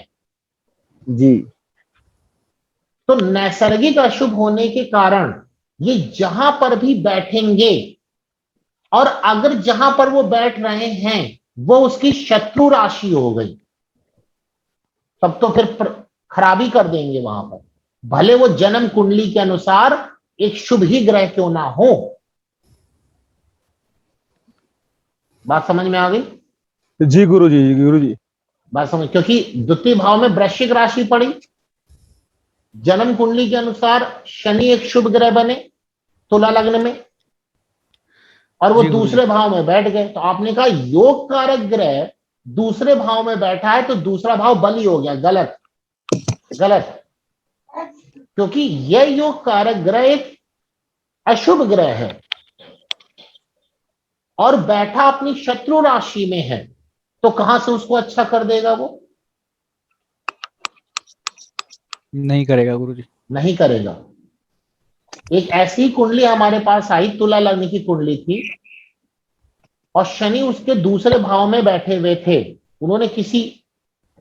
जी। तो नैसर्गिक अशुभ होने के कारण ये जहां पर भी बैठेंगे, और अगर जहां पर वो बैठ रहे हैं वो उसकी शत्रु राशि हो गई, तब तो फिर खराबी कर देंगे वहां पर, भले वो जन्म कुंडली के अनुसार एक शुभ ही ग्रह क्यों ना हो। बात समझ में आ गई? जी गुरुजी, गुरुजी। बात समझ, क्योंकि द्वितीय भाव में वृश्चिक राशि पड़ी, जन्म कुंडली के अनुसार शनि एक शुभ ग्रह बने तुला लग्न में, और वो दूसरे भाव में बैठ गए। तो आपने कहा योग कारक ग्रह दूसरे भाव में बैठा है तो दूसरा भाव बली हो गया। गलत, गलत, क्योंकि यह योग कारक ग्रह एक अशुभ ग्रह है और बैठा अपनी शत्रु राशि में है, तो कहां से उसको अच्छा कर देगा? वो नहीं करेगा गुरुजी, नहीं करेगा। एक ऐसी कुंडली हमारे पास आई, तुला लग्न की कुंडली थी, और शनि उसके दूसरे भाव में बैठे हुए थे। उन्होंने किसी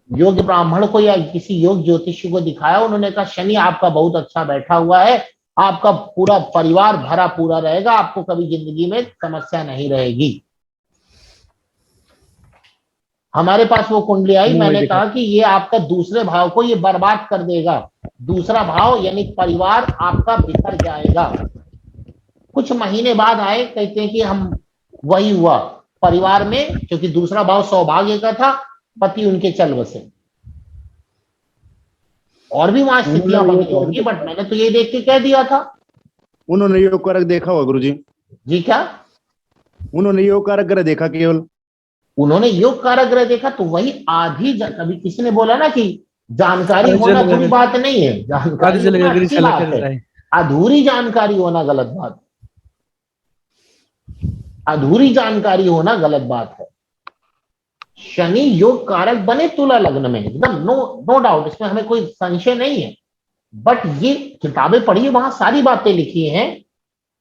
योग ब्राह्मण को या किसी योग ज्योतिषी को दिखाया, उन्होंने कहा शनि आपका बहुत अच्छा बैठा हुआ है, आपका पूरा परिवार भरा पूरा रहेगा, आपको कभी जिंदगी में समस्या नहीं रहेगी। हमारे पास वो कुंडली आई, मैंने कहा कि ये आपका दूसरे भाव को ये बर्बाद कर देगा, दूसरा भाव यानी परिवार आपका बिखर जाएगा। कुछ महीने बाद आए, कहते हैं कि हम वही हुआ परिवार में, क्योंकि दूसरा भाव सौभाग्य का था, पति उनके चल बसे। और भी वहां स्थितियां बदली होंगी, बट मैंने तो ये देख के कह दिया था। उन्होंने योग कारक देखा होगा गुरुजी। जी क्या? उन्होंने योग कारक ग्रह देखा केवल? उन्होंने योग कारक ग्रह देखा तो वही आधी कभी किसी ने बोला ना कि जानकारी होना बुरी बात नहीं है, जानकारी होना अच्छी बात है, अधूरी जानकारी होना गलत बात, अधूरी जानकारी होना गलत बात है। शनि योग कारक बने तुला लग्न में, एकदम नो डाउट, इसमें हमें कोई संशय नहीं है। बट ये किताबें पढ़िए, वहां सारी बातें लिखी हैं।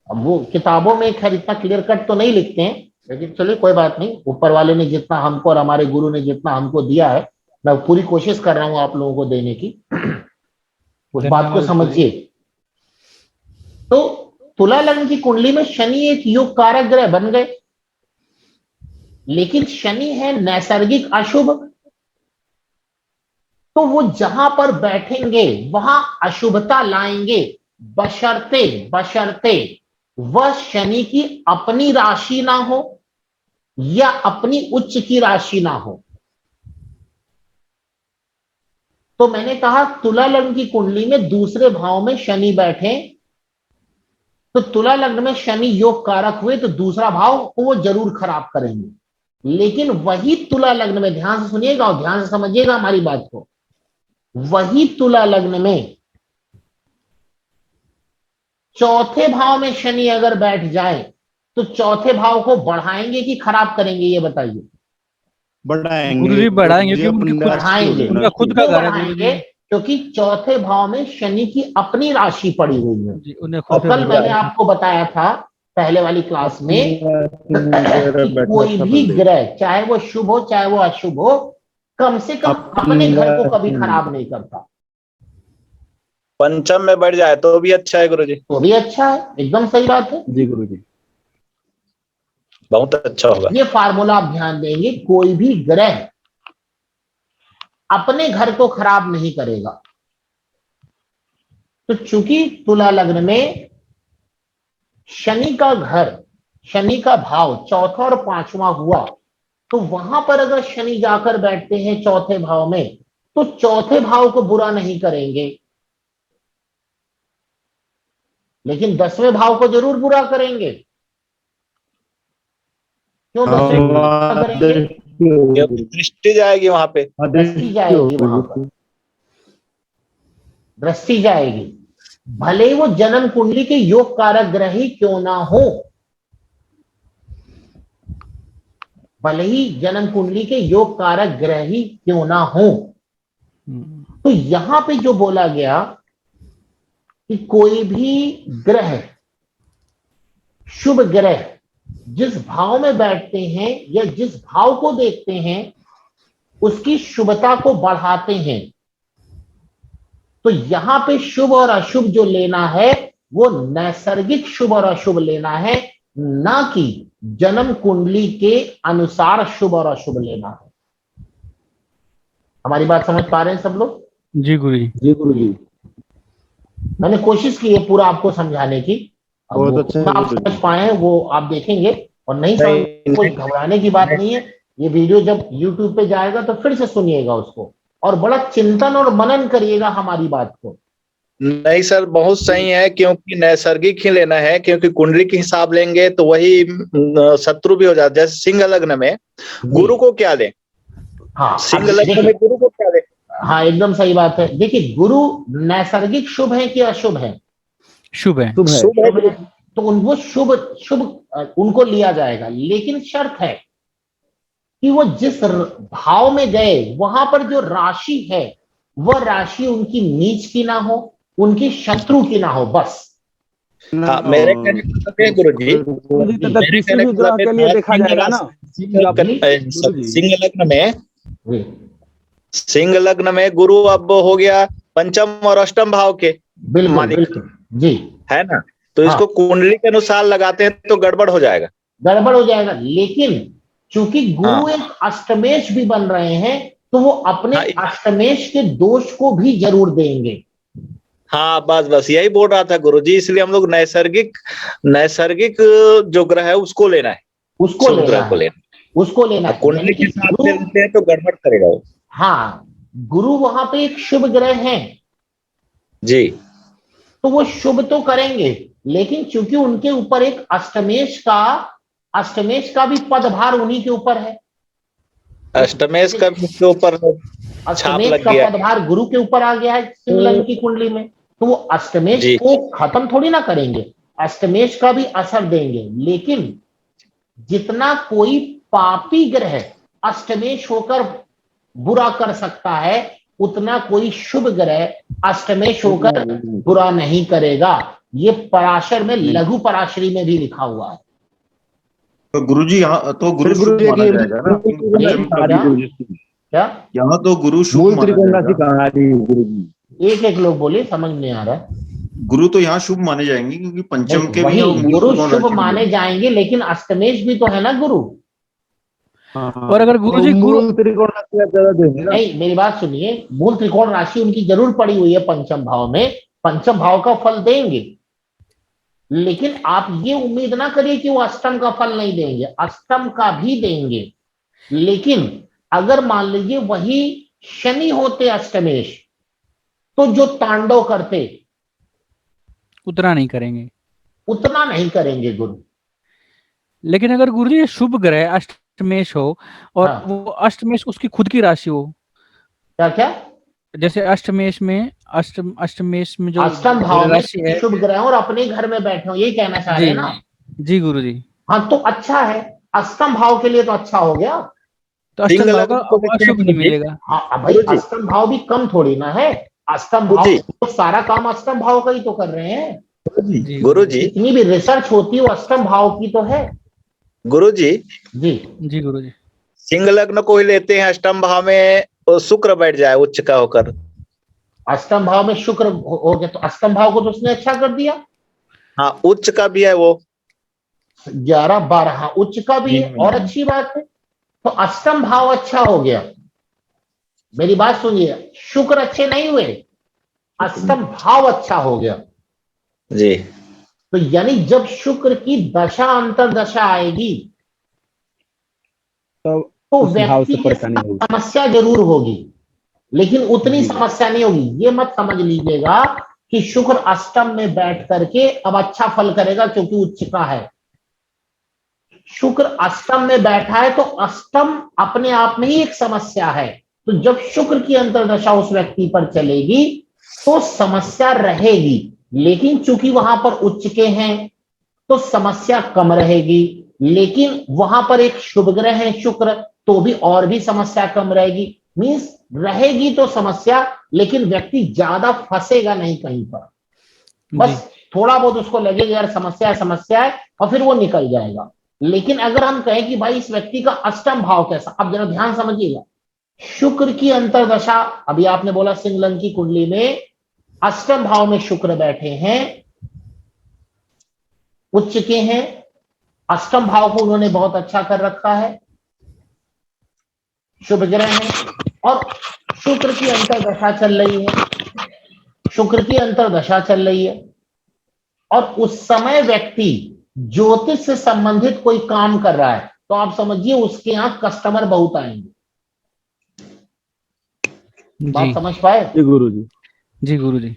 अब वो किताबों में खैर इतना क्लियर कट तो नहीं लिखते हैं, लेकिन चलिए कोई बात नहीं, ऊपर वाले ने जितना हमको और हमारे गुरु ने जितना हमको दिया है, मैं पूरी कोशिश कर रहा हूं आप लोगों को देने की। उस बात को समझिए। तो तुला लग्न की कुंडली में शनि एक योग कारक ग्रह बन गए, लेकिन शनि है नैसर्गिक अशुभ, तो वो जहां पर बैठेंगे वहां अशुभता लाएंगे, बशर्ते वह शनि की अपनी राशि ना हो या अपनी उच्च की राशि ना हो। तो मैंने कहा तुला लग्न की कुंडली में दूसरे भाव में शनि बैठे, तो तुला लग्न में शनि योग कारक हुए तो दूसरा भाव को वो जरूर खराब करेंगे। लेकिन वही तुला लग्न में, ध्यान से सुनिएगा और ध्यान से समझिएगा हमारी बात को, वही तुला लग्न में चौथे भाव में शनि अगर बैठ जाए तो चौथे भाव को बढ़ाएंगे कि खराब करेंगे, ये बताइए। बढ़ाएंगे गुरुजी बढ़ाएंगे, क्योंकि अपनी उनकी बढ़ाएंगे, उनका खुद का क्यों घर है बढ़ाएंगे? क्योंकि चौथे भाव में शनि की अपनी राशि पड़ी हुई है। जी, उन्हें और खुद कल मैंने आपको बताया था पहले वाली क्लास में कि कोई भी ग्रह, चाहे वो शुभ हो चाहे वो अशुभ हो, कम से कम अपने घर को कभी खराब नहीं करता। पंचम में बढ़ जाए तो भी अच्छा है गुरुजी। तो भी अच्छा है, एकदम सही बात है जी गुरुजी, बहुत अच्छा होगा। ये फार्मूला आप ध्यान देंगे, कोई भी ग्रह अपने घर को खराब नहीं करेगा। तो चूंकि तुला लग्न में शनि का घर, शनि का भाव चौथा और पांचवा हुआ, तो वहां पर अगर शनि जाकर बैठते हैं चौथे भाव में, तो चौथे भाव को बुरा नहीं करेंगे, लेकिन 10वें भाव को जरूर बुरा करेंगे। क्यों 10वें भाव को बुरा करेंगे? दृष्टि जाएगी वहां पे, दृष्टि जाएगी वहां पर, दृष्टि जाएगी, भले ही वो जन्म कुंडली के योग कारक ग्रह ही क्यों ना हो, भले ही जन्म कुंडली के योग कारक ग्रह ही क्यों ना हो। तो यहां पे जो बोला गया कि कोई भी ग्रह, शुभ ग्रह जिस भाव में बैठते हैं या जिस भाव को देखते हैं उसकी शुभता को बढ़ाते हैं। तो यहां पे शुभ और अशुभ जो लेना है वो नैसर्गिक शुभ और अशुभ लेना है, ना कि जन्म कुंडली के अनुसार शुभ और अशुभ लेना है। हमारी बात समझ पा रहे हैं सब लोग? जी गुरुजी। जी गुरुजी, मैंने कोशिश की है पूरा आपको समझाने की, अब बहुत वो अच्छा है कितना आप गुरुजी। समझ पाए हैं वो आप देखेंगे, और नहीं समझ कोई घबराने की बात नहीं है। ये वीडियो जब YouTube पे जाएगा तो फिर से सुनिएगा उसको, और बड़ा चिंतन और मनन करिएगा हमारी बात को। नहीं सर, बहुत सही है, क्योंकि नैसर्गिक ही लेना है, क्योंकि कुंडली के हिसाब लेंगे तो वही शत्रु भी हो जाता है। जैसे सिंह लग्न में गुरु को क्या लें? हाँ, सिंह लग्न में गुरु को क्या लें? हाँ एकदम सही बात है। देखिए गुरु नैसर्गिक शुभ है कि अशुभ है? शुभ है। शुभ है। तो वो शुभ शुभ उनको लिया जाएगा, लेकिन शर्त है कि वो जिस भाव में गए वहां पर जो राशि है वह राशि उनकी नीच की ना हो, उनकी शत्रु की ना हो, बस। हाँ, मेरे कहने का मतलब है गुरुजी, मेरे कहने का मतलब के लिए देखा जाएगा ना। सिंह लग्न में, सिंह लग्न में गुरु अब हो गया पंचम और अष्टम भाव के बिल्कुल मालिक, बिल्कुल जी, है ना? तो इसको कुंडली के अनुसार लगाते हैं तो गड़बड़ हो जाएगा, गड़बड़ हो जाएगा। लेकिन चूंकि गुरु एक अष्टमेश भी बन रहे हैं तो वो अपने अष्टमेश के दोष को भी जरूर देंगे। हाँ बस यही बोल रहा था गुरुजी, इसलिए हम लोग नैसर्गिक जो ग्रह है उसको लेना है, उसको लेना है। कुंडली के साथ लेते हैं तो गड़बड़ करेगा वो। हाँ, गुरु वहां पे एक शुभ ग्रह है जी, तो वो शुभ तो करेंगे, लेकिन चूंकि उनके ऊपर एक अष्टमेश का भी पदभार उन्हीं के ऊपर है। अष्टमेश का के ऊपर छाप लग अष्टमेश का गया, पदभार गुरु के ऊपर आ गया है सिंह लग्न की कुंडली में, तो वो अष्टमेश को खत्म थोड़ी ना करेंगे, अष्टमेश का भी असर देंगे। लेकिन जितना कोई पापी ग्रह अष्टमेश होकर बुरा कर सकता है, उतना कोई शुभ ग्रह अष्टमेश होकर बुरा नहीं करेगा। ये पराशर में, लघु पराशरी में भी लिखा हुआ है। तो गुरुजी यहाँ तो गुरु शुभ माना जाएगा ना? क्या यहाँ तो गुरु शुभ माना जाएगा। एक लोग बोले, समझ नहीं आ रहा। गुरु तो यहाँ शुभ माने जाएंगे क्योंकि पंचम के भी गुरु शुभ माने जाएंगे, लेकिन अष्टमेश भी तो है ना गुरु। और अगर गुरुजी मूल त्रिकोण राशि आप ज्यादा देंगे ना। नहीं, मेरी बात सुनिए, मूल त्रिकोण राशि उनकी जरूर पड़ी हुई है पंचम भाव में, पंचम भाव का फल देंगे, लेकिन आप ये उम्मीद ना करिए कि वो अष्टम का फल नहीं देंगे, अष्टम का भी देंगे। लेकिन अगर मान लीजिए वही शनि होते अष्टमेश, तो जो तांडव करते उतना नहीं करेंगे, उतना नहीं करेंगे गुरु। लेकिन अगर गुरुजी ये शुभ ग्रह अष्टमेश हो और हाँ। वो अष्टमेश उसकी खुद की राशि हो, क्या क्या? जैसे अष्टमेश में अष्टमेश में जो अष्टम भाव में राशि है, शुभ ग्रह और अपने घर में बैठे हो, यही कहना चाह रहे जी हैं ना? जी गुरुजी। हाँ, तो अच्छा है, अष्टम भाव के लिए तो अच्छा हो गया। तो अष्टम भाव का अशुभ नहीं मिलेगा। हाँ भाई, अष्टम भाव भी कम थोड़ी ना है, अष्टम भाव तो सारा काम अष्टम भाव का ही तो कर रहे हैं। गुरुजी जितनी भी रिसर्च होती है वो अष्टम भाव की तो है। गुरुजी जी जी गुरुजी। सिंह लग्न को ही लेते हैं अष्टम भाव में, तो शुक्र बैठ जाए उच्च का होकर। अष्टम भाव में शुक्र हो गया तो अष्टम भाव को तो उसने अच्छा कर दिया। हाँ, उच्च का भी है वो 11-12, हाँ उच्च का भी है, और अच्छी बात है। तो अष्टम भाव अच्छा हो गया। मेरी बात सुनिए, शुक्र अच्छे नहीं हुए, अष्टम भाव अच्छा हो गया जी। तो यानी जब शुक्र की दशा अंतर दशा आएगी तो व्यक्ति के साथ समस्या जरूर होगी, लेकिन उतनी समस्या नहीं होगी। ये मत समझ लीजिएगा कि शुक्र अष्टम में बैठ करके अब अच्छा फल करेगा क्योंकि उच्च का है। शुक्र अष्टम में बैठा है तो अष्टम अपने आप में ही एक समस्या है। तो जब शुक्र की अंतर्दशा उस व्यक्ति पर चलेगी तो समस्या रहेगी, लेकिन चूंकि वहां पर उच्च के हैं तो समस्या कम रहेगी। लेकिन वहां पर एक शुभ ग्रह है शुक्र, तो भी और भी समस्या कम रहेगी। मींस रहेगी तो समस्या, लेकिन व्यक्ति ज्यादा फंसेगा नहीं कहीं पर। बस थोड़ा बहुत उसको लगेगा यार समस्या है और फिर वो निकल जाएगा। लेकिन अगर हम कहें कि भाई इस व्यक्ति का अष्टम भाव कैसा, अब जरा ध्यान समझिएगा, शुक्र की अंतर्दशा, अभी आपने बोला सिंह लग्न की कुंडली में अष्टम भाव में शुक्र बैठे हैं, उच्च के हैं, अष्टम भाव को उन्होंने बहुत अच्छा कर रखा है, शुभ ग्रह है, और शुक्र की अंतर्दशा चल रही है, शुक्र की अंतर्दशा चल रही है, और उस समय व्यक्ति ज्योतिष से संबंधित कोई काम कर रहा है तो आप समझिए उसके यहां कस्टमर बहुत आएंगे। बात समझ पाए? जी गुरुजी। जी गुरुजी।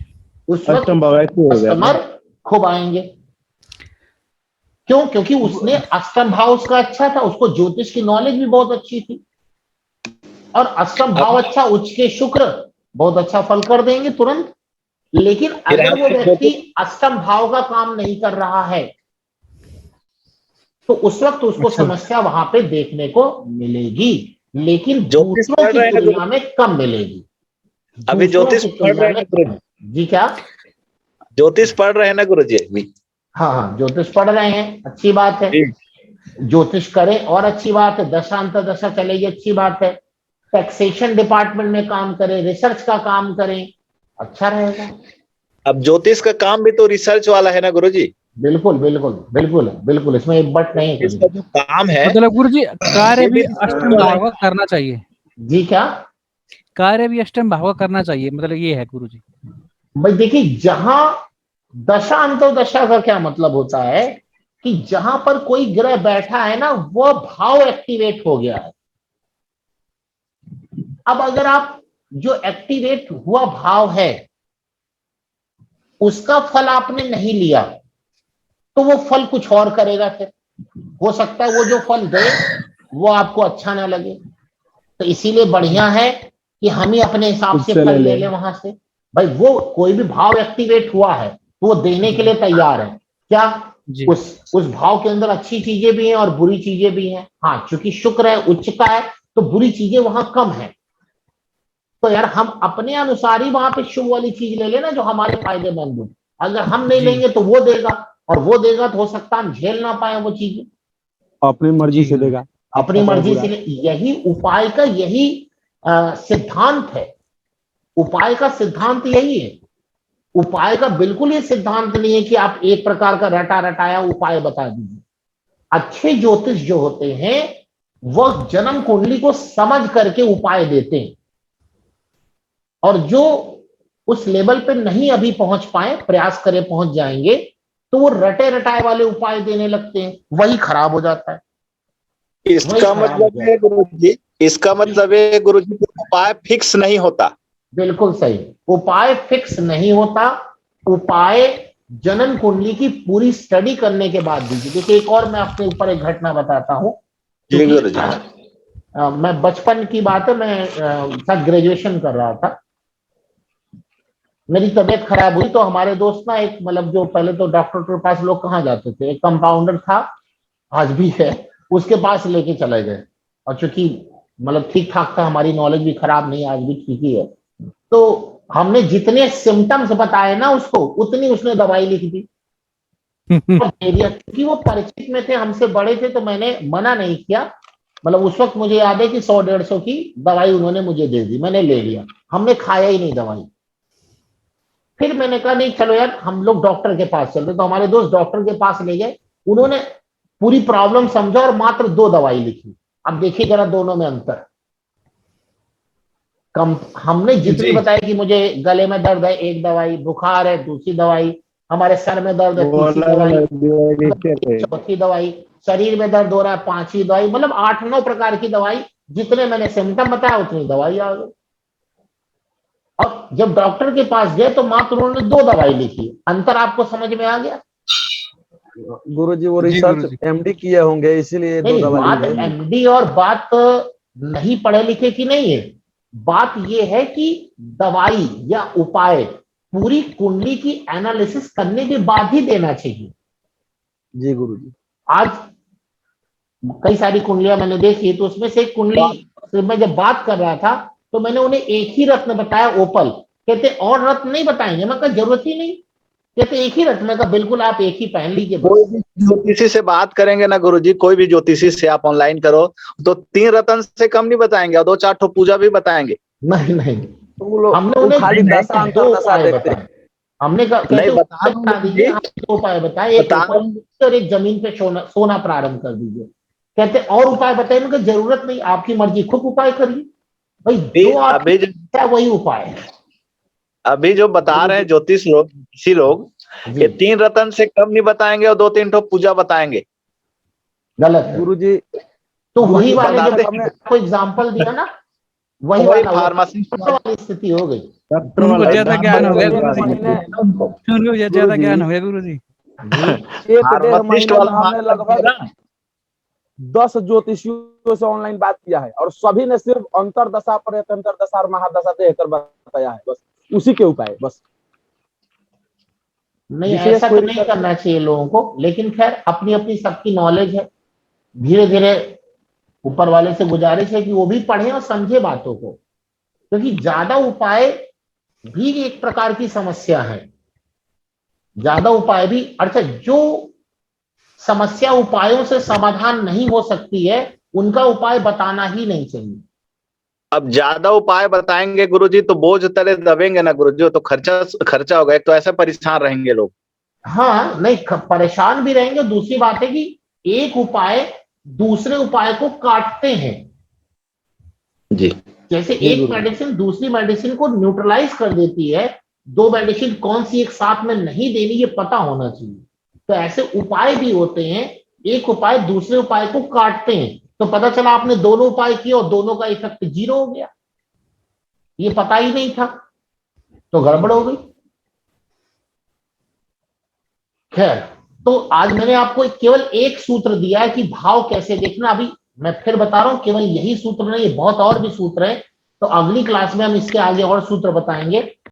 उस वक्त कस्टमर खूब आएंगे। क्यों? क्योंकि उसने अष्टम भाव उसका अच्छा था, उसको ज्योतिष की नॉलेज भी बहुत अच्छी थी, और अष्टम भाव अच्छा, उच्च के शुक्र बहुत अच्छा फल कर देंगे तुरंत। लेकिन अगर वो व्यक्ति अष्टम भाव का काम नहीं कर रहा है तो उस वक्त उसको समस्या वहां पे देखने को मिलेगी, लेकिन दूसरों की तुलना में कम मिलेगी। अभी ज्योतिष पढ़ रहे हैं जी, क्या ज्योतिष पढ़ रहे हैं ना गुरुजी अभी? हाँ, ज्योतिष पढ़ रहे हैं, अच्छी बात है। ज्योतिष करें और अच्छी बात है, दशा अंतर दशा चलेगी, अच्छी बात है। टैक्सेशन डिपार्टमेंट में काम करें, रिसर्च का काम करें, अच्छा रहेगा। अब ज्योतिष का काम भी तो रिसर्च वाला है ना गुरुजी? बिल्कुल बिल्कुल बिल्कुल बिल्कुल, इसमें एक बट नहीं है। इसका जो काम है मतलब गुरुजी कार्य भी अष्टम भाव का करना चाहिए। जी, क्या कार्य भी अष्टम भाव का करना चाहिए, मतलब ये है गुरुजी। भाई देखिए, जहां दशा अंतर्दशा का क्या मतलब होता है कि जहां पर कोई ग्रह बैठा है ना, वह भाव एक्टिवेट हो गया है। अब अगर आप जो एक्टिवेट हुआ भाव है उसका फल आपने नहीं लिया तो वो फल कुछ और करेगा। फिर हो सकता है वो जो फल दे वो आपको अच्छा ना लगे, तो इसीलिए बढ़िया है कि हम ही अपने हिसाब से फल ले लें वहां से। भाई वो कोई भी भाव एक्टिवेट हुआ है तो वो देने के लिए तैयार है। क्या उस भाव के अंदर अच्छी चीजें भी हैं और बुरी चीजें भी हैं। हाँ, चूंकि शुक्र है, उच्च का है, तो बुरी चीजें वहां कम है। तो यार हम अपने अनुसार ही वहां पे शुभ वाली चीज ले लेना जो हमारे फायदेमंद हो। अगर हम नहीं लेंगे तो वो देगा, और वो देगा तो हो सकता है हम झेल ना पाए वो चीजें। अपनी मर्जी से देगा, अपनी मर्जी से। यही उपाय का यही सिद्धांत है। उपाय का सिद्धांत यही है। उपाय का बिल्कुल ये सिद्धांत नहीं है कि आप एक प्रकार का रटा रटाया उपाय बता दीजिए। अच्छे ज्योतिष जो होते हैं वह जन्म कुंडली को समझ करके उपाय देते हैं, और जो उस लेवल पे नहीं अभी पहुंच पाए, प्रयास करे पहुंच जाएंगे, तो वो रटे रटाए वाले उपाय देने लगते हैं, वही खराब हो जाता है। इसका मतलब है गुरुजी, इसका मतलब है गुरुजी उपाय फिक्स नहीं होता। बिल्कुल सही, उपाय फिक्स नहीं होता। उपाय जन्म कुंडली की पूरी स्टडी करने के बाद दीजिए। देखिए, एक और मैं अपने ऊपर एक घटना बताता हूँ। जी गुरुजी। मैं बचपन की बात है, मैं ग्रेजुएशन कर रहा था, मेरी तबीयत खराब हुई, तो हमारे दोस्त ना एक, मतलब जो पहले तो डॉक्टर के पास लोग कहाँ जाते थे, एक कंपाउंडर था, आज भी है, उसके पास लेके चले गए। और चूंकि मतलब ठीक ठाक था, हमारी नॉलेज भी खराब नहीं, आज भी ठीक ही है, तो हमने जितने सिम्टम्स बताए ना उसको, उतनी उसने दवाई लिख दी और दे दिया। क्योंकि वो परिचित में थे, हमसे बड़े थे, तो मैंने मना नहीं किया। मतलब उस वक्त मुझे याद है कि 100-150 की दवाई उन्होंने मुझे दे दी, मैंने ले लिया, हमने खाया ही नहीं दवाई। फिर मैंने कहा नहीं, चलो यार हम लोग डॉक्टर के पास चलते, तो हमारे दोस्त डॉक्टर के पास ले गए। उन्होंने पूरी प्रॉब्लम समझा और मात्र 2 दवाई लिखी। अब देखिए जरा दोनों में अंतर। हमने जितनी बताया कि मुझे गले में दर्द है 1 दवाई, बुखार है 2री दवाई, हमारे सर में दर्द है 3री दवाई, 4थी दवाई, शरीर में दर्द हो रहा है 5वीं दवाई, मतलब 8-9 प्रकार की दवाई, जितने मैंने सिम्टम बताया उतनी दवाई आ गई। और जब डॉक्टर के पास गए तो मात्र उन्होंने 2 दवाई लिखी। अंतर आपको समझ में आ गया? गुरुजी वो रिसर्च एमडी किए होंगे, इसीलिए 2 दवाई। बात एमडी और बात नहीं पढ़े लिखे की नहीं है, बात यह है कि दवाई या उपाय पूरी कुंडली की एनालिसिस करने के बाद ही देना चाहिए। जी गुरुजी। आज कई सारी कुंडलियां मैंने देखी, तो उसमें से एक कुंडली मैं जब बात कर रहा था, तो मैंने उन्हें एक ही रत्न बताया, ओपल। कहते और रत्न नहीं बताएंगे, मैं कहा जरूरत ही नहीं, कहते एक ही रत्न। मैं कहा बिल्कुल, आप एक ही पहन लीजिए। कोई भी ज्योतिषी से बात करेंगे ना गुरुजी, कोई भी ज्योतिषी से आप ऑनलाइन करो, तो 3 रत्न से कम नहीं बताएंगे, और 2-4 ठो पूजा भी बताएंगे। नहीं, हमने उन्हें खाली दशा अंतर दशा देखते हैं। हमने नहीं बता दीजिए, 2 उपाय बताए, एक और एक जमीन पे सोना प्रारंभ कर दीजिए। कहते और उपाय बताए, उनकी जरूरत नहीं, आपकी मर्जी, खूब उपाय करिए भाई, जो आप वही उपाय है। अभी जो बता रहे हैं ज्योतिष लोग, किसी लोग, ये 3 रत्न से कम नहीं बताएंगे और 2-3 ठो पूजा बताएंगे। गलत है गुरुजी। तो वही वाले जो हमने आपको एग्जांपल दिया ना, वही फार्मेसिस्ट वाली स्थिति हो गई। उनको ज्यादा ज्ञान हो गया गुरुजी, उनको ज्यादा ज्ञान हो गया गुरुजी। 1-1.5 महीने में हमने लगभग 10 ज्योतिषियों से ऑनलाइन बात किया है, और सभी ने सिर्फ अंतरदशा, प्रत्यंतरदशा और महादशा देकर बताया है, बस उसी के उपाय। बस नहीं, ऐसा तो नहीं करना चाहिए लोगों को, लेकिन खैर अपनी अपनी सबकी नॉलेज है। धीरे धीरे ऊपर वाले से गुजारिश है कि वो भी पढ़े और समझे बातों को, क्योंकि ज्यादा उपाय भी एक प्रकार की समस्या है। ज्यादा उपाय भी, अच्छा, जो समस्या उपायों से समाधान नहीं हो सकती है, उनका उपाय बताना ही नहीं चाहिए। अब ज्यादा उपाय बताएंगे गुरुजी तो बोझ तले दबेंगे ना गुरुजी, तो खर्चा होगा, एक तो ऐसे परेशान रहेंगे लोग। हाँ नहीं, परेशान भी रहेंगे। दूसरी बात है कि एक उपाय दूसरे उपाय को काटते हैं जी। जैसे एक मेडिसिन दूसरी मेडिसिन को न्यूट्रलाइज कर देती है, 2 मेडिसिन कौन सी एक साथ में नहीं देनी, ये पता होना चाहिए। तो ऐसे उपाय भी होते हैं, एक उपाय दूसरे उपाय को काटते हैं, तो पता चला आपने दोनों उपाय किए और दोनों का इफेक्ट 0 हो गया, ये पता ही नहीं था, तो गड़बड़ हो गई। खैर, तो आज मैंने आपको केवल एक सूत्र दिया है कि भाव कैसे देखना। अभी मैं फिर बता रहा हूं, केवल यही सूत्र नहीं, बहुत और भी सूत्र है, तो अगली क्लास में हम इसके आगे और सूत्र बताएंगे।